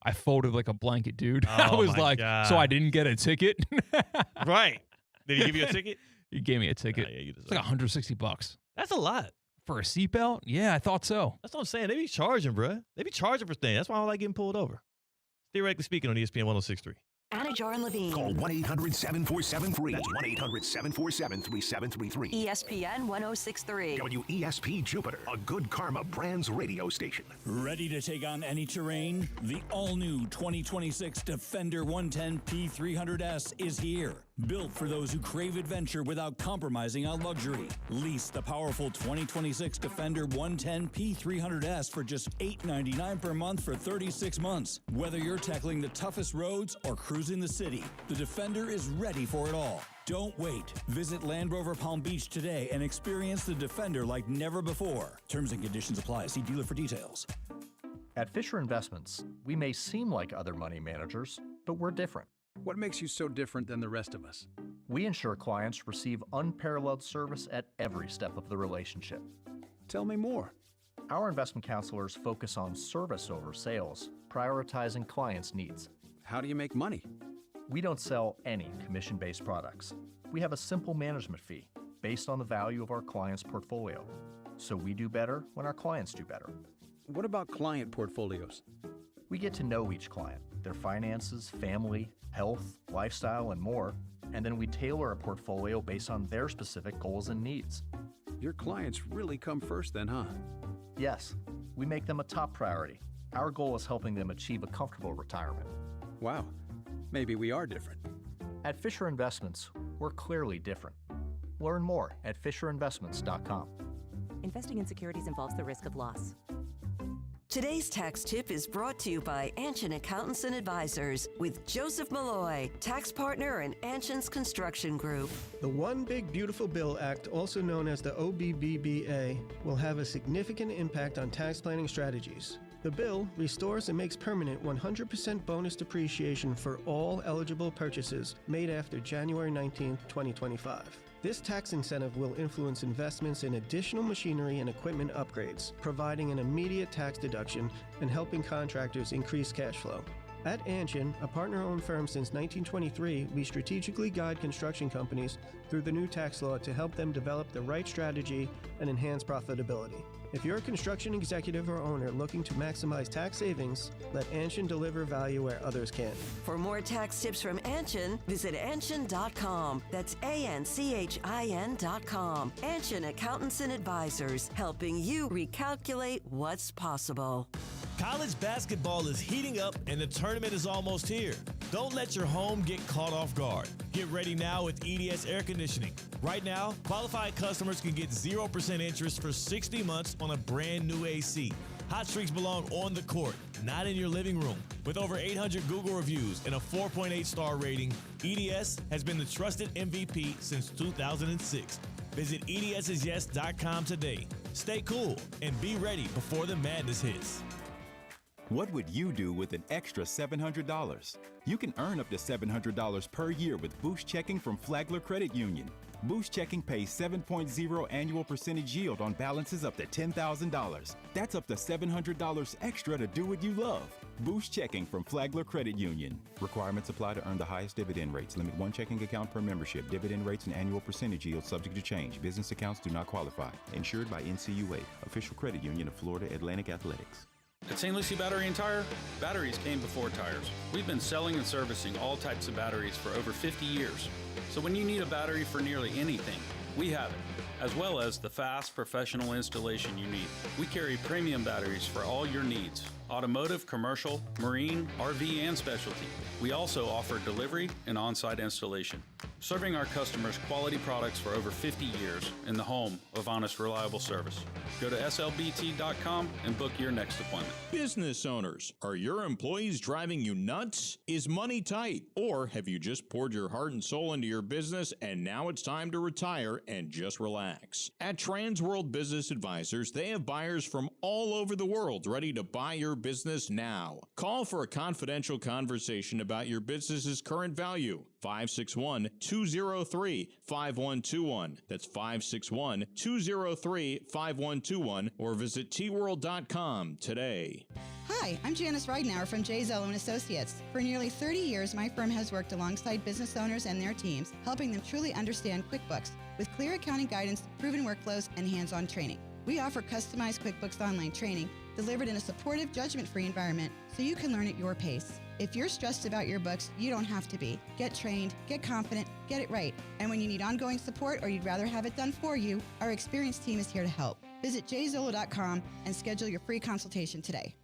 I folded like a blanket, dude. I was like, God. So I didn't get a ticket? Right. Did he give you a ticket? He gave me a ticket. It's like $160. That's a lot. For a seatbelt? Yeah, I thought so. That's what I'm saying. They be charging, bro. They be charging for things. That's why I don't like getting pulled over. Theoretically speaking on ESPN 106.3. Anajar and Levine. Call 1-800-747-FREE. That's 1-800-747-3733. ESPN 106.3. WESP Jupiter, a Good Karma Brands radio station. Ready to take on any terrain? The all-new 2026 Defender 110 P300S is here. Built for those who crave adventure without compromising on luxury. Lease the powerful 2026 Defender 110 P300S for just $899 per month for 36 months. Whether you're tackling the toughest roads or cruising the city, the Defender is ready for it all. Don't wait. Visit Land Rover Palm Beach today and experience the Defender like never before. Terms and conditions apply. See dealer for details. At Fisher Investments, we may seem like other money managers, but we're different. What makes you so different than the rest of us? We ensure clients receive unparalleled service at every step of the relationship. Tell me more. Our investment counselors focus on service over sales, prioritizing clients' needs. How do you make money? We don't sell any commission-based products. We have a simple management fee based on the value of our client's portfolio. So we do better when our clients do better. What about client portfolios? We get to know each client, their finances, family, health, lifestyle, and more, and then we tailor a portfolio based on their specific goals and needs. Your clients really come first then, huh? Yes, we make them a top priority. Our goal is helping them achieve a comfortable retirement. Wow, maybe we are different. At Fisher Investments, we're clearly different. Learn more at FisherInvestments.com. Investing in securities involves the risk of loss. Today's tax tip is brought to you by Anshin Accountants and Advisors with Joseph Malloy, tax partner in Anshin's Construction Group. The One Big Beautiful Bill Act, also known as the OBBBA, will have a significant impact on tax planning strategies. The bill restores and makes permanent 100% bonus depreciation for all eligible purchases made after January 19, 2025. This tax incentive will influence investments in additional machinery and equipment upgrades, providing an immediate tax deduction and helping contractors increase cash flow. At Anshin, a partner-owned firm since 1923, we strategically guide construction companies through the new tax law to help them develop the right strategy and enhance profitability. If you're a construction executive or owner looking to maximize tax savings, let Anshin deliver value where others can't. For more tax tips from Anshin, visit Anshin.com. That's ANCHIN.com. Anshin Accountants and Advisors, helping you recalculate what's possible. College basketball is heating up and the tournament is almost here. Don't let your home get caught off guard. Get ready now with EDS Air Conditioning. Right now, qualified customers can get 0% interest for 60 months on a brand new AC. Hot streaks belong on the court, not in your living room. With over 800 Google reviews and a 4.8 star rating, EDS has been the trusted MVP since 2006. Visit EDSIsyes.com today. Stay cool and be ready before the madness hits. What would you do with an extra $700? You can earn up to $700 per year with Boost Checking from Flagler Credit Union. Boost Checking pays 7.0 annual percentage yield on balances up to $10,000. That's up to $700 extra to do what you love. Boost Checking from Flagler Credit Union. Requirements apply to earn the highest dividend rates. Limit one checking account per membership. Dividend rates and annual percentage yield subject to change. Business accounts do not qualify. Insured by NCUA, official credit union of Florida Atlantic Athletics. At St. Lucie Battery and Tire, batteries came before tires. We've been selling and servicing all types of batteries for over 50 years. So when you need a battery for nearly anything, we have it, as well as the fast professional installation you need. We carry premium batteries for all your needs: automotive, commercial, marine, RV, and specialty. We also offer delivery and on-site installation, serving our customers quality products for over 50 years in the home of honest, reliable service. Go to slbt.com and book your next appointment. Business owners, are your employees driving you nuts? Is money tight? Or have you just poured your heart and soul into your business and now it's time to retire and just relax? At Transworld Business Advisors, they have buyers from all over the world ready to buy your business now. Call for a confidential conversation about your business's current value. 561-203-5121. That's 561-203-5121, or visit tworld.com today. Hi, I'm Janice Ridenour from J. Zello & Associates. For nearly 30 years, my firm has worked alongside business owners and their teams, helping them truly understand QuickBooks with clear accounting guidance, proven workflows, and hands-on training. We offer customized QuickBooks Online training delivered in a supportive, judgment-free environment so you can learn at your pace. If you're stressed about your books, you don't have to be. Get trained, get confident, get it right. And when you need ongoing support or you'd rather have it done for you, our experienced team is here to help. Visit jzolo.com and schedule your free consultation today.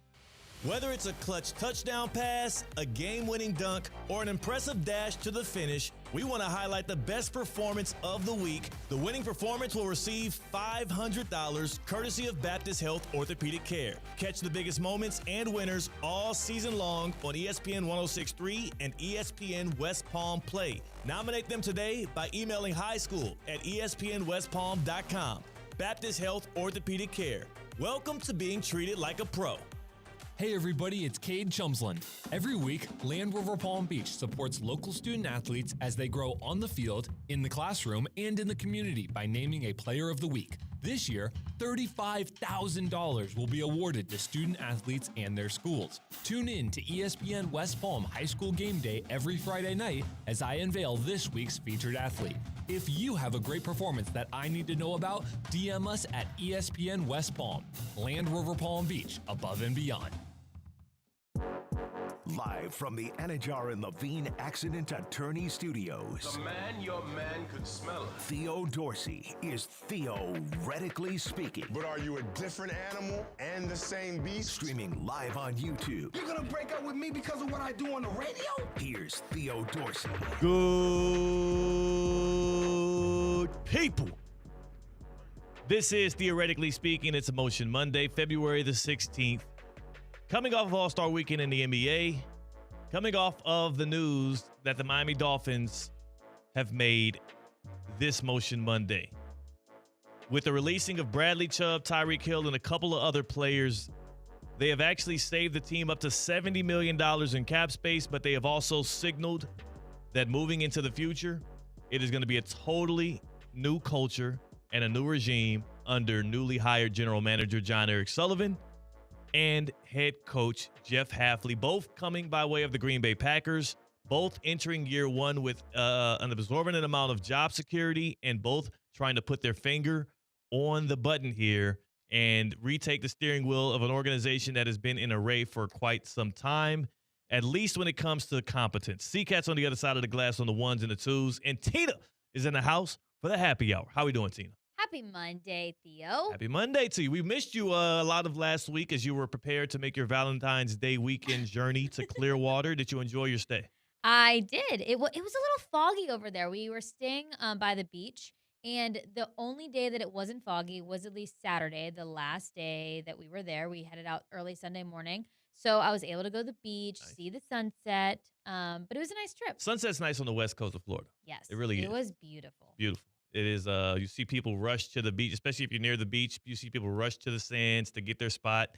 Whether it's a clutch touchdown pass, a game-winning dunk, or an impressive dash to the finish, we want to highlight the best performance of the week. The winning performance will receive $500 courtesy of Baptist Health Orthopedic Care. Catch the biggest moments and winners all season long on ESPN 106.3 and ESPN West Palm Play. Nominate them today by emailing highschool@espnwestpalm.com. Baptist Health Orthopedic Care. Welcome to being treated like a pro. Hey everybody, it's Cade Chumsland. Every week, Land Rover Palm Beach supports local student athletes as they grow on the field, in the classroom, and in the community by naming a Player of the Week. This year, $35,000 will be awarded to student athletes and their schools. Tune in to ESPN West Palm High School Game Day every Friday night as I unveil this week's featured athlete. If you have a great performance that I need to know about, DM us at ESPN West Palm. Land Rover Palm Beach, above and beyond. Live from the Anajar and Levine Accident Attorney Studios. The man your man could smell it. Theo Dorsey is theoretically speaking. But are you a different animal and the same beast? Streaming live on YouTube. You're gonna break up with me because of what I do on the radio? Here's Theo Dorsey. Good people. This is Theoretically Speaking. It's Emotion Monday, February the 16th. Coming off of All-Star Weekend in the NBA, coming off of the news that the Miami Dolphins have made this Motion Monday. With the releasing of Bradley Chubb, TYREEK Hill, and a couple of other players, they have actually saved the team up to $70 million in cap space, but they have also signaled that moving into the future, it is going to be a totally new culture and a new regime under newly hired general manager John Eric Sullivan. and head coach Jeff Hafley, both coming by way of the Green Bay Packers, both entering year one with an absorbent amount of job security and both trying to put their finger on the button here and retake the steering wheel of an organization that has been in array for quite some time, at least when it comes to competence. C-Katt's on the other side of the glass on the ones and the twos, and Tina is in the house for the happy hour. How we doing, Tina? Happy Monday, Theo. Happy Monday to you. We missed you a lot of last week as you were prepared to make your Valentine's Day weekend journey to Clearwater. Did you enjoy your stay? I did. It was a little foggy over there. We were staying by the beach, and the only day that it wasn't foggy was at least Saturday, the last day that we were there. We headed out early Sunday morning, so I was able to go to the beach, see the sunset, but it was a nice trip. Sunset's nice on the west coast of Florida. Yes. It really is. It was beautiful. Beautiful. It is. You see people rush to the beach, especially if you're near the beach. You see people rush to the sands to get their spot.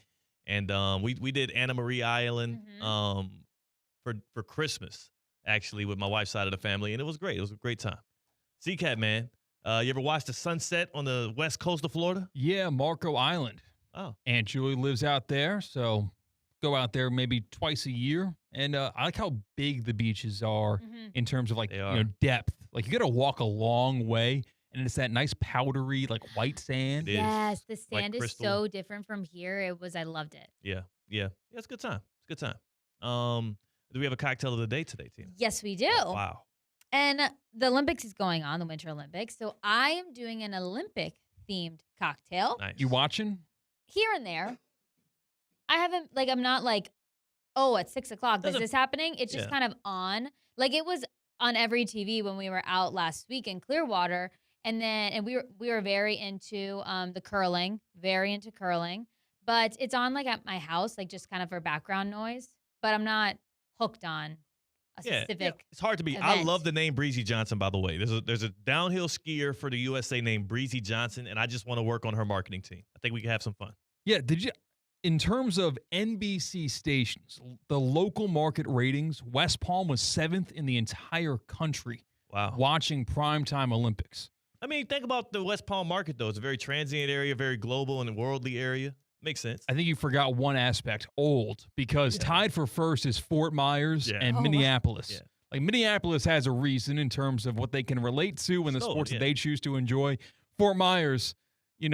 And we did Anna Marie Island for Christmas, actually, with my wife's side of the family, and it was great. It was a great time. C-Katt, man, you ever watched the sunset on the west coast of Florida? Yeah, Marco Island. Oh. Aunt Julie lives out there, so go out there maybe twice a year. And I like how big the beaches are in terms of depth. Like, you got to walk a long way, and it's that nice powdery, like, white sand. Yes, the sand is so different from here. I loved it. Yeah. It's a good time. It's a good time. Do we have a cocktail of the day today, Tina? Yes, we do. Oh, wow. And the Olympics is going on, the Winter Olympics. So I am doing an Olympic-themed cocktail. Nice. You watching? Here and there. I'm not like, oh, at 6 o'clock, is this happening? It's just kind of on. Like, it was on every TV when we were out last week in Clearwater. And we were very into the curling, But it's on, like, at my house, like, just kind of for background noise. But I'm not hooked on a specific It's hard to be. event. I love the name Breezy Johnson, by the way. There's a downhill skier for the USA named Breezy Johnson, and I just want to work on her marketing team. I think we can have some fun. Yeah, in terms of NBC stations, the local market ratings, West Palm was 7th in the entire country. Wow. Watching primetime Olympics. I mean, think about the West Palm market, though. It's a very transient area, very global and worldly area. Makes sense. I think you forgot one aspect, old, because tied for first is Fort Myers and Minneapolis. Yeah. Like, Minneapolis has a reason in terms of what they can relate to and the sports that they choose to enjoy. Fort Myers, they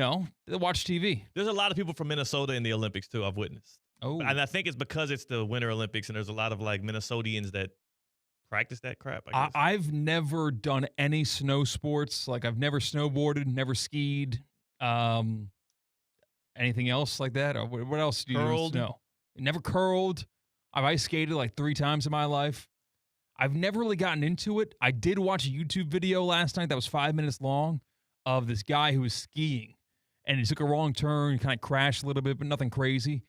watch TV. There's a lot of people from Minnesota in the Olympics, too, I've witnessed. Oh. And I think it's because it's the Winter Olympics, and there's a lot of, like, Minnesotians that practice that crap, I guess. I've never done any snow sports. Like, I've never snowboarded, never skied. Anything else like that? Or what else do you know? Never curled. I've ice skated like 3 times in my life. I've never really gotten into it. I did watch a YouTube video last night that was 5 minutes long of this guy who was skiing. And he took a wrong turn, he kind of crashed a little bit, but nothing crazy.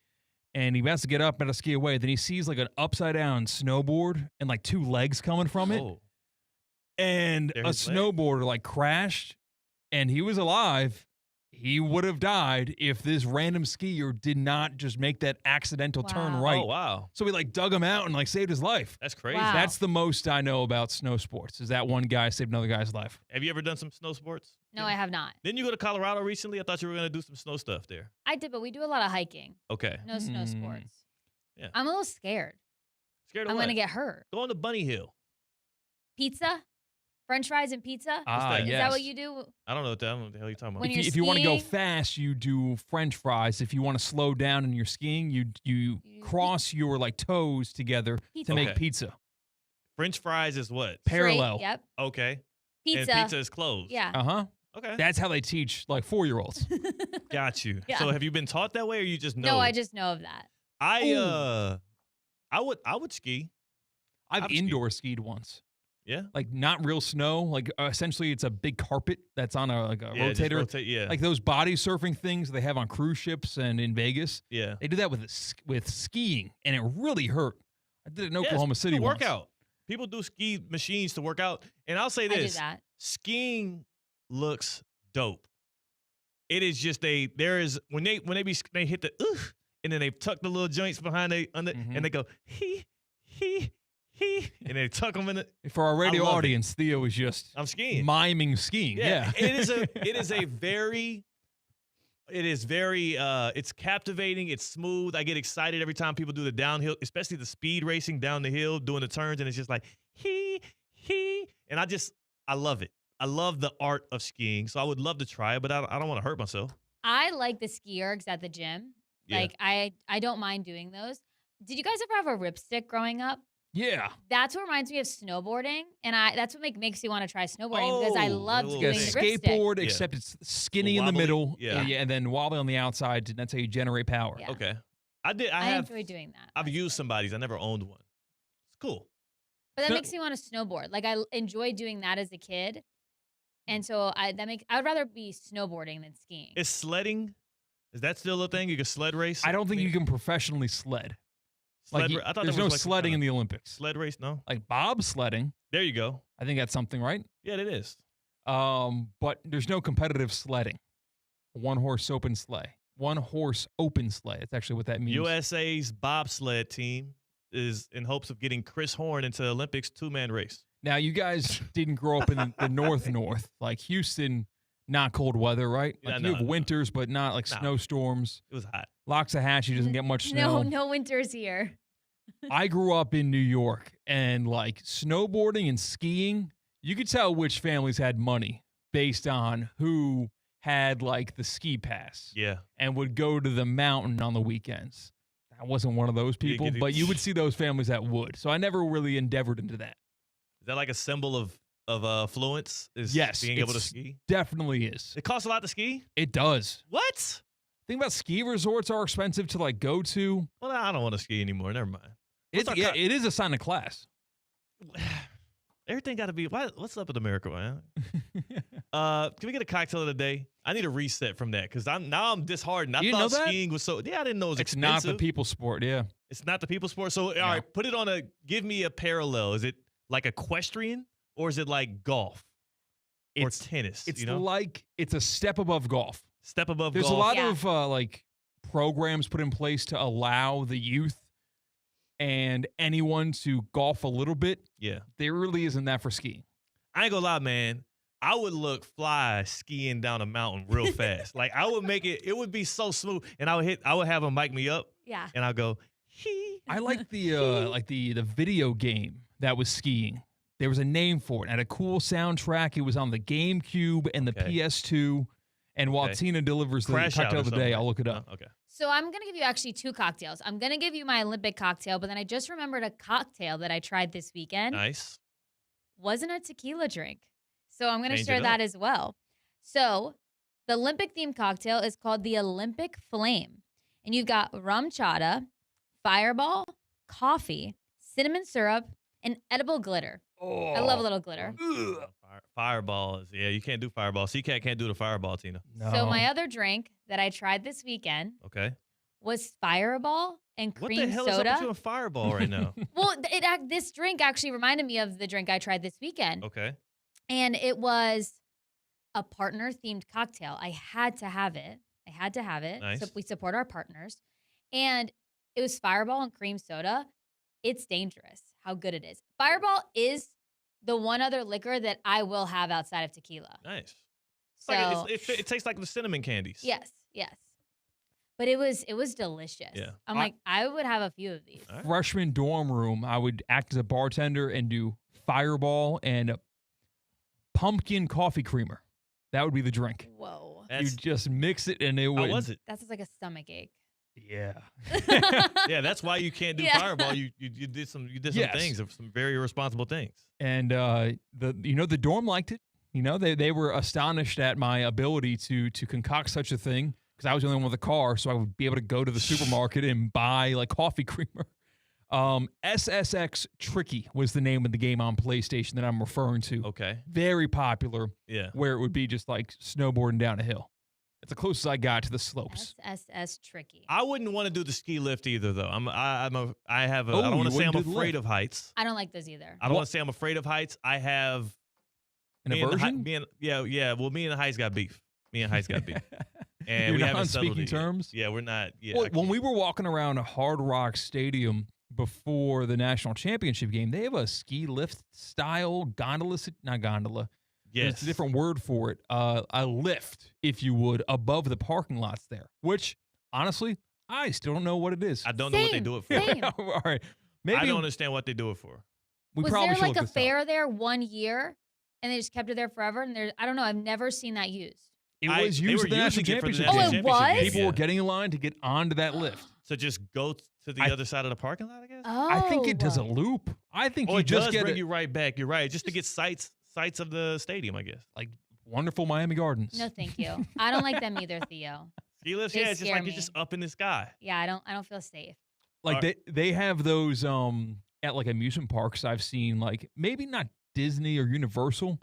And he has to get up and to ski away. Then he sees like an upside down snowboard and like 2 legs coming from it. And a snowboarder like crashed, and he was alive. He would have died if this random skier did not just make that accidental turn right. Oh, wow. So he like dug him out and like saved his life. That's crazy. Wow. That's the most I know about snow sports, is that one guy saved another guy's life. Have you ever done some snow sports? No, I have not. Didn't you go to Colorado recently? I thought you were going to do some snow stuff there. I did, but we do a lot of hiking. Okay. No snow sports. Yeah. I'm a little scared. Scared of I'm what? going to get hurt. Go on to Bunny Hill. Pizza? French fries and pizza? Is that what you do? I don't know what the hell you're talking about. When If you want to go fast, you do French fries. If you want to slow down in your skiing, you cross your like toes together to make pizza. French fries is what? Parallel. Straight, yep. Okay. Pizza. And pizza is closed. Yeah. Uh-huh. Okay. That's how they teach like 4-year-olds. Got you. Yeah. So have you been taught that way, or you just know? No, I just know of that. I would ski. I've indoor skied once. Yeah. Like not real snow. Like essentially it's a big carpet that's on a just rotator. rotate. Like those body surfing things they have on cruise ships and in Vegas. Yeah. They do that with skiing, and it really hurt. I did it in Oklahoma City it's a once. workout. People do ski machines to work out. And I'll say this. I do that. Skiing looks dope. It is just when they hit the and then they tuck the little joints behind and they go he and they tuck them in it. For our radio audience, Theo is just I'm skiing. Miming skiing. Yeah. It is a very It is very, it's captivating. It's smooth. I get excited every time people do the downhill, especially the speed racing down the hill, doing the turns. And it's just like, he. And I love it. I love the art of skiing. So I would love to try it, but I don't want to hurt myself. I like the ski ergs at the gym. Yeah. Like, I don't mind doing those. Did you guys ever have a ripstick growing up? Yeah. That's what reminds me of snowboarding, and that's what makes me want to try snowboarding because I loved doing the skateboard, ripstick. except it's skinny in the wobbly. middle, Yeah. and then wobbly on the outside. That's how you generate power. Yeah. Okay. I enjoy doing that. I've used somebody's. I never owned one. It's cool. But that makes me want to snowboard. Like, I enjoyed doing that as a kid, and so I would rather be snowboarding than skiing. Is sledding? Is that still a thing? You can sled race? I don't think you can professionally sled. Sled Like, I thought there's there no was like sledding in the Olympics. Sled race? No. Like bobsledding. There you go. I think that's something, right? Yeah, it is. But there's no competitive sledding. One-horse open sleigh. One-horse open sleigh. That's actually what that means. USA's bobsled team is in hopes of getting Chris Horn into the Olympics 2-man race. Now, you guys didn't grow up in the north. Like Houston, not cold weather, right? Like you have winters, but not like snowstorms. It was hot. Loxahatchee doesn't get much snow. No winters here. I grew up in New York, and like snowboarding and skiing, you could tell which families had money based on who had like the ski pass. Yeah. And would go to the mountain on the weekends. I wasn't one of those people, but you would see those families that would. So I never really endeavored into that. Is that like a symbol of affluence? Yes. Being able to ski? Definitely is. It costs a lot to ski? It does. What? Think about ski resorts are expensive to like go to. Well, I don't want to ski anymore. Never mind. It is a sign of class. Everything got to be. What's up with America, man? Can we get a cocktail of the day? I need a reset from that because I'm disheartened. I thought skiing was so. Yeah, I didn't know it was expensive. It's not the people sport. Yeah, it's not the people sport. So all right, put it on a. Give me a parallel. Is it like equestrian or is it like golf or tennis? It's like it's a step above golf. Step above. There's golf. a lot of like programs put in place to allow the youth and anyone to golf a little bit. Yeah. There really isn't that for skiing. I ain't gonna lie, man. I would look fly skiing down a mountain real fast. Like I would make it would be so smooth. And I would have them mic me up. Yeah. And I'll go, I like the video game that was skiing. There was a name for it. It had a cool soundtrack. It was on the GameCube and the PS2. And while Tina delivers the cocktail of the day, I'll look it up. Okay. So I'm going to give you actually 2 cocktails. I'm going to give you my Olympic cocktail, but then I just remembered a cocktail that I tried this weekend. Nice. Wasn't a tequila drink. So I'm going to share that as well. So the Olympic-themed cocktail is called the Olympic Flame. And you've got rum chata, fireball, coffee, cinnamon syrup, and edible glitter. Oh. I love a little glitter. Fireball is, you can't do fireball. C-Katt can't do the fireball, Tina. No. So my other drink that I tried this weekend was fireball and cream soda. What the hell is up with you and fireball right now? Well, this drink actually reminded me of the drink I tried this weekend. Okay. And it was a partner-themed cocktail. I had to have it. Nice. So we support our partners. And it was fireball and cream soda. It's dangerous how good it is. Fireball is the one other liquor that I will have outside of tequila. Nice. So it tastes like the cinnamon candies. Yes. But it was delicious. Yeah. I'm like, I would have a few of these. Right. Freshman dorm room, I would act as a bartender and do fireball and pumpkin coffee creamer. That would be the drink. Whoa. You just mix it and it would. How was it? That's like a stomach ache. Yeah. Yeah, that's why you can't do fireball. You did some things, some very irresponsible things. And the dorm liked it. They were astonished at my ability to concoct such a thing because I was the only one with a car, so I would be able to go to the supermarket and buy like coffee creamer. SSX Tricky was the name of the game on PlayStation that I'm referring to. Okay. Very popular. Yeah. Where it would be just like snowboarding down a hill. It's the closest I got to the slopes. SSS Tricky. I wouldn't want to do the ski lift either, though. I don't want to say I'm afraid of heights. I don't like those either. I don't want to say I'm afraid of heights. I have an aversion. Yeah. Well, me and Heights got beef. And we haven't on settled speaking it yet. terms. Yeah, we're not. Yeah. Well, when we were walking around Hard Rock Stadium before the national championship game, they have a ski lift style gondola, not gondola, Yes. It's a different word for it. A lift, if you would, above the parking lots there, which, honestly, I still don't know what it is. I don't know what they do it for. Same. All right. Maybe I don't understand what they do it for. we Was probably there should like look a this up. fair there 1 year and they just kept it there forever? And I don't know. I've never seen that used. It was used at the national championship. Oh, it was? People were getting in line to get onto that lift. So just go to the other side of the parking lot, I guess? Oh. I think it does a loop. I think you it just does get bring it. you right back. You're right. Just to get sights of the stadium, I guess. Like wonderful Miami Gardens. No, thank you. I don't like them either, Theo. Ski lifts, They yeah, it's just scare like me. you're just up in the sky. Yeah, I don't feel safe. Like they have those at like amusement parks I've seen, like maybe not Disney or Universal,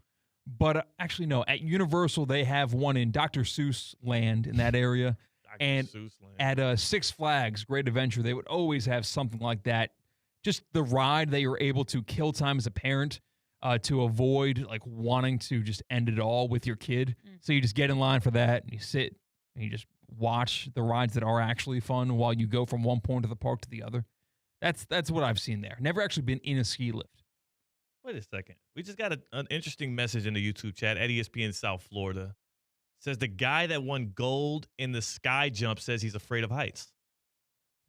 but actually no, at Universal they have one in Dr. Seuss Land in that area. And at Six Flags Great Adventure, they would always have something like that. Just the ride that you're able to kill time as a parent to avoid like wanting to just end it all with your kid. So you just get in line for that and you sit and you just watch the rides that are actually fun while you go from one point of the park to the other. That's what I've seen there. Never actually been in a ski lift. Wait a second. We just got an interesting message in the YouTube chat at ESPN South Florida. Says the guy that won gold in the sky jump says he's afraid of heights.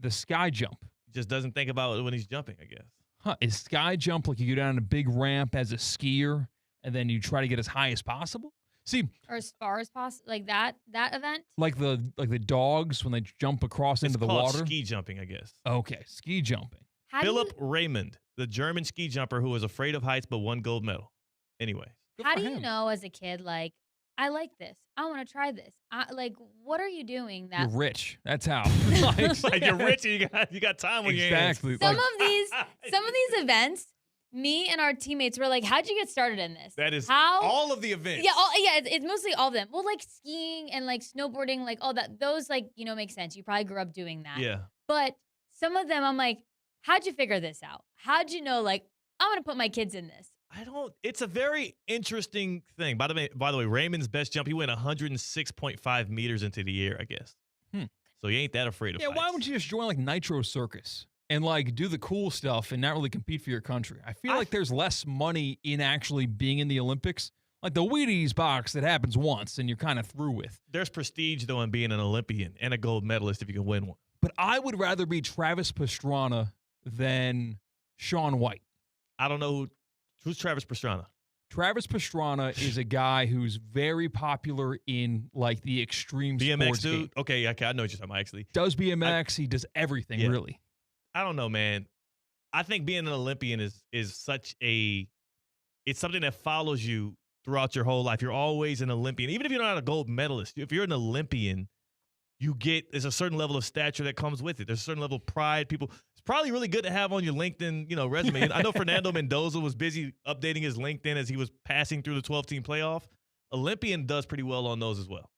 The sky jump. Just doesn't think about it when he's jumping, I guess. Huh, is sky jump like you go down a big ramp as a skier and then you try to get as high as possible? See, Or as far as possible, like that event. like the dogs when they jump across into the called water. ski jumping, I guess. Okay, ski jumping. Philip Raymond, the German ski jumper who was afraid of heights but won gold medal. Anyway. How do you know as a kid, like, I like this. I want to try this. Like, what are you doing? You're rich. That's how. Like you're rich and you got time on your hands. Exactly. Some of these events, me and our teammates were like, "How'd you get started in this?" That is how all of the events. Yeah, it's mostly all of them. Well, like skiing and like snowboarding, like all that. Those like make sense. You probably grew up doing that. Yeah. But some of them, I'm like, how'd you figure this out? How'd you know? Like, I'm gonna put my kids in this. It's a very interesting thing. By the way, Raymond's best jump, he went 106.5 meters into the air, I guess. So he ain't that afraid of heights. Why wouldn't you just join like Nitro Circus and like do the cool stuff and not really compete for your country? I feel like there's less money in actually being in the Olympics. Like the Wheaties box that happens once and you're kind of through with. There's prestige, though, in being an Olympian and a gold medalist if you can win one. But I would rather be Travis Pastrana than Shaun White. I don't know who's Travis Pastrana. Travis Pastrana is a guy who's very popular in like the extreme BMX sports dude? game. Okay, I know what you're talking about, actually. Does BMX, he does everything, really. I don't know, man. I think being an Olympian is such it's something that follows you throughout your whole life. You're always an Olympian. Even if you're not a gold medalist, if you're an Olympian, there's a certain level of stature that comes with it. There's a certain level of pride. It's probably really good to have on your LinkedIn, resume. I know Fernando Mendoza was busy updating his LinkedIn as he was passing through the 12-team playoff. Olympian does pretty well on those as well.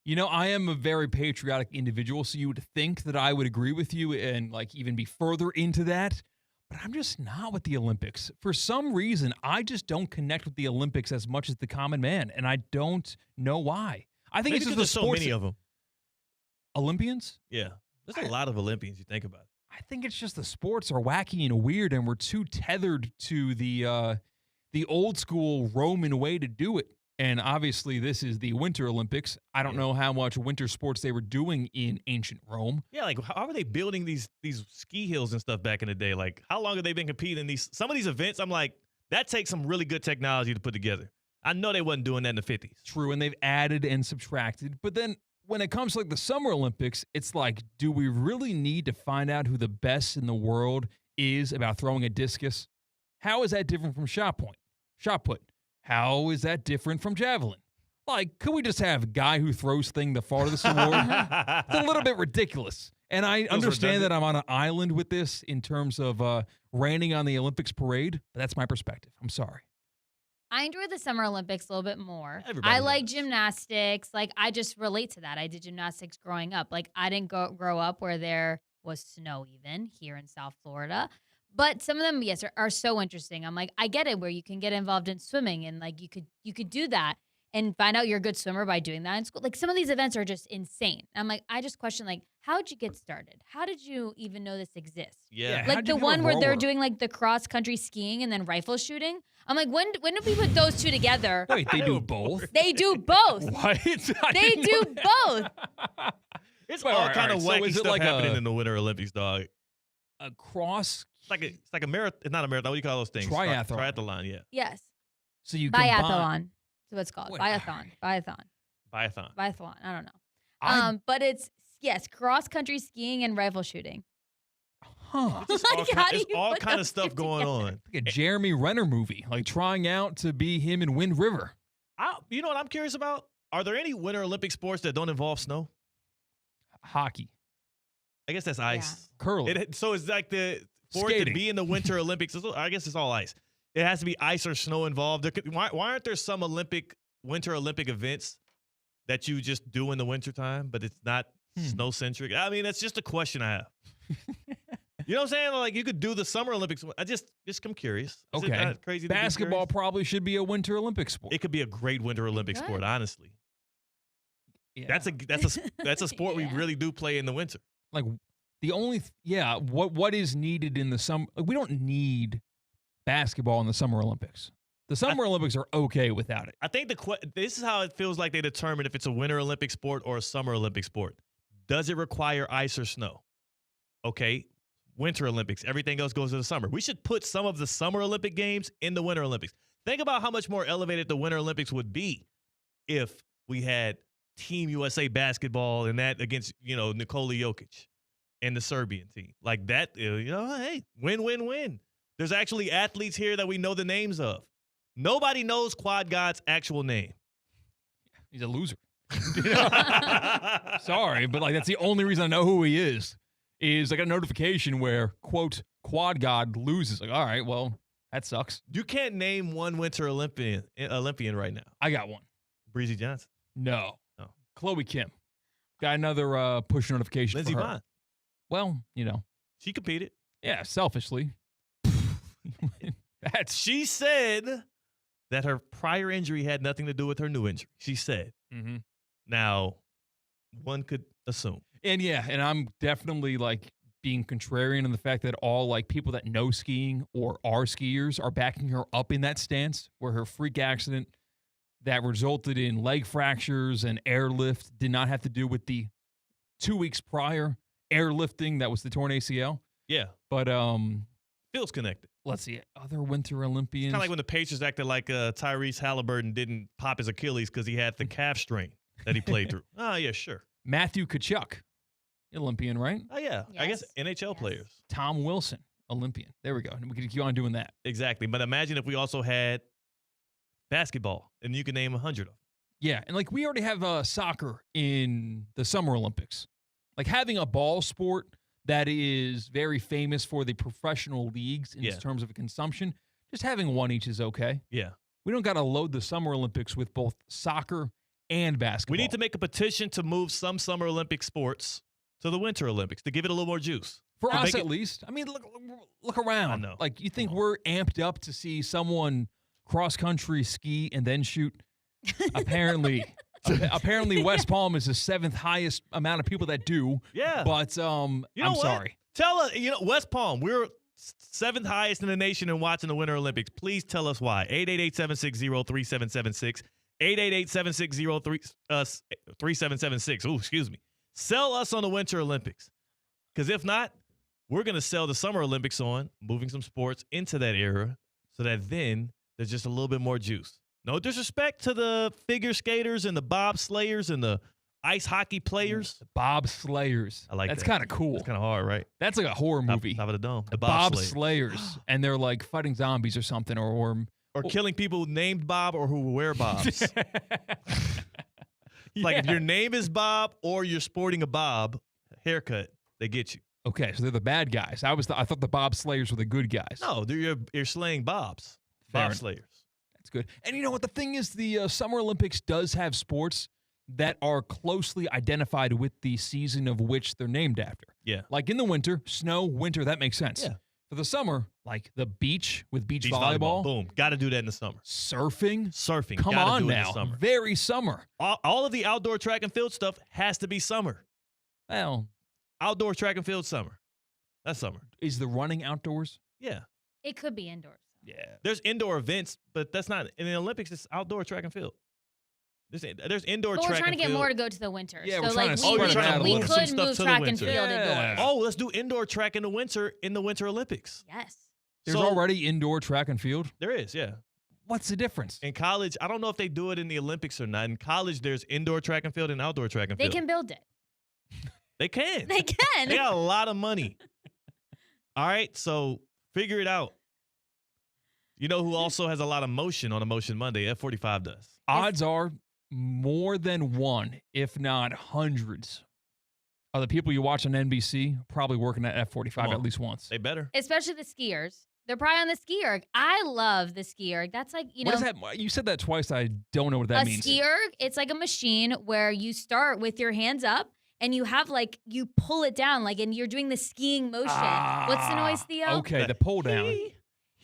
I am a very patriotic individual, so you would think that I would agree with you and like even be further into that. But I'm just not with the Olympics. For some reason, I just don't connect with the Olympics as much as the common man, and I don't know why. I think Maybe it's just the there's sports. so many of them. Olympians? Yeah. There's a lot of Olympians, you think about it. I think it's just the sports are wacky and weird, and we're too tethered to the old school Roman way to do it. And obviously, this is the Winter Olympics. I don't know how much winter sports they were doing in ancient Rome. Yeah, like how are they building these ski hills and stuff back in the day? Like how long have they been competing in some of these events? I'm like, that takes some really good technology to put together. I know they wasn't doing that in the 50s. True, and they've added and subtracted. But then when it comes to like the Summer Olympics, it's like, do we really need to find out who the best in the world is about throwing a discus? How is that different from shot put? How is that different from javelin? Like, could we just have a guy who throws thing the farthest award? It's a little bit ridiculous. And I understand that I'm on an island with this in terms of raining on the Olympics parade, but that's my perspective. I'm sorry. I enjoy the Summer Olympics a little bit more. Everybody I like gymnastics. Like, I just relate to that. I did gymnastics growing up. Like, I didn't grow up where there was snow even here in South Florida. But some of them, yes, are so interesting. I'm like, I get it where you can get involved in swimming and like you could do that. and find out you're a good swimmer by doing that in school. Like some of these events are just insane. I'm like, I just question like, how'd you get started? How did you even know this exists? Yeah. Like the one where they're doing like the cross country skiing and then rifle shooting. I'm like, when do we put those two together? Wait, they do both? They do both. What? They do both. It's all kind of wacky stuff like happening in the Winter Olympics, dog. A cross? It's like a marathon. It's not a marathon. What do you call those things? Triathlon. Triathlon, yeah. Yes. So you biathlon. That's what it's called. Wait, Biathlon. Biathlon. I don't know. But it's cross country skiing and rifle shooting. Huh. It's all kind of stuff going on. Like a Jeremy Renner movie, like trying out to be him in Wind River. You know what I'm curious about? Are there any Winter Olympic sports that don't involve snow? Hockey. I guess that's ice. Curling. So it's like for it to be in the Winter Olympics, I guess it's all ice. It has to be ice or snow involved. Why aren't there some Winter Olympic events that you just do in the wintertime, but it's not snow-centric? I mean, that's just a question I have. You know what I'm saying? Like, you could do the Summer Olympics. I'm curious. Is it not crazy to be Basketball curious? probably should be a Winter Olympic sport. It could be a great Winter Olympic sport, honestly. Yeah. That's a sport we really do play in the winter. Like the only what is needed in the summer? Like, we don't need basketball in the Summer Olympics. The Summer Olympics are okay without it. I think this is how it feels like they determine if it's a Winter Olympic sport or a Summer Olympic sport. Does it require ice or snow? Okay, Winter Olympics. Everything else goes to the summer. We should put some of the Summer Olympic games in the Winter Olympics. Think about how much more elevated the Winter Olympics would be if we had Team USA basketball and that against, Nikola Jokic and the Serbian team. Like that, hey, win. There's actually athletes here that we know the names of. Nobody knows Quad God's actual name. He's a loser. Sorry, but like that's the only reason I know who he is I got a notification where, quote, Quad God loses. Like, all right, well, that sucks. You can't name one Winter Olympian right now. I got one. Breezy Johnson. No. Chloe Kim. Got another push notification Lindsey for her. Vonn. Well, she competed. Yeah, selfishly. She said that her prior injury had nothing to do with her new injury. She said. Mm-hmm. Now, one could assume. And I'm definitely like being contrarian in the fact that all like people that know skiing or are skiers are backing her up in that stance, where her freak accident that resulted in leg fractures and airlift did not have to do with the 2 weeks prior airlifting that was the torn ACL. Yeah. But feels connected. Let's see. Other Winter Olympians. It's kind of like when the Pacers acted like Tyrese Halliburton didn't pop his Achilles because he had the calf strain that he played through. Oh, yeah, sure. Matthew Tkachuk, Olympian, right? Oh, yeah. Yes. I guess NHL players. Tom Wilson, Olympian. There we go. We can keep on doing that. Exactly. But imagine if we also had basketball, and you can name 100 of them. Yeah, and like we already have soccer in the Summer Olympics. Like having a ball sport that is very famous for the professional leagues in terms of consumption, just having one each is okay. Yeah. We don't got to load the Summer Olympics with both soccer and basketball. We need to make a petition to move some Summer Olympic sports to the Winter Olympics to give it a little more juice. For us, at least. I mean, look around. I know. Like, you think we're amped up to see someone cross-country ski and then shoot? Apparently, West Palm is the 7th highest amount of people that do. Yeah. But I'm sorry. Tell us, West Palm, we're 7th highest in the nation in watching the Winter Olympics. Please tell us why. 888-760-3776. 888-760-3776. Oh, excuse me. Sell us on the Winter Olympics. Because if not, we're going to sell the Summer Olympics on, moving some sports into that era so that then there's just a little bit more juice. No disrespect to the figure skaters and the bobslayers and the ice hockey players. The bobslayers. I like that. That's kind of cool. It's kind of hard, right? That's like a horror movie. Top of the dome. The bobslayers. And they're like fighting zombies or something or killing people named Bob or who wear bobs. Like if your name is Bob or you're sporting a bob haircut, they get you. Okay, so they're the bad guys. I thought the bobslayers were the good guys. No, you're slaying bobs. Bobslayers. That's good. And you know what? The thing is, the Summer Olympics does have sports that are closely identified with the season of which they're named after. Yeah. Like in the winter, snow, winter, that makes sense. Yeah. for the summer, like the beach with beach volleyball. Boom. Got to do that in the summer. Surfing. Come on do it now. in the summer. Very summer. All of the outdoor track and field stuff has to be summer. Well, outdoor track and field summer. That's summer. Is the running outdoors? Yeah. It could be indoors. Yeah. There's indoor events, but that's not in the Olympics. It's outdoor track and field. There's indoor But track and field. we're trying to get more to go to the winter. Yeah, so we're trying like to spread it out a we little. could move track and field indoors. Oh, let's do indoor track in the Winter Olympics. Yes. There's already indoor track and field? There is, yeah. What's the difference? In college, I don't know if they do it in the Olympics or not. In college, there's indoor track and field and outdoor track and They field. can build it. They can. They can. They got a lot of money. All right, so figure it out. You know who also has a lot of motion on a Motion Monday? F45 does. Odds are more than one, if not hundreds, of the people you watch on NBC probably working at F45 at least once. They better. Especially the skiers. They're probably on the ski erg. I love the ski erg. That's like, What is that? You said that twice. I don't know what that means. A ski erg, it's like a machine where you start with your hands up and you have like, you pull it down like, and you're doing the skiing motion. What's the noise, Theo? Okay, the pull down.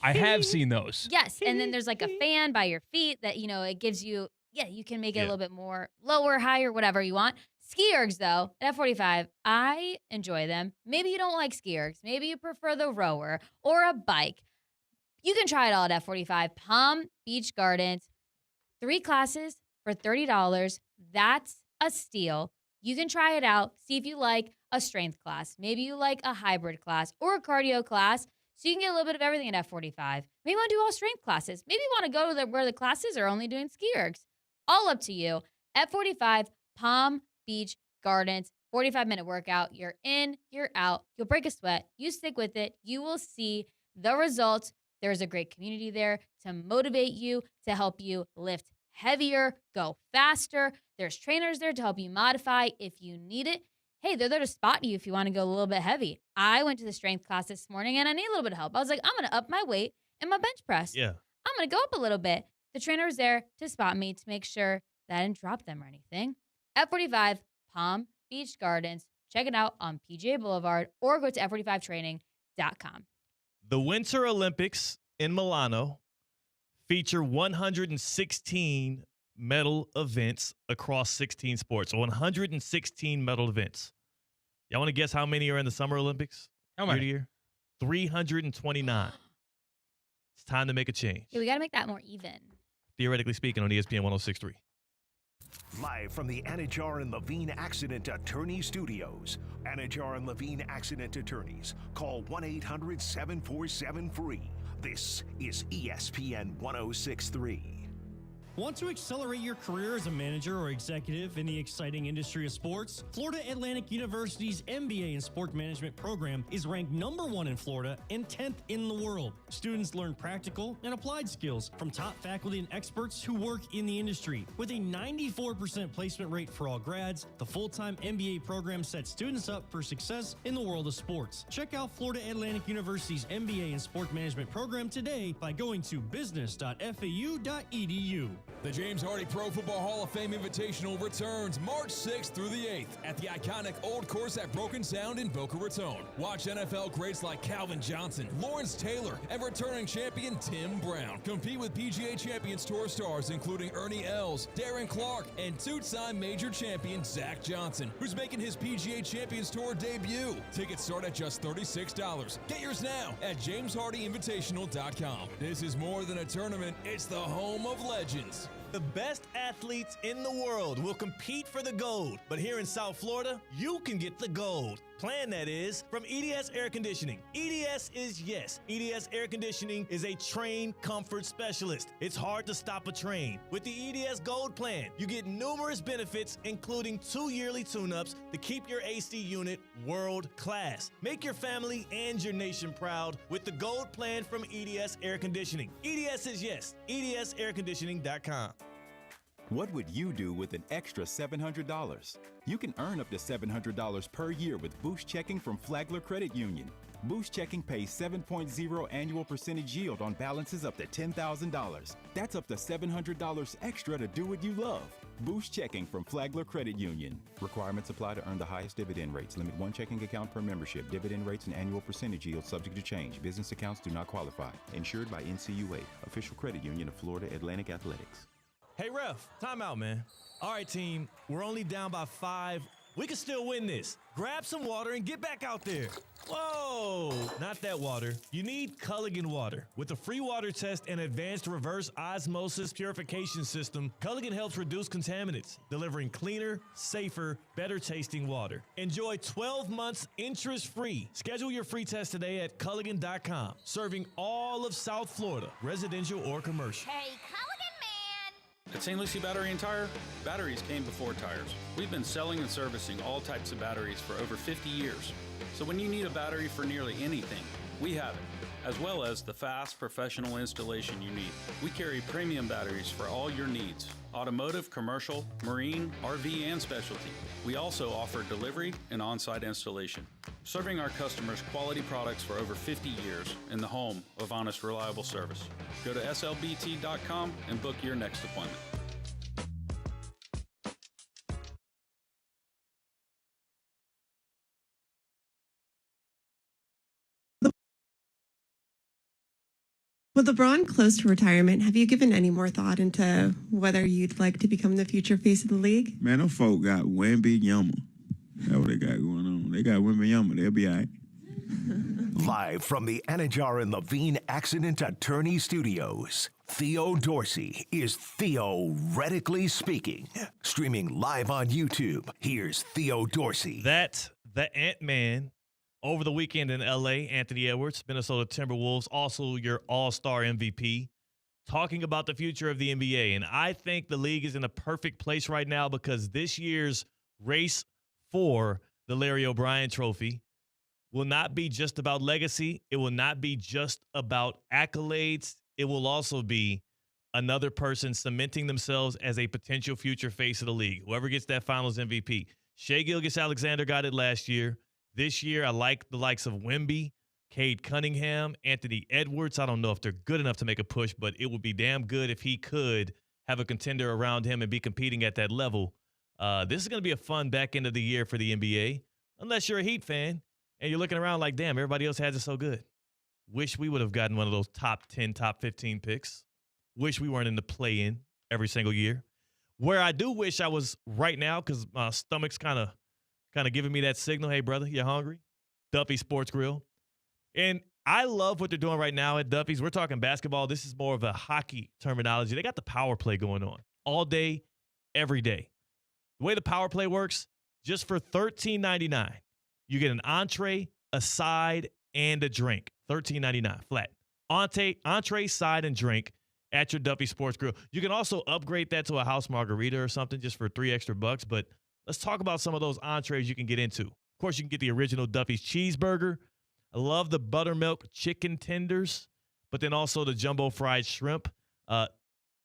I have seen those. Yes, and then there's like a fan by your feet that, you know, it gives you, you can make it a little bit more lower, higher, whatever you want. Ski ergs, though, at F45, I enjoy them. Maybe you don't like ski ergs. Maybe you prefer the rower or a bike. You can try it all at F45. Palm Beach Gardens, 3 classes for $30. That's a steal. You can try it out. See if you like a strength class. Maybe you like a hybrid class or a cardio class. So you can get a little bit of everything at F45. Maybe you want to do all strength classes. Maybe you want to go to where the classes are only doing ski ergs. All up to you. F45, Palm Beach Gardens, 45-minute workout. You're in, you're out. You'll break a sweat. You stick with it. You will see the results. There's a great community there to motivate you, to help you lift heavier, go faster. There's trainers there to help you modify if you need it. Hey, they're there to spot you if you want to go a little bit heavy. I went to the strength class this morning and I need a little bit of help. I was like, I'm going to up my weight and my bench press. Yeah. I'm going to go up a little bit. The trainer was there to spot me to make sure that I didn't drop them or anything. F45, Palm Beach Gardens. Check it out on PGA Boulevard or go to F45training.com. The Winter Olympics in Milano feature 116 medal events across 16 sports. So 116 medal events. Y'all want to guess how many are in the Summer Olympics? How many? Year? 329. It's time to make a change. Yeah, we got to make that more even. Theoretically speaking on ESPN 106.3. Live from the Anajar and Levine Accident Attorney Studios. Anajar and Levine Accident Attorneys. Call 1-800-747-FREE. This is ESPN 106.3. Want to accelerate your career as a manager or executive in the exciting industry of sports? Florida Atlantic University's MBA in Sport Management program is ranked #1 in Florida and 10th in the world. Students learn practical and applied skills from top faculty and experts who work in the industry. With a 94% placement rate for all grads, the full-time MBA program sets students up for success in the world of sports. Check out Florida Atlantic University's MBA in Sport Management program today by going to business.fau.edu. The James Hardy Pro Football Hall of Fame Invitational returns March 6th through the 8th at the iconic Old Course at Broken Sound in Boca Raton. Watch NFL greats like Calvin Johnson, Lawrence Taylor, and returning champion Tim Brown compete with PGA Champions Tour stars including Ernie Els, Darren Clark, and two-time major champion Zach Johnson, who's making his PGA Champions Tour debut. Tickets start at just $36. Get yours now at jameshardyinvitational.com. This is more than a tournament, it's the home of legends. The best athletes in the world will compete for the gold. But here in South Florida, you can get the gold. Plan, that is, from EDS Air Conditioning. EDS is yes. EDS Air Conditioning is a trained comfort specialist. It's hard to stop a train. With the EDS Gold Plan, you get numerous benefits, including 2 yearly tune-ups to keep your AC unit world class. Make your family and your nation proud with the Gold Plan from EDS Air Conditioning. EDS is yes. EDSAirconditioning.com. What would you do with an extra $700? You can earn up to $700 per year with Boost Checking from Flagler Credit Union. Boost Checking pays 7.0 annual percentage yield on balances up to $10,000. That's up to $700 extra to do what you love. Boost checking from Flagler Credit Union. Requirements apply to earn the highest dividend rates. Limit one checking account per membership. Dividend rates and annual percentage yield subject to change. Business accounts do not qualify. Insured by NCUA, official credit union of Florida Atlantic Athletics. Hey, ref, time out, man. All right, team, we're only down by 5. We can still win this. Grab some water and get back out there. Whoa, not that water. You need Culligan water. With a free water test and advanced reverse osmosis purification system, Culligan helps reduce contaminants, delivering cleaner, safer, better tasting water. Enjoy 12 months interest-free. Schedule your free test today at Culligan.com. Serving all of South Florida, residential or commercial. Hey, Culligan man! At St. Lucie Battery and Tire, batteries came before tires. We've been selling and servicing all types of batteries for over 50 years. So when you need a battery for nearly anything, we have it, as well as the fast professional installation you need. We carry premium batteries for all your needs: automotive, commercial, marine, RV, and specialty. We also offer delivery and on-site installation, serving our customers quality products for over 50 years in the home of honest, reliable service. Go to slbt.com and book your next appointment. With LeBron close to retirement, have you given any more thought into whether you'd like to become the future face of the league? Man, them folk got Wemby-Yama. That's what they got going on. They got Wemby-Yama. They'll be all right. Live from the Anajar and Levine Accident Attorney Studios, Theo Dorsey is Theoretically Speaking. Streaming live on YouTube, here's Theo Dorsey. That's the Ant-Man. Over the weekend in L.A., Anthony Edwards, Minnesota Timberwolves, also your all-star MVP, talking about the future of the NBA. And I think the league is in a perfect place right now because this year's race for the Larry O'Brien Trophy will not be just about legacy. It will not be just about accolades. It will also be another person cementing themselves as a potential future face of the league. Whoever gets that finals MVP. Shai Gilgeous-Alexander got it last year. This year, I like the likes of Wemby, Cade Cunningham, Anthony Edwards. I don't know if they're good enough to make a push, but it would be damn good if he could have a contender around him and be competing at that level. This is going to be a fun back end of the year for the NBA, unless you're a Heat fan and you're looking around like, damn, everybody else has it so good. Wish we would have gotten one of those top 10, top 15 picks. Wish we weren't in the play-in every single year. Where I do wish I was right now, because my stomach's kind of giving me that signal, hey, brother, you hungry? Duffy Sports Grill. And I love what they're doing right now at Duffy's. We're talking basketball. This is more of a hockey terminology. They got the power play going on all day, every day. The way the power play works, just for $13.99, you get an entree, a side, and a drink. $13.99 flat. Entree, side, and drink at your Duffy Sports Grill. You can also upgrade that to a house margarita or something just for $3 extra, but let's talk about some of those entrees you can get into. Of course, you can get the original Duffy's cheeseburger. I love the buttermilk chicken tenders, but then also the jumbo fried shrimp.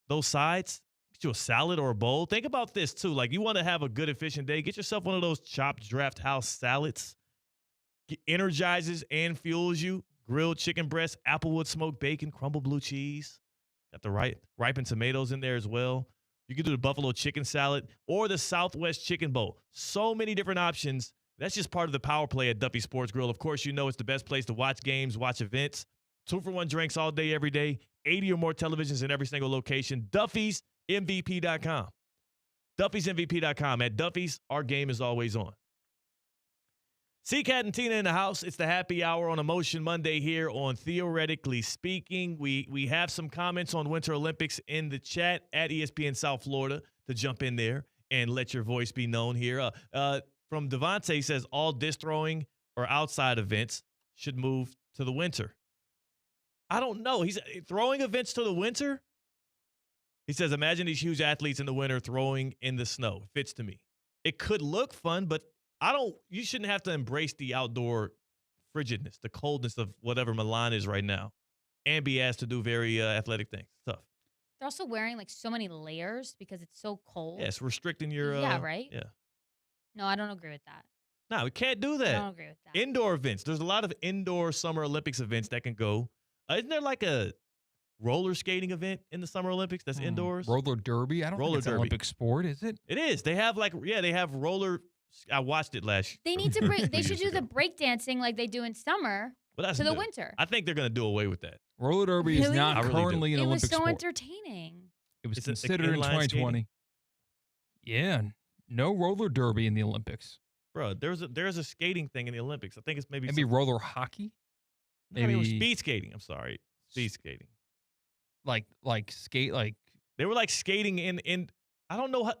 Those sides, get you a salad or a bowl. Think about this, too. Like, you want to have a good, efficient day, get yourself one of those chopped draft house salads. It energizes and fuels you. Grilled chicken breast, applewood smoked bacon, crumbled blue cheese. Got the ripened tomatoes in there as well. You can do the buffalo chicken salad or the Southwest chicken bowl. So many different options. That's just part of the power play at Duffy Sports Grill. Of course, you know it's the best place to watch games, watch events. 2-for-1 drinks all day, every day. 80 or more televisions in every single location. Duffy'sMVP.com. Duffy'sMVP.com. At Duffy's, our game is always on. C-Katt and Tina in the house. It's the happy hour on Emotion Monday here on Theoretically Speaking. We have some comments on Winter Olympics in the chat at ESPN South Florida to jump in there and let your voice be known here. From Devontae, he says all disc throwing or outside events should move to the winter. I don't know. He's throwing events to the winter. He says, imagine these huge athletes in the winter throwing in the snow. It fits to me. It could look fun, but you shouldn't have to embrace the outdoor frigidness, the coldness of whatever Milan is right now, and be asked to do very athletic things. It's tough. They're also wearing like so many layers because it's so cold. Yeah, it's restricting your. Yeah, right? Yeah. No, I don't agree with that. No, we can't do that. I don't agree with that. Indoor events. There's a lot of indoor Summer Olympics events that can go. Isn't there like a roller skating event in the Summer Olympics that's indoors. Roller derby? I don't think it's an Olympic sport, is it? It is. They have they have roller. I watched it last. They need to break. They should do the break dancing like they do in summer that's to the new. winter. I think they're going to do away with that. Roller derby is not currently an Olympic sport. It was so entertaining. It was considered in 2020. Skating? Yeah, no roller derby in the Olympics. Bro, there's a skating thing in the Olympics. I think it's maybe roller hockey. Maybe speed skating. I'm sorry, speed skating. Like skate like they were like skating in I don't know how.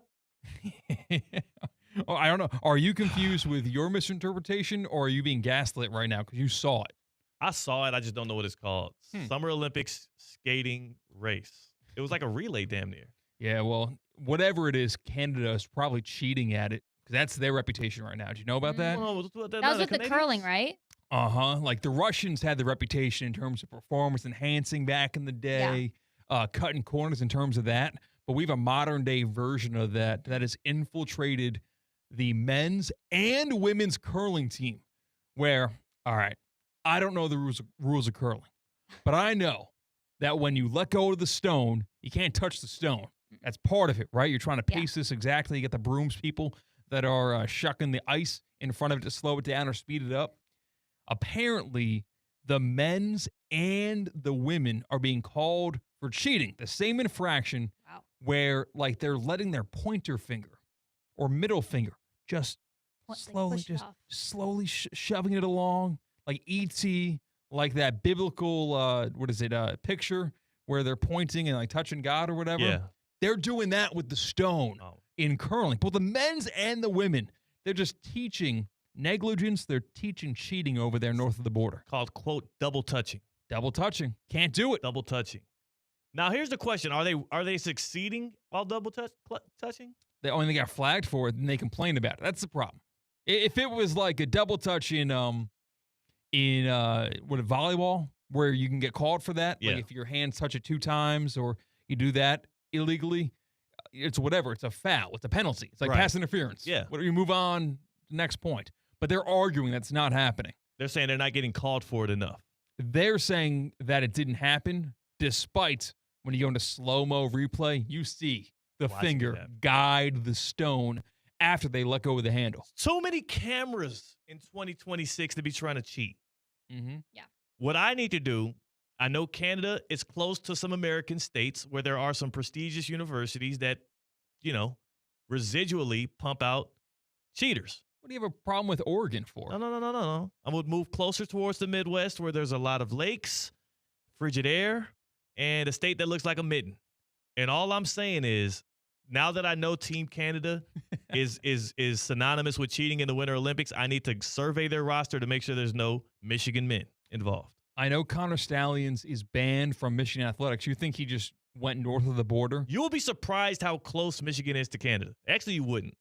Oh, I don't know. Are you confused with your misinterpretation, or are you being gaslit right now because you saw it? I saw it. I just don't know what it's called. Summer Olympics skating race. It was like a relay, damn near. Yeah, well, whatever it is, Canada is probably cheating at it because that's their reputation right now. Do you know about that? That was with the curling, right? Like the Russians had the reputation in terms of performance enhancing back in the day, cutting corners in terms of that. But we have a modern day version of that has infiltrated the men's and women's curling team where, all right, I don't know the rules of curling, but I know that when you let go of the stone, you can't touch the stone. That's part of it, right? You're trying to pace this exactly. You get the brooms people that are shucking the ice in front of it to slow it down or speed it up. Apparently, the men's and the women are being called for cheating, the same infraction where like they're letting their pointer finger or middle finger just slowly shoving it along like E.T., like that biblical, picture where they're pointing and like touching God or whatever. Yeah. They're doing that with the stone in curling. Both the men's and the women, they're just teaching negligence. They're teaching cheating over there north of the border. Called, quote, double touching. Double touching. Can't do it. Double touching. Now, here's the question. Are they succeeding while double touching? They only got flagged for it, and they complained about it. That's the problem. If it was like a double touch in volleyball, where you can get called for that, like if your hands touch it 2 times or you do that illegally, it's whatever. It's a foul. It's a penalty. It's like pass interference. Yeah. You move on, next point. But they're arguing that's not happening. They're saying they're not getting called for it enough. They're saying that it didn't happen, despite when you go into slow-mo replay, you see the finger guide the stone after they let go of the handle. So many cameras in 2026 to be trying to cheat. Mm-hmm. Yeah. What I need to do, I know Canada is close to some American states where there are some prestigious universities that, residually pump out cheaters. What do you have a problem with Oregon for? No. I would move closer towards the Midwest where there's a lot of lakes, frigid air, and a state that looks like a mitten. And all I'm saying is, now that I know Team Canada is synonymous with cheating in the Winter Olympics, I need to survey their roster to make sure there's no Michigan men involved. I know Connor Stallions is banned from Michigan athletics. You think he just went north of the border? You will be surprised how close Michigan is to Canada. Actually, you wouldn't.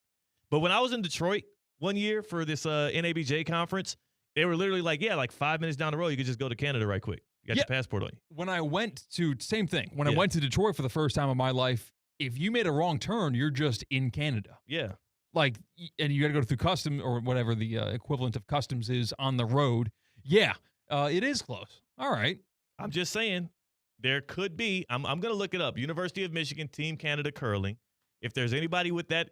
But when I was in Detroit one year for this NABJ conference, they were literally like 5 minutes down the road, you could just go to Canada right quick. You got your passport on you. When I went to, same thing. When I went to Detroit for the first time in my life, if you made a wrong turn, you're just in Canada. Yeah. And you got to go through customs or whatever the equivalent of customs is on the road. Yeah, it is close. All right. I'm just saying there could be. I'm going to look it up. University of Michigan, Team Canada Curling. If there's anybody with that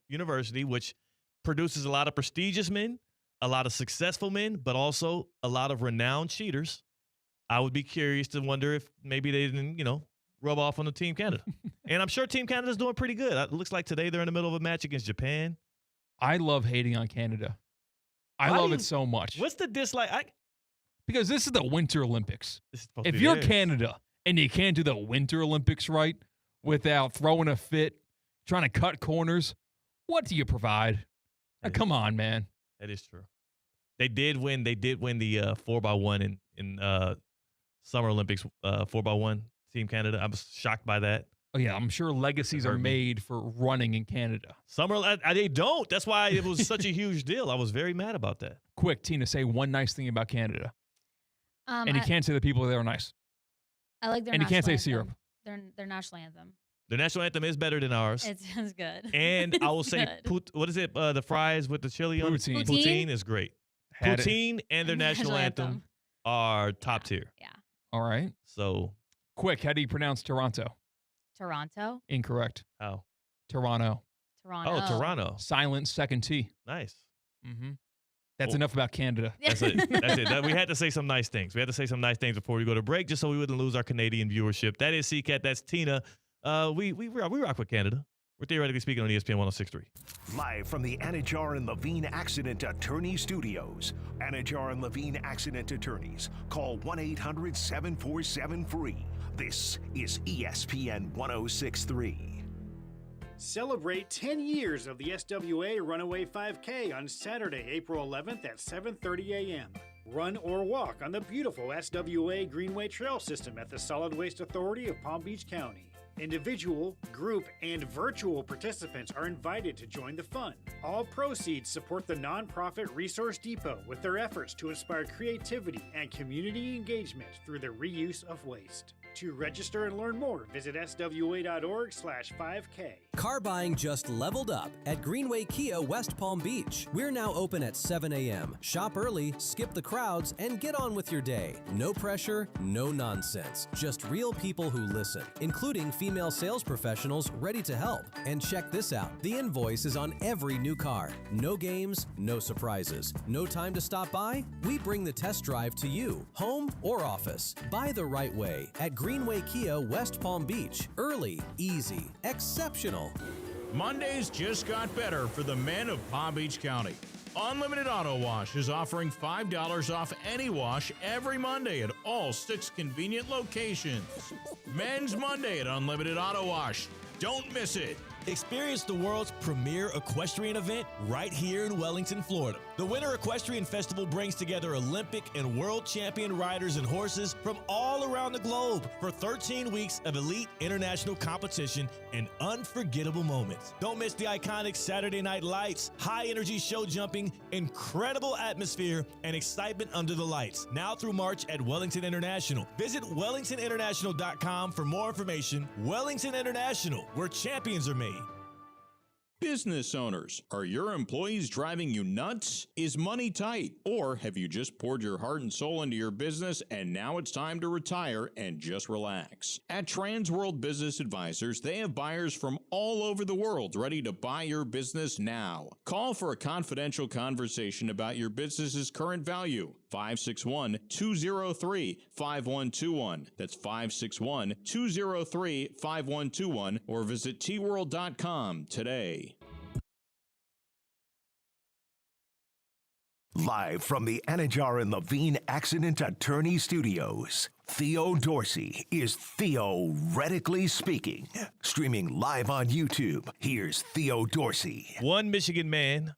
university, which produces a lot of prestigious men, a lot of successful men, but also a lot of renowned cheaters, I would be curious to wonder if maybe they didn't, rub off on the Team Canada. And I'm sure Team Canada's doing pretty good. It looks like today they're in the middle of a match against Japan. I love hating on Canada. I love it so much. What's the dislike? Because this is the Winter Olympics. If you're Canada and you can't do the Winter Olympics right without throwing a fit, trying to cut corners, what do you provide? Come on, man. That is true. They did win the 4x1 in Summer Olympics 4x1. Team Canada. I was shocked by that. Oh, yeah. I'm sure legacies are made for running in Canada. They don't. That's why it was such a huge deal. I was very mad about that. Quick, Tina, say one nice thing about Canada. And you can't say the people there are nice. I like their And you can't say anthem. syrup. Their national anthem. The national anthem is better than ours. It's good. And I will say, what is it? The fries with the chili on it? Poutine is great. Poutine and their national anthem are top tier. Yeah. All right. So Quick, how do you pronounce Toronto? Toronto? Incorrect. How? Toronto. Toronto. Oh, Toronto. Silent second T. Nice. Mm-hmm. That's enough about Canada. That's it. That's it. We had to say some nice things. We had to say some nice things before we go to break, just so we wouldn't lose our Canadian viewership. That is C-Katt. That's Tina. We rock with Canada. We're theoretically speaking on ESPN 106.3. Live from the Anajar and Levine Accident Attorney Studios. Anajar and Levine Accident Attorneys. Call 1-800-747-FREE. This is ESPN 106.3. Celebrate 10 years of the SWA Runaway 5K on Saturday, April 11th at 7:30 a.m. Run or walk on the beautiful SWA Greenway Trail System at the Solid Waste Authority of Palm Beach County. Individual, group, and virtual participants are invited to join the fun. All proceeds support the nonprofit Resource Depot with their efforts to inspire creativity and community engagement through the reuse of waste. To register and learn more, visit swa.org/5K. Car buying just leveled up at Greenway Kia West Palm Beach. We're now open at 7 a.m. Shop early, skip the crowds, and get on with your day. No pressure, no nonsense. Just real people who listen, including female sales professionals ready to help. And check this out. The invoice is on every new car. No games, no surprises. No time to stop by? We bring the test drive to you, home or office. Buy the right way at Greenway Kia West Palm Beach. Early, easy, exceptional. Mondays just got better for the men of Palm Beach County. Unlimited Auto Wash is offering $5 off any wash every Monday at all 6 convenient locations. Men's Monday at Unlimited Auto Wash. Don't miss it. Experience the world's premier equestrian event right here in Wellington, Florida. The Winter Equestrian Festival brings together Olympic and world champion riders and horses from all around the globe for 13 weeks of elite international competition and unforgettable moments. Don't miss the iconic Saturday Night Lights, high-energy show jumping, incredible atmosphere, and excitement under the lights. Now through March at Wellington International. Visit wellingtoninternational.com for more information. Wellington International, where champions are made. Business owners, are your employees driving you nuts? Is money tight? Or have you just poured your heart and soul into your business and now it's time to retire and just relax? At Transworld Business Advisors, they have buyers from all over the world ready to buy your business now. Call for a confidential conversation about your business's current value. 561-203-5121. That's 561-203-5121 or visit tworld.com today. Live from the Anajar and Levine Accident Attorney Studios, Theo Dorsey is Theoretically Speaking. Streaming live on YouTube, here's Theo Dorsey. One Michigan man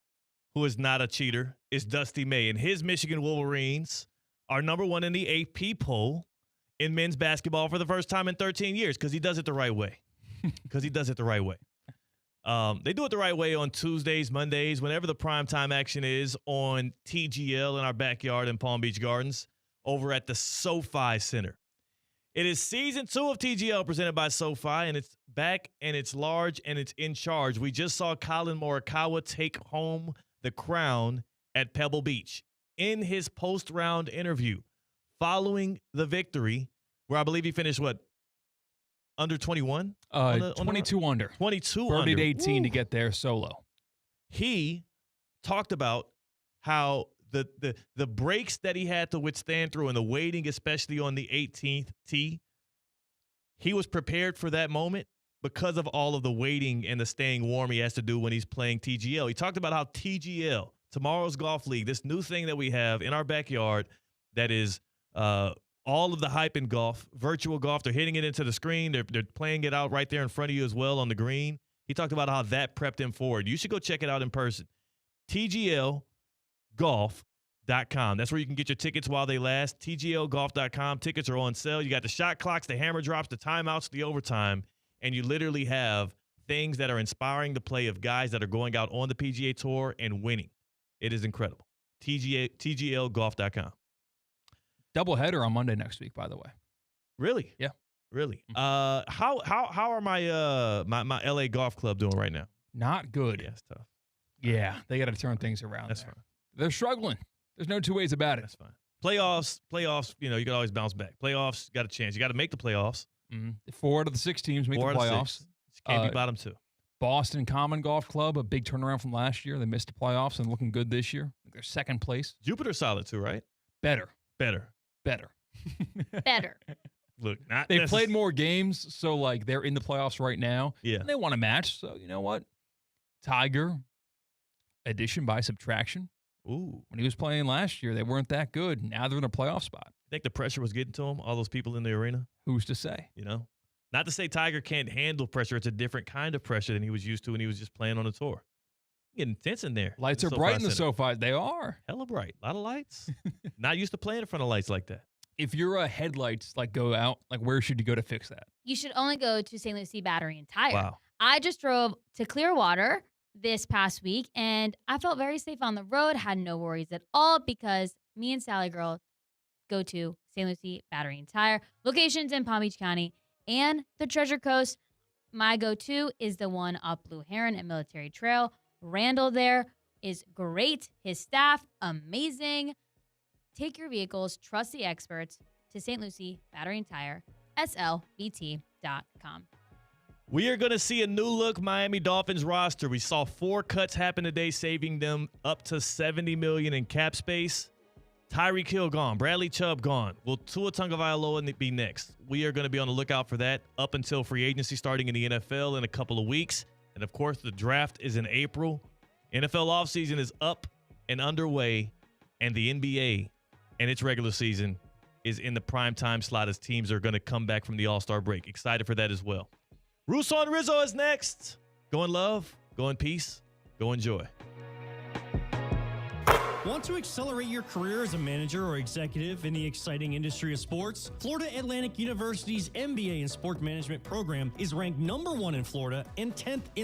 who is not a cheater is Dusty May, and his Michigan Wolverines are number one in the AP poll in men's basketball for the first time in 13 years because he does it the right way. Because he does it the right way. They do it the right way on Tuesdays, Mondays, whenever the primetime action is on TGL in our backyard in Palm Beach Gardens over at the SoFi Center. It is season 2 of TGL presented by SoFi, and it's back, and it's large, and it's in charge. We just saw Colin Morikawa take home the crown at Pebble Beach in his post-round interview following the victory, where I believe he finished, what, under 21? 22 under. 22 under. Birdied 18 to get there solo. He talked about how the breaks that he had to withstand through and the waiting, especially on the 18th tee, he was prepared for that moment because of all of the waiting and the staying warm he has to do when he's playing TGL. He talked about how TGL, Tomorrow's Golf League, this new thing that we have in our backyard that is all of the hype in golf, virtual golf. They're hitting it into the screen. They're playing it out right there in front of you as well on the green. He talked about how that prepped him forward. You should go check it out in person. TGLgolf.com. That's where you can get your tickets while they last. TGLgolf.com. Tickets are on sale. You got the shot clocks, the hammer drops, the timeouts, the overtime, and you literally have things that are inspiring the play of guys that are going out on the PGA Tour and winning. It is incredible. TGLgolf.com. Doubleheader on Monday next week, by the way. Really? Yeah. Really? How are my my LA Golf Club doing right now? Not good. Yeah, it's tough. Yeah, they got to turn things around. That's there. fine. They're struggling. There's no two ways about it. That's fine. Playoffs, you know, you can always bounce back. Playoffs, got a chance. You got to make the playoffs. 4 out of the 6 teams make the playoffs. Can't be bottom 2. Boston Common Golf Club, a big turnaround from last year. They missed the playoffs and looking good this year. They're second place. Jupiter solid too, right? Better. Look, they've played more games, so like they're in the playoffs right now. Yeah. And they want a match, so you know what? Tiger, addition by subtraction. Ooh. When he was playing last year, they weren't that good. Now they're in a playoff spot. I think the pressure was getting to him, all those people in the arena. Who's to say? You know? Not to say Tiger can't handle pressure. It's a different kind of pressure than he was used to when he was just playing on the tour. Getting intense in there. Lights are bright in the SoFi. They are. Hella bright. A lot of lights. Not used to playing in front of lights like that. If your headlights go out, where should you go to fix that? You should only go to St. Lucie Battery and Tire. Wow. I just drove to Clearwater this past week, and I felt very safe on the road, had no worries at all because me and Sally Girl go to St. Lucie Battery and Tire. Locations in Palm Beach County and the Treasure Coast. My go-to is the one up Blue Heron and Military Trail. Randall there is great. His staff, amazing. Take your vehicles, trust the experts, to St. Lucie Battery and Tire, slbt.com. We are going to see a new look Miami Dolphins roster. We saw 4 cuts happen today, saving them up to $70 million in cap space. Tyreek Hill gone. Bradley Chubb gone. Will Tua Tagovailoa be next? We are going to be on the lookout for that up until free agency starting in the NFL in a couple of weeks. And, of course, the draft is in April. NFL offseason is up and underway, and the NBA and its regular season is in the primetime slot as teams are going to come back from the All-Star break. Excited for that as well. Russo and Rizzo is next. Go in love, go in peace, go in joy. Want to accelerate your career as a manager or executive in the exciting industry of sports? Florida Atlantic University's MBA in Sport Management program is ranked #1 in Florida and 10th in